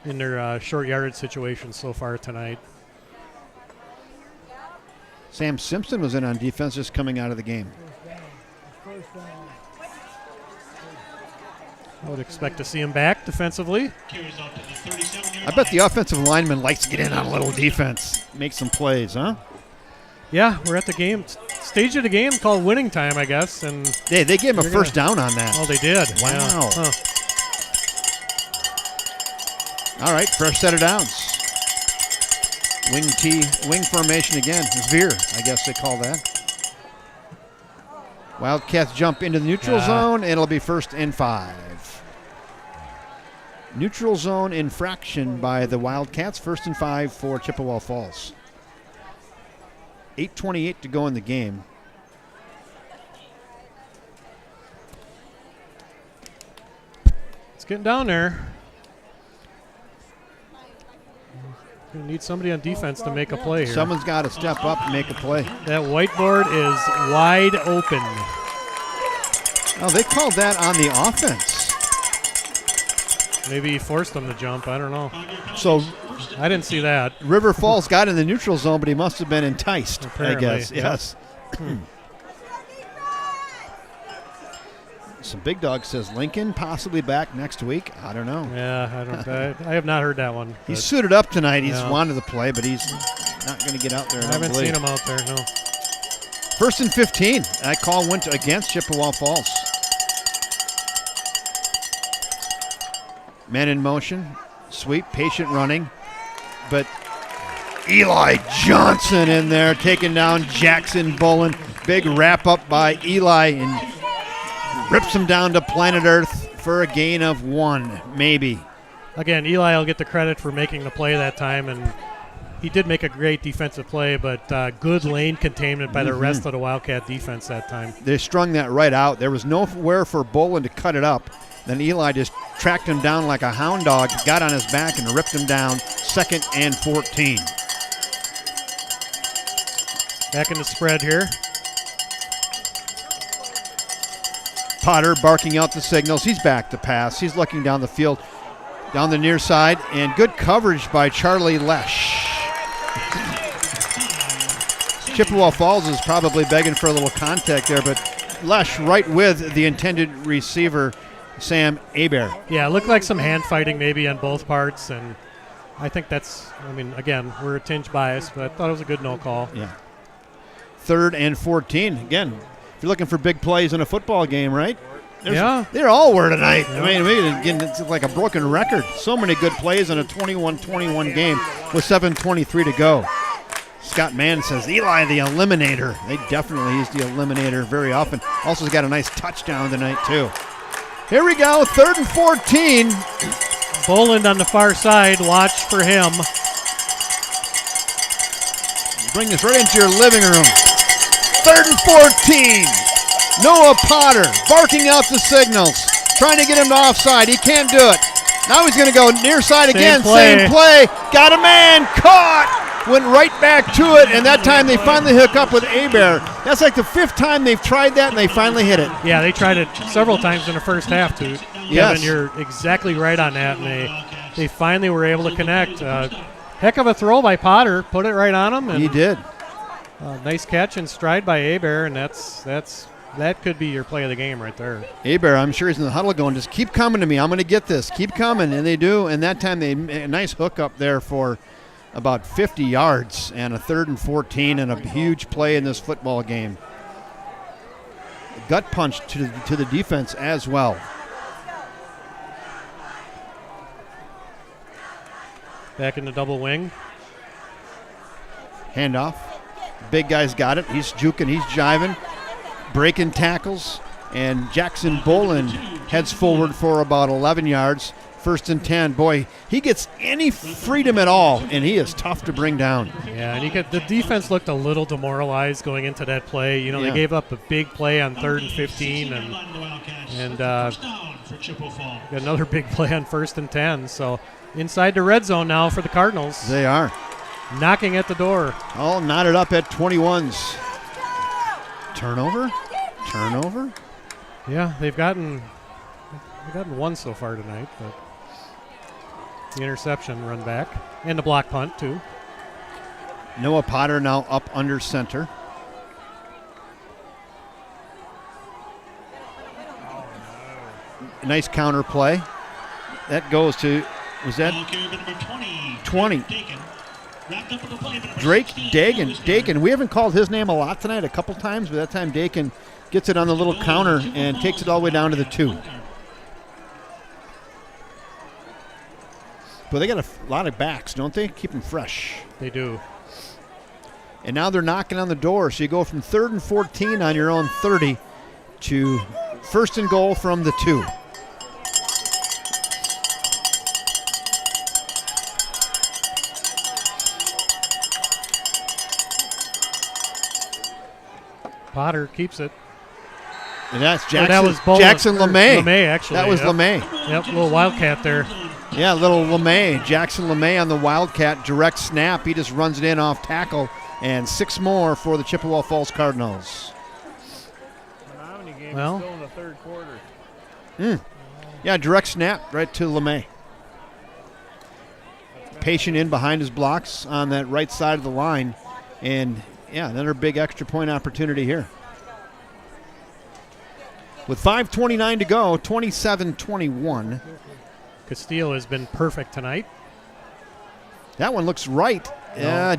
in their short yardage situations so far tonight. Sam Simpson was in on defense just coming out of the game. I would expect to see him back defensively. I bet the offensive lineman likes to get in on a little defense, make some plays, huh? Yeah, we're at the game stage of the game called winning time, I guess. And they gave him a first down on that. Oh, they did. Wow. Yeah. Huh. All right, fresh set of downs. Wing formation again. Veer, I guess they call that. Wildcats jump into the neutral zone, and it'll be 1st and 5. Neutral zone infraction by the Wildcats. 1st and 5 for Chippewa Falls. 8:28 to go in the game. It's getting down there. Gonna need somebody on defense to make a play here. Someone's got to step up and make a play. That whiteboard is wide open. Oh, they called that on the offense. Maybe he forced them to jump. I don't know. So I didn't see that. River Falls got in the neutral zone, but he must have been enticed, Apparently, I guess. yeah. Yes. Some Big Dog says Lincoln possibly back next week. I don't know. Yeah, I have not heard that one. He's suited up tonight. He's No. wanted to play, but he's not going to get out there. I haven't seen him out there, no. 1st and 15. That call went against Chippewa Falls. Man in motion. Sweep, patient running. But Eli Johnson in there taking down Jackson Bolin. Big wrap up by Eli and rips him down to planet Earth for a gain of 1, maybe. Again, Eli will get the credit for making the play that time, and he did make a great defensive play, but good lane containment by the rest of the Wildcat defense that time. They strung that right out. There was nowhere for Bolin to cut it up. Then Eli just tracked him down like a hound dog, got on his back and ripped him down. 2nd and 14. Back in the spread here. Potter barking out the signals. He's back to pass. He's looking down the field, down the near side, and good coverage by Charlie Lesh. Chippewa Falls is probably begging for a little contact there, but Lesh right with the intended receiver, Sam Aber. Yeah, it looked like some hand fighting maybe on both parts, and I think that's, I mean, again, we're a tinge biased, but I thought it was a good no call. Yeah. 3rd and 14. Again, if you're looking for big plays in a football game, right? They're all were tonight. Yeah. I mean, again, it's like a broken record. So many good plays in a 21-21 game with 7:23 to go. Scott Mann says, Eli the Eliminator. They definitely use the Eliminator very often. Also got a nice touchdown tonight, too. Here we go, 3rd and 14. Boland on the far side. Watch for him. Bring this right into your living room. 3rd and 14. Noah Potter barking out the signals, trying to get him to offside. He can't do it. Now he's going to go near side again. Same play. Got a man. Caught. Went right back to it, and that time they finally hook up with Abear. That's like the 5th time they've tried that, and they finally hit it. Yeah, they tried it several times in the first half, too. Yes. Kevin, you're exactly right on that, and they finally were able to connect. Heck of a throw by Potter. Put it right on him. And, he did. Nice catch and stride by Abear, and that could be your play of the game right there. Abear, I'm sure he's in the huddle going, just keep coming to me. I'm going to get this. Keep coming, and they do. And that time, a nice hook up there for about 50 yards and a 3rd and 14 and a huge play in this football game. Gut punch to the defense as well. Back in the double wing. Handoff. Big guy's got it. He's juking. He's jiving. Breaking tackles. And Jackson Boland heads forward for about 11 yards. 1st and 10. Boy, he gets any freedom at all, and he is tough to bring down. Yeah, and the defense looked a little demoralized going into that play. You know, they gave up a big play on 3rd and 15, and another big play on 1st and 10. So inside the red zone now for the Cardinals. They are. Knocking at the door. All knotted up at 21s. Turnover? Yeah, they've gotten one so far tonight, but the interception run back and the block punt too. Noah Potter now up under center. Nice counter play. That goes to, was that 20? Drake Dakin. We haven't called his name a lot tonight, a couple times, but that time Dakin gets it on the little counter and takes it all the way down to the 2. But they got a lot of backs, don't they? Keep them fresh. They do. And now they're knocking on the door, so you go from 3rd and 14 on your own 30 to 1st and goal from the 2. Potter keeps it. And that's Jackson LeMay. LeMay, actually. That was LeMay. Yep, little Wildcat there. Yeah, little LeMay. Jackson LeMay on the Wildcat direct snap. He just runs it in off tackle. And 6 more for the Chippewa Falls Cardinals. Well, still in the 3rd quarter. Yeah, direct snap right to LeMay. Patient in behind his blocks on that right side of the line. And, yeah, another big extra point opportunity here. With 5:29 to go, 27-21. Castillo has been perfect tonight. That one looks right.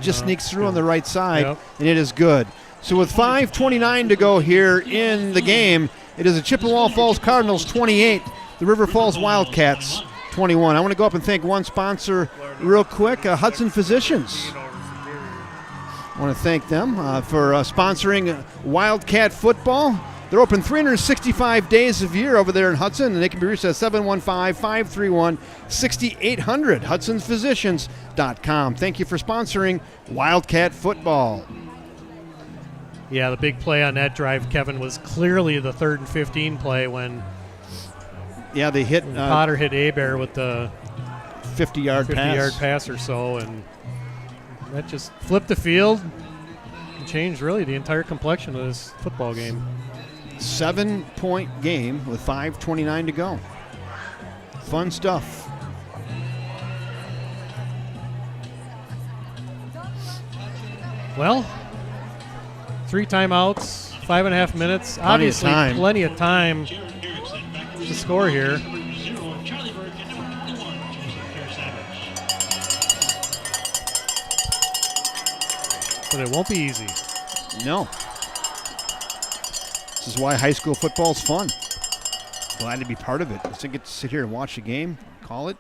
Just sneaks through on the right side, Yep. and it is good. So with 5:29 to go here in the game, it is the Chippewa Falls Cardinals 28, the River Falls Wildcats 21. I want to go up and thank one sponsor real quick, Hudson Physicians. I want to thank them for sponsoring Wildcat football. They're open 365 days of year over there in Hudson, and they can be reached at 715-531-6800, hudsonsphysicians.com. Thank you for sponsoring Wildcat football. Yeah, the big play on that drive, Kevin, was clearly the 3rd and 15 play when they hit Potter hit Abear with the 50-yard pass or so, and that just flipped the field and changed really the entire complexion of this football game. 7-point game with 5:29 to go. Fun stuff. Well, 3 timeouts, 5.5 minutes. Obviously, plenty of time to score here. But it won't be easy. No. This is why high school football is fun. Glad to be part of it. Just to get to sit here and watch the game, call it.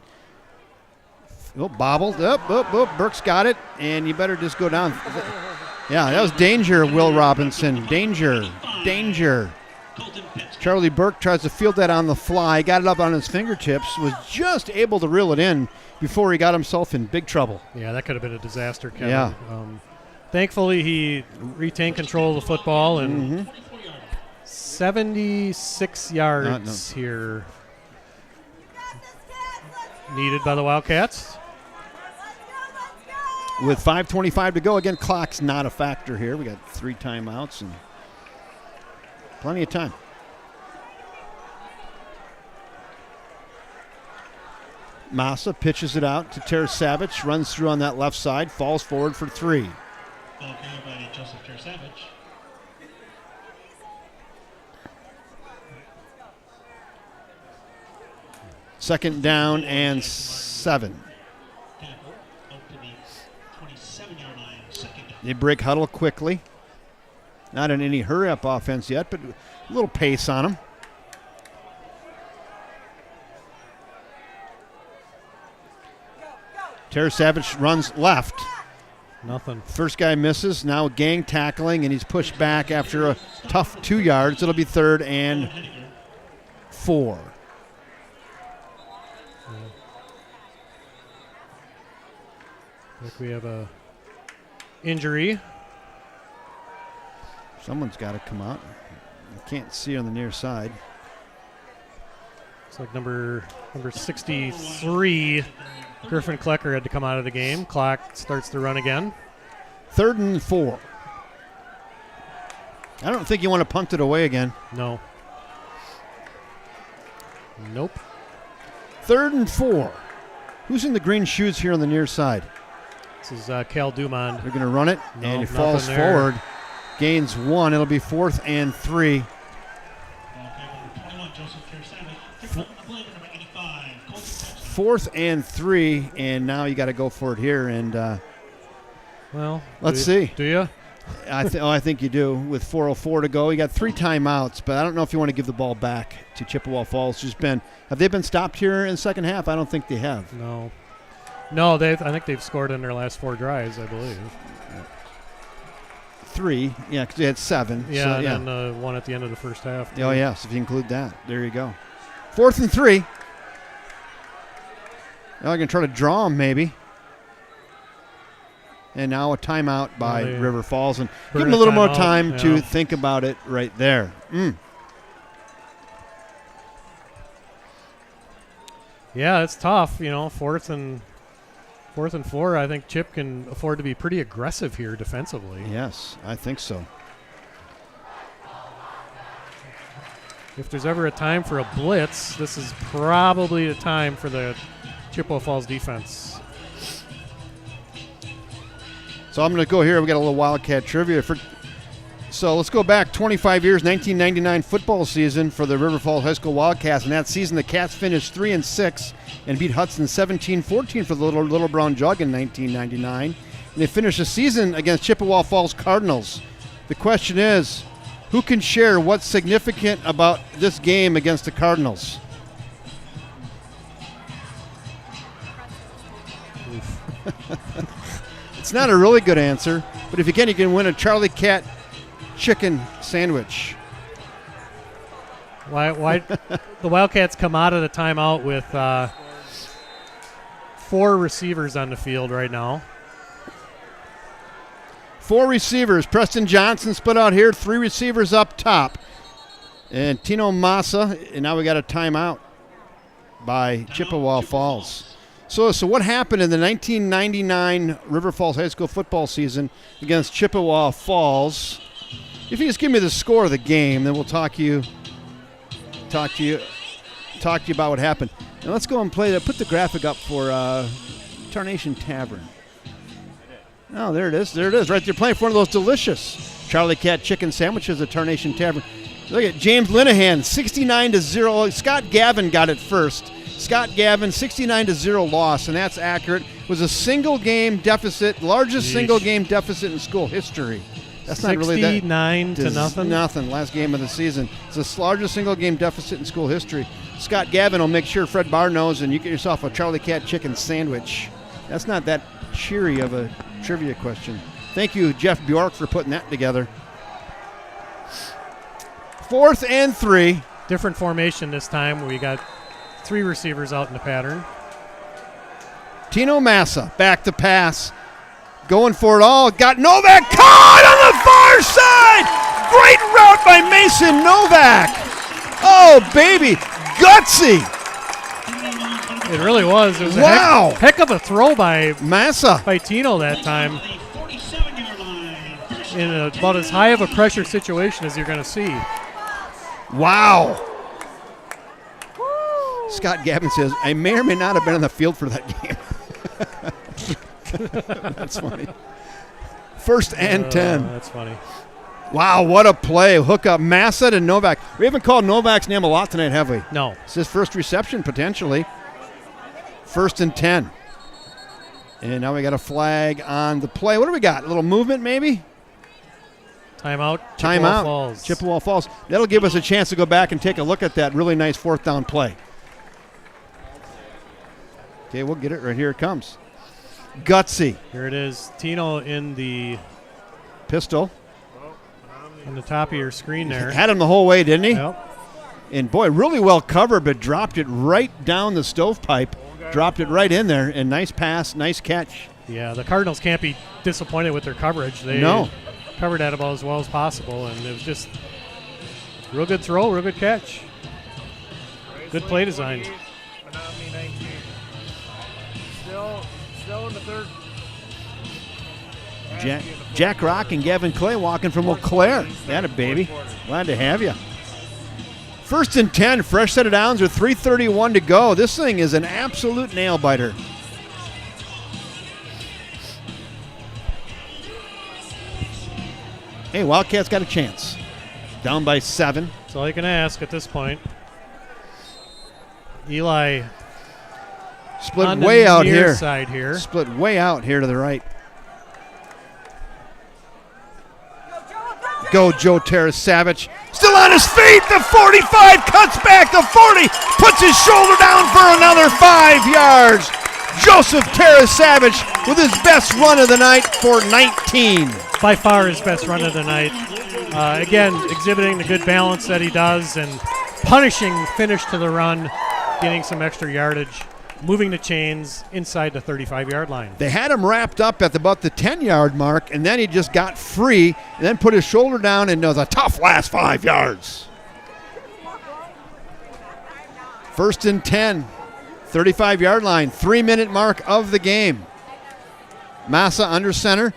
Oh, bobbled. Burke's got it, and you better just go down. Yeah, that was danger, Will Robinson. Danger. Charlie Burke tries to field that on the fly, got it up on his fingertips, was just able to reel it in before he got himself in big trouble. Yeah, that could have been a disaster, Kevin. Yeah. Thankfully, he retained control of the football and 76 yards here needed by the Wildcats. With 5:25 to go, again, clock's not a factor here. We got 3 timeouts and plenty of time. Massa pitches it out to Teresavage, runs through on that left side, falls forward for 3. Okay, by Joseph Teresavage. Second down and 7. They break huddle quickly. Not in any hurry-up offense yet, but a little pace on them. Teresavage runs left. Nothing. First guy misses. Now gang tackling, and he's pushed back after a tough 2 yards. It'll be 3rd and 4. I think we have a injury. Someone's got to come out. I can't see on the near side. Looks like number 63, Griffin Klecker, had to come out of the game. Clock starts to run again. 3rd and 4. I don't think you want to punt it away again. No. Nope. 3rd and 4. Who's in the green shoes here on the near side? This is Cal Dumond. They're going to run it, No, and he falls nothing there. forward. Gains 1. It'll be 4th and 3. 4th and 3, and now you got to go for it here. And well, let's see. Do you? I think you do. With 4:04 to go, you got 3 timeouts, but I don't know if you want to give the ball back to Chippewa Falls. Have they been stopped here in the second half? I don't think they have. No. I think they've scored in their last 4 drives, I believe. 3, yeah, because they had 7. Yeah, so, and then 1 at the end of the first half. Oh, yes, if you include that. There you go. 4th and 3. Now they're going to try to draw them, maybe. And now a timeout by River Falls. And give them a little more time to think about it right there. Yeah, it's tough. 4th and 4. I think Chip can afford to be pretty aggressive here defensively. Yes, I think so. If there's ever a time for a blitz, this is probably the time for the Chippewa Falls defense. So I'm going to go here. We got a little Wildcat trivia. So let's go back 25 years, 1999 football season for the River Falls High School Wildcats. And that season, the Cats finished 3-6 and beat Hudson 17-14 for the Little Brown Jug in 1999. And they finished the season against Chippewa Falls Cardinals. The question is, who can share what's significant about this game against the Cardinals? It's not a really good answer, but if you can win a Charlie Cat chicken sandwich. Why the Wildcats come out of the timeout with 4 receivers on the field right now. 4 receivers. Preston Johnson split out here. 3 receivers up top. And Tino Massa. And now we got a timeout by Chippewa Falls. So what happened in the 1999 River Falls High School football season against Chippewa Falls? If you just give me the score of the game, then we'll talk to you about what happened. And let's go and play that. Put the graphic up for Tarnation Tavern. Oh, there it is. There it is. Right there, playing for one of those delicious Charlie Cat chicken sandwiches at Tarnation Tavern. Look at James Linehan, 69-0. Scott Gavin got it first. Scott Gavin, 69-0 loss, and that's accurate. was a single game deficit, largest Yeesh. single game deficit in school history. That's not really that. 69 to nothing. Nothing. Last game of the season. It's the largest single game deficit in school history. Scott Gavin will make sure Fred Barr knows, and you get yourself a Charlie Cat chicken sandwich. That's not that cheery of a trivia question. Thank you, Jeff Bjork, for putting that together. 4th and 3. Different formation this time. We got 3 receivers out in the pattern. Tino Massa back to pass. Going for it all. Got Novak caught on the far side. Great route by Mason Novak. Oh, baby. Gutsy. It really was. It was Wow. a heck of a throw by Massa. by Tino that time. In about as high of a pressure situation as you're going to see. Wow. Scott Gavin says, I may or may not have been on the field for that game. That's funny. 1st and 10. That's funny. Wow, what a play. Hook up Massa to Novak. We haven't called Novak's name a lot tonight, have we? No. It's his first reception, potentially. 1st and 10. And now we got a flag on the play. What do we got? A little movement, maybe? Timeout. Timeout. Falls. Chippewa Falls. That'll give us a chance to go back and take a look at that really nice 4th down play. Okay, we'll get it. Right here it comes. Gutsy. Here it is. Tino in the Pistol. on the top of your screen there. Had him the whole way, didn't he? Yep. And, boy, really well covered, but dropped it right down the stovepipe. Dropped it right in there. And nice pass, nice catch. Yeah, the Cardinals can't be disappointed with their coverage. They covered that about as well as possible, and it was just real good throw, real good catch. Good play design. Still in the 3rd. Jack Rock and Gavin Clay walking from Eau Claire. That a baby. Glad to have you. 1st and 10, fresh set of downs with 3:31 to go. This thing is an absolute nail biter. Hey, Wildcats got a chance. Down by 7. That's all you can ask at this point. Eli split on way the out near here. Side here. Split way out here to the right. Go Joe Tarasavage. Still on his feet. The 45 cuts back. The 40 puts his shoulder down for another 5 yards. Joseph Tarasavage with his best run of the night for 19. By far his best run of the night. Again, exhibiting the good balance that he does and punishing finish to the run, getting some extra yardage, moving the chains inside the 35-yard line. They had him wrapped up at about the 10-yard mark, and then he just got free and then put his shoulder down and was a tough last 5 yards. 1st and 10, 35-yard line, 3-minute mark of the game. Massa under center.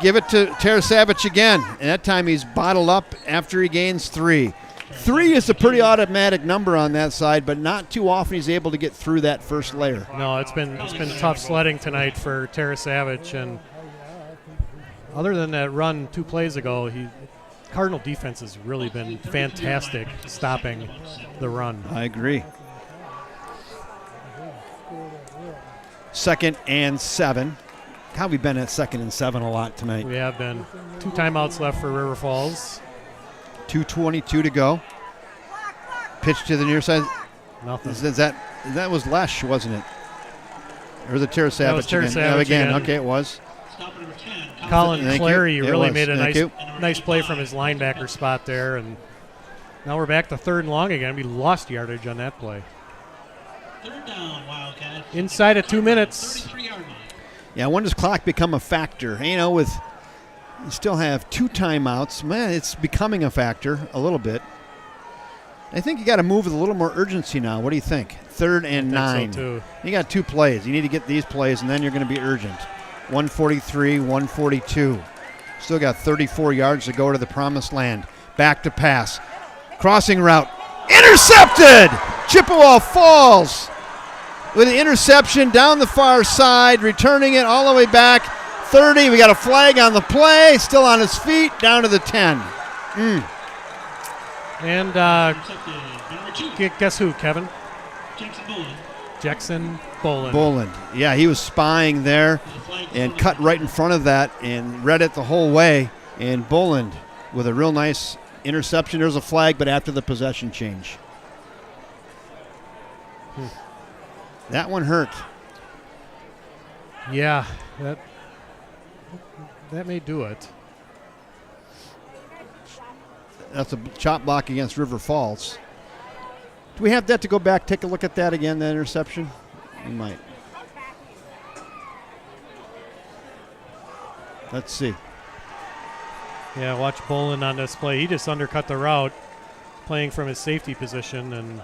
Give it to Tarasavage again. And that time he's bottled up after he gains 3. 3 is a pretty automatic number on that side, but not too often he's able to get through that first layer. No, it's been tough sledding tonight for Tarasavage, and other than that run 2 plays ago, Cardinal defense has really been fantastic stopping the run. I agree. 2nd and 7. How have we been at 2nd and 7 a lot tonight? We have been. 2 timeouts left for River Falls. 2:22 to go. Pitch to the near side. Nothing. That was Lesh, wasn't it? Or the Tarasavage That was Tarasavage again. Okay, it was. Colin Clary really was. made a Thank nice play from his linebacker spot there, and now we're back to 3rd and long again. We lost yardage on that play. 3rd down, Wildcats. Inside of 2 minutes. Yeah, when does clock become a factor? You know, you still have 2 timeouts. Man, it's becoming a factor a little bit. I think you got to move with a little more urgency now. What do you think? 3rd and 9. So too. You got 2 plays. You need to get these plays, and then you're going to be urgent. 143, 142. Still got 34 yards to go to the promised land. Back to pass. Crossing route. Intercepted! Chippewa Falls with the interception down the far side, returning it all the way back. 30, we got a flag on the play, still on his feet, down to the 10. And guess who, Kevin? Jackson Boland. Boland. Yeah, he was spying there and cut right in front of that and read it the whole way. And Boland with a real nice interception. There's a flag, but after the possession change. That one hurt. Yeah, that may do it. That's a chop block against River Falls. Do we have that to go back, take a look at that again, that interception? We might. Let's see. Yeah, watch Boland on this play. He just undercut the route, playing from his safety position, and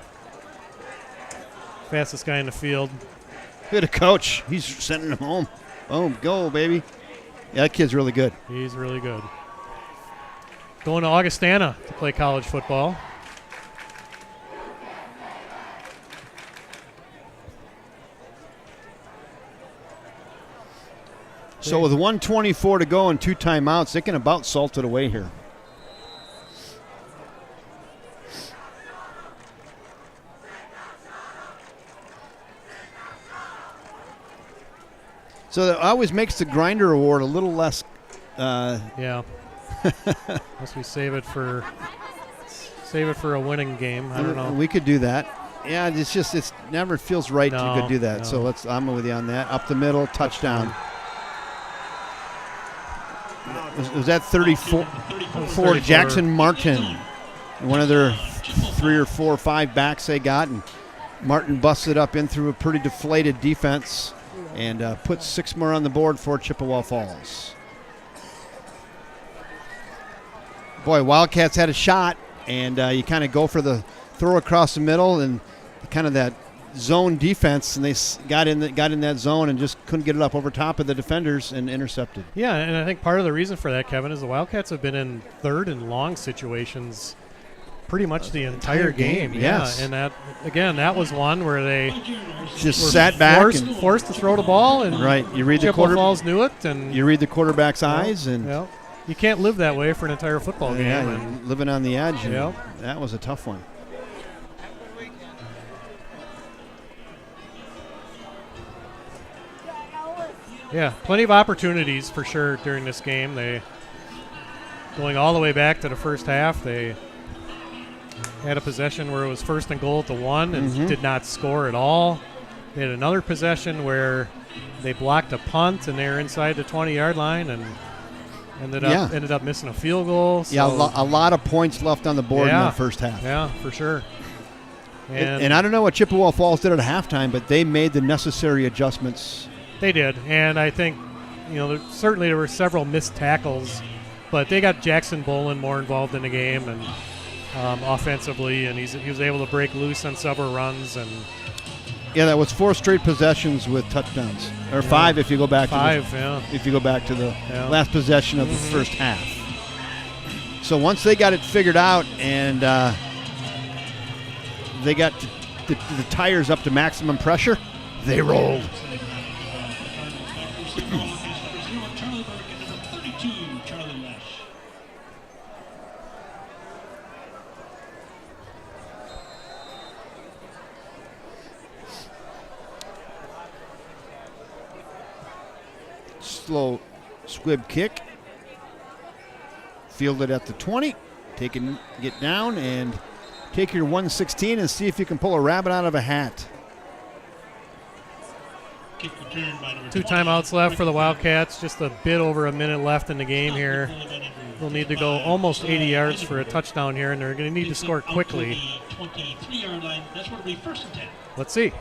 fastest guy in the field. Good a coach. He's sending him home. Boom, go, baby. Yeah, that kid's really good. He's really good. Going to Augustana to play college football. So with 1:24 to go and 2 timeouts, they can about salt it away here. So that always makes the Grinder Award a little less. Yeah. Unless we save it for a winning game. I don't know. We could do that. Yeah, it never feels right to do that. No. So I'm with you on that. Up the middle, touchdown. Was that 34? For Jackson Martin, one of their 3 or 4 or 5 backs they got, and Martin busted up in through a pretty deflated defense and put 6 more on the board for Chippewa Falls. Boy, Wildcats had a shot, and you kind of go for the throw across the middle and kind of that zone defense, and they got in that zone and just couldn't get it up over top of the defenders and intercepted. Yeah, and I think part of the reason for that, Kevin, is the Wildcats have been in third and long situations pretty much the entire game. Yes. Yeah, and that was one where they just sat back and forced to throw the ball, and right. You read Chippewa Falls knew it, and you read the quarterback's eyes, and you can't live that way for an entire football game. Yeah, and living on the edge. And that was a tough one. Yeah, plenty of opportunities for sure during this game. They going all the way back to the first half. They had a possession where it was 1st and goal at the 1 and did not score at all. They had another possession where they blocked a punt and they were inside the 20-yard line and ended up missing a field goal. So a lot of points left on the board in the first half. Yeah, for sure. And I don't know what Chippewa Falls did at halftime, but they made the necessary adjustments. They did, and I think, certainly there were several missed tackles, but they got Jackson Boland more involved in the game and offensively, and he was able to break loose on several runs. And yeah, that was 4 straight possessions with touchdowns, or 5 if you go back if you go back to the last possession of the first half. So once they got it figured out and they got the tires up to maximum pressure, they rolled. Slow squib kick. Fielded at the 20. Get down and take your 116 and see if you can pull a rabbit out of a hat. 2 timeouts left for the Wildcats. Just a bit over a minute left in the game here. They'll need to go almost 80 yards for a touchdown here, and they're going to need to score quickly. Let's see.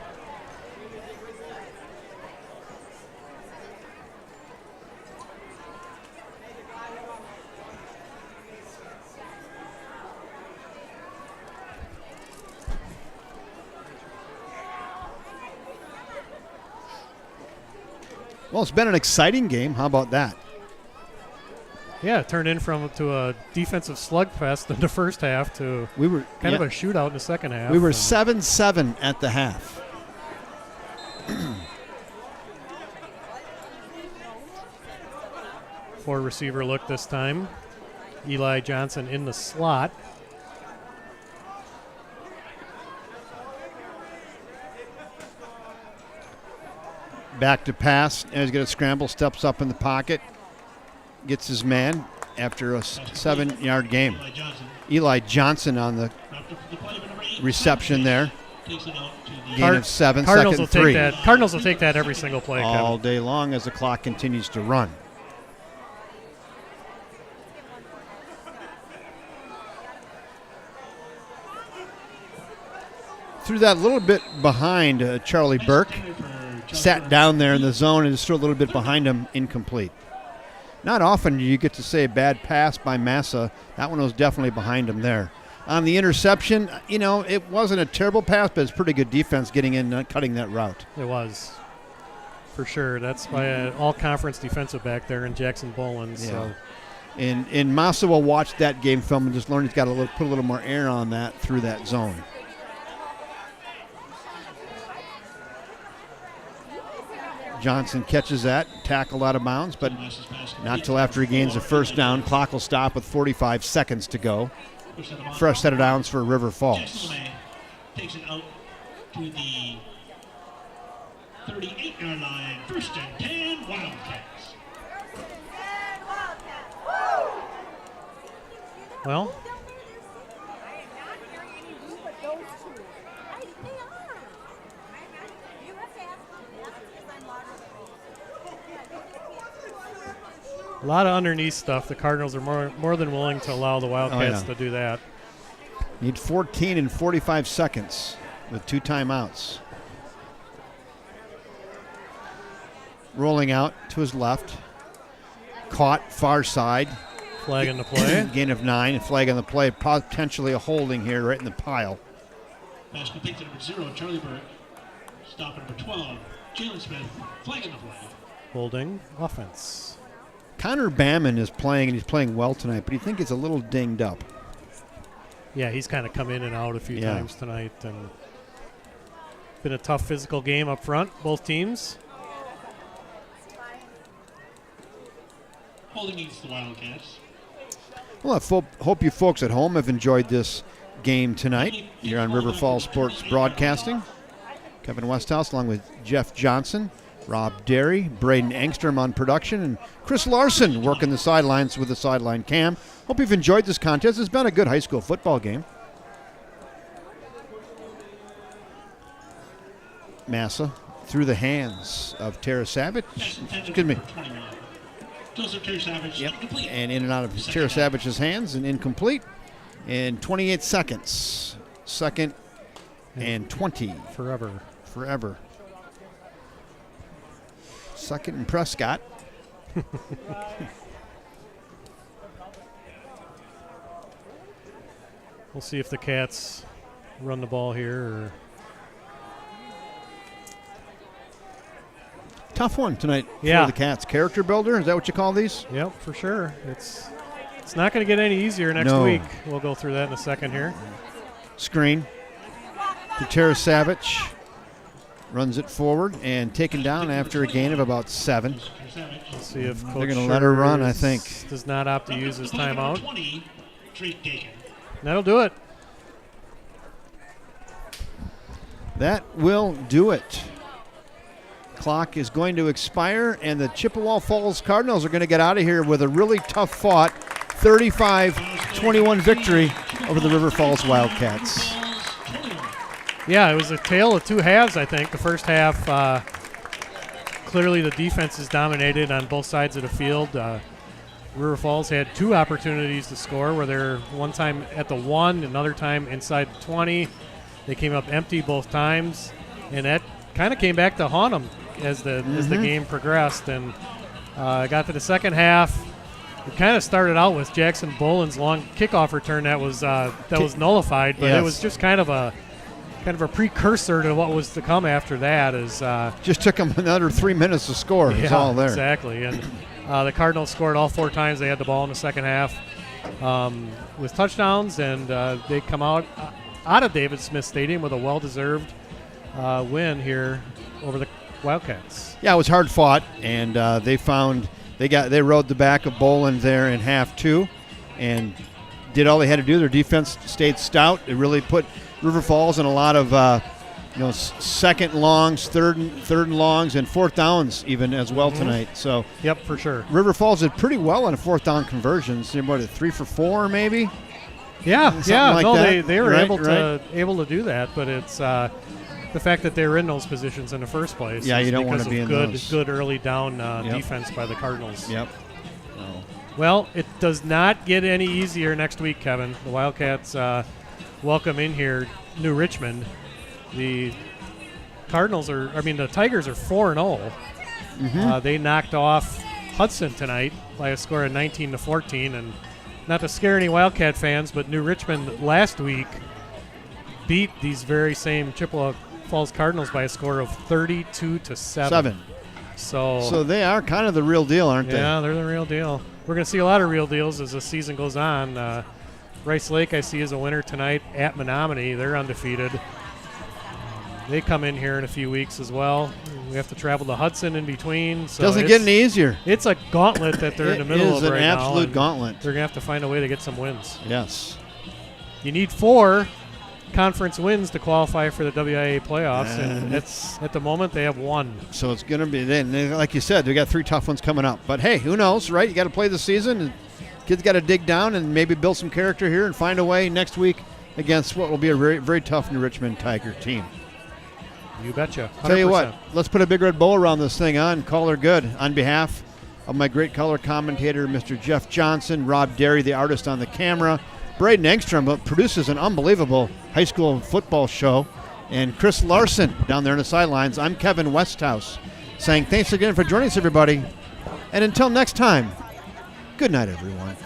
Well, it's been an exciting game. How about that? Yeah, it turned to a defensive slugfest in the first half to of a shootout in the second half. We were 7-7 at the half. Four receiver look this time. Eli Johnson in the slot. Back to pass. And he's going to scramble, steps up in the pocket, gets his man after a 7-yard game. Eli Johnson on the reception there. Gain of 7, Cardinals second 3. Cardinals will take that every single play. All Kevin. day long as the clock continues to run. Threw that a little bit behind Charlie Burke. Sat down there in the zone and just threw a little bit behind him, incomplete. Not often do you get to say a bad pass by Massa. That one was definitely behind him there. On the interception, it wasn't a terrible pass, but it's pretty good defense getting in and cutting that route. It was, for sure. That's by an all-conference defensive back there in Jackson Bolin. Yeah. So. And Massa will watch that game film and just learn he's got to put a little more air on that through that zone. Johnson catches that, tackled out of bounds, but not till after he gains a first down. Clock will stop with 45 seconds to go. Fresh set of downs for River Falls. Takes it out to the 38-yard line. First and 10, Wildcats. Well, a lot of underneath stuff. The Cardinals are more than willing to allow the Wildcats to do that. Need 14 in 45 seconds with 2 timeouts. Rolling out to his left. Caught far side. Flag on the play. Gain of 9. And flag on the play. Potentially a holding here right in the pile. Pass complete to number 0, Charlie Burke. Stop at number 12, Jalen Smith. Flag on the play. Holding offense. Connor Bamman is playing, and he's playing well tonight, but you think it's a little dinged up. Yeah, he's kind of come in and out a few times tonight. And been a tough physical game up front, both teams. Holding against the Wildcats. Well, I hope you folks at home have enjoyed this game tonight. You're on River Falls Sports Broadcasting. Kevin Westhouse along with Jeff Johnson, Rob Derry, Braden Engstrom on production, and Chris Larson working the sidelines with the sideline cam. Hope you've enjoyed this contest. It's been a good high school football game. Massa through the hands of Tara Savage. Excuse me. Yep. And in and out of Tara Savage's hands and incomplete. In 28 seconds. Second and 20. Forever. Second and Prescott. We'll see if the Cats run the ball here. Or tough one tonight for the Cats. Character builder, is that what you call these? Yep, for sure. It's not going to get any easier next week. We'll go through that in a second here. Screen to Tara Savage. Runs it forward and taken down after a gain of about 7. Let's see if Coach they're going to let her run, I think. Does not opt to use his timeout. That'll do it. That will do it. Clock is going to expire, and the Chippewa Falls Cardinals are going to get out of here with a really tough fought 35-21 victory over the River Falls Wildcats. Yeah, it was a tale of two halves, I think. The first half, clearly the defense is dominated on both sides of the field. River Falls had 2 opportunities to score, where they're one time at the 1, another time inside the 20. They came up empty both times, and that kind of came back to haunt them as the game progressed. And got to the second half. It kind of started out with Jackson Bolin's long kickoff return that was nullified, but it was just kind of a precursor to what was to come after that. Just took them another 3 minutes to score. It's all there. Exactly. And the Cardinals scored all 4 times they had the ball in the second half with touchdowns, and they come out of David Smith Stadium with a well-deserved win here over the Wildcats. Yeah, it was hard fought, and they rode the back of Bolin there in half 2 and did all they had to do. Their defense stayed stout. It really put River Falls in a lot of second longs, third and longs, and fourth downs even as well tonight. So yep, for sure. River Falls did pretty well on fourth down conversions. They were 3 for 4 maybe. Yeah, Like that. they were Right, able to do that, but it's the fact that they were in those positions in the first place. Yeah, you don't want to be in those. Good early down defense by the Cardinals. Yep. Well, it does not get any easier next week, Kevin. The Wildcats welcome in here New Richmond. The Tigers are 4-0. They knocked off Hudson tonight by a score of 19-14, and not to scare any Wildcat fans, but New Richmond last week beat these very same Chippewa Falls Cardinals by a score of 32-7. So they are kind of the real deal, aren't they? Yeah, they're the real deal. We're going to see a lot of real deals as the season goes on. Rice Lake, I see, is a winner tonight at Menominee. They're undefeated. They come in here in a few weeks as well. We have to travel to Hudson in between. So doesn't get any easier. It's a gauntlet that they're in the middle of right now. It is an absolute gauntlet. They're going to have to find a way to get some wins. Yes. You need 4 conference wins to qualify for the WIA playoffs, and it's at the moment they have 1. So it's going to be, like you said, they got 3 tough ones coming up. But hey, who knows, right? You got to play the season, and kids got to dig down and maybe build some character here and find a way next week against what will be a very, very tough New Richmond Tiger team. You betcha. 100%. Tell you what, let's put a big red bow around this thing on. Call her good. On behalf of my great color commentator, Mr. Jeff Johnson, Rob Derry, the artist on the camera, Braden Engstrom produces an unbelievable high school football show, and Chris Larson down there on the sidelines. I'm Kevin Westhouse saying thanks again for joining us, everybody. And until next time, good night, everyone.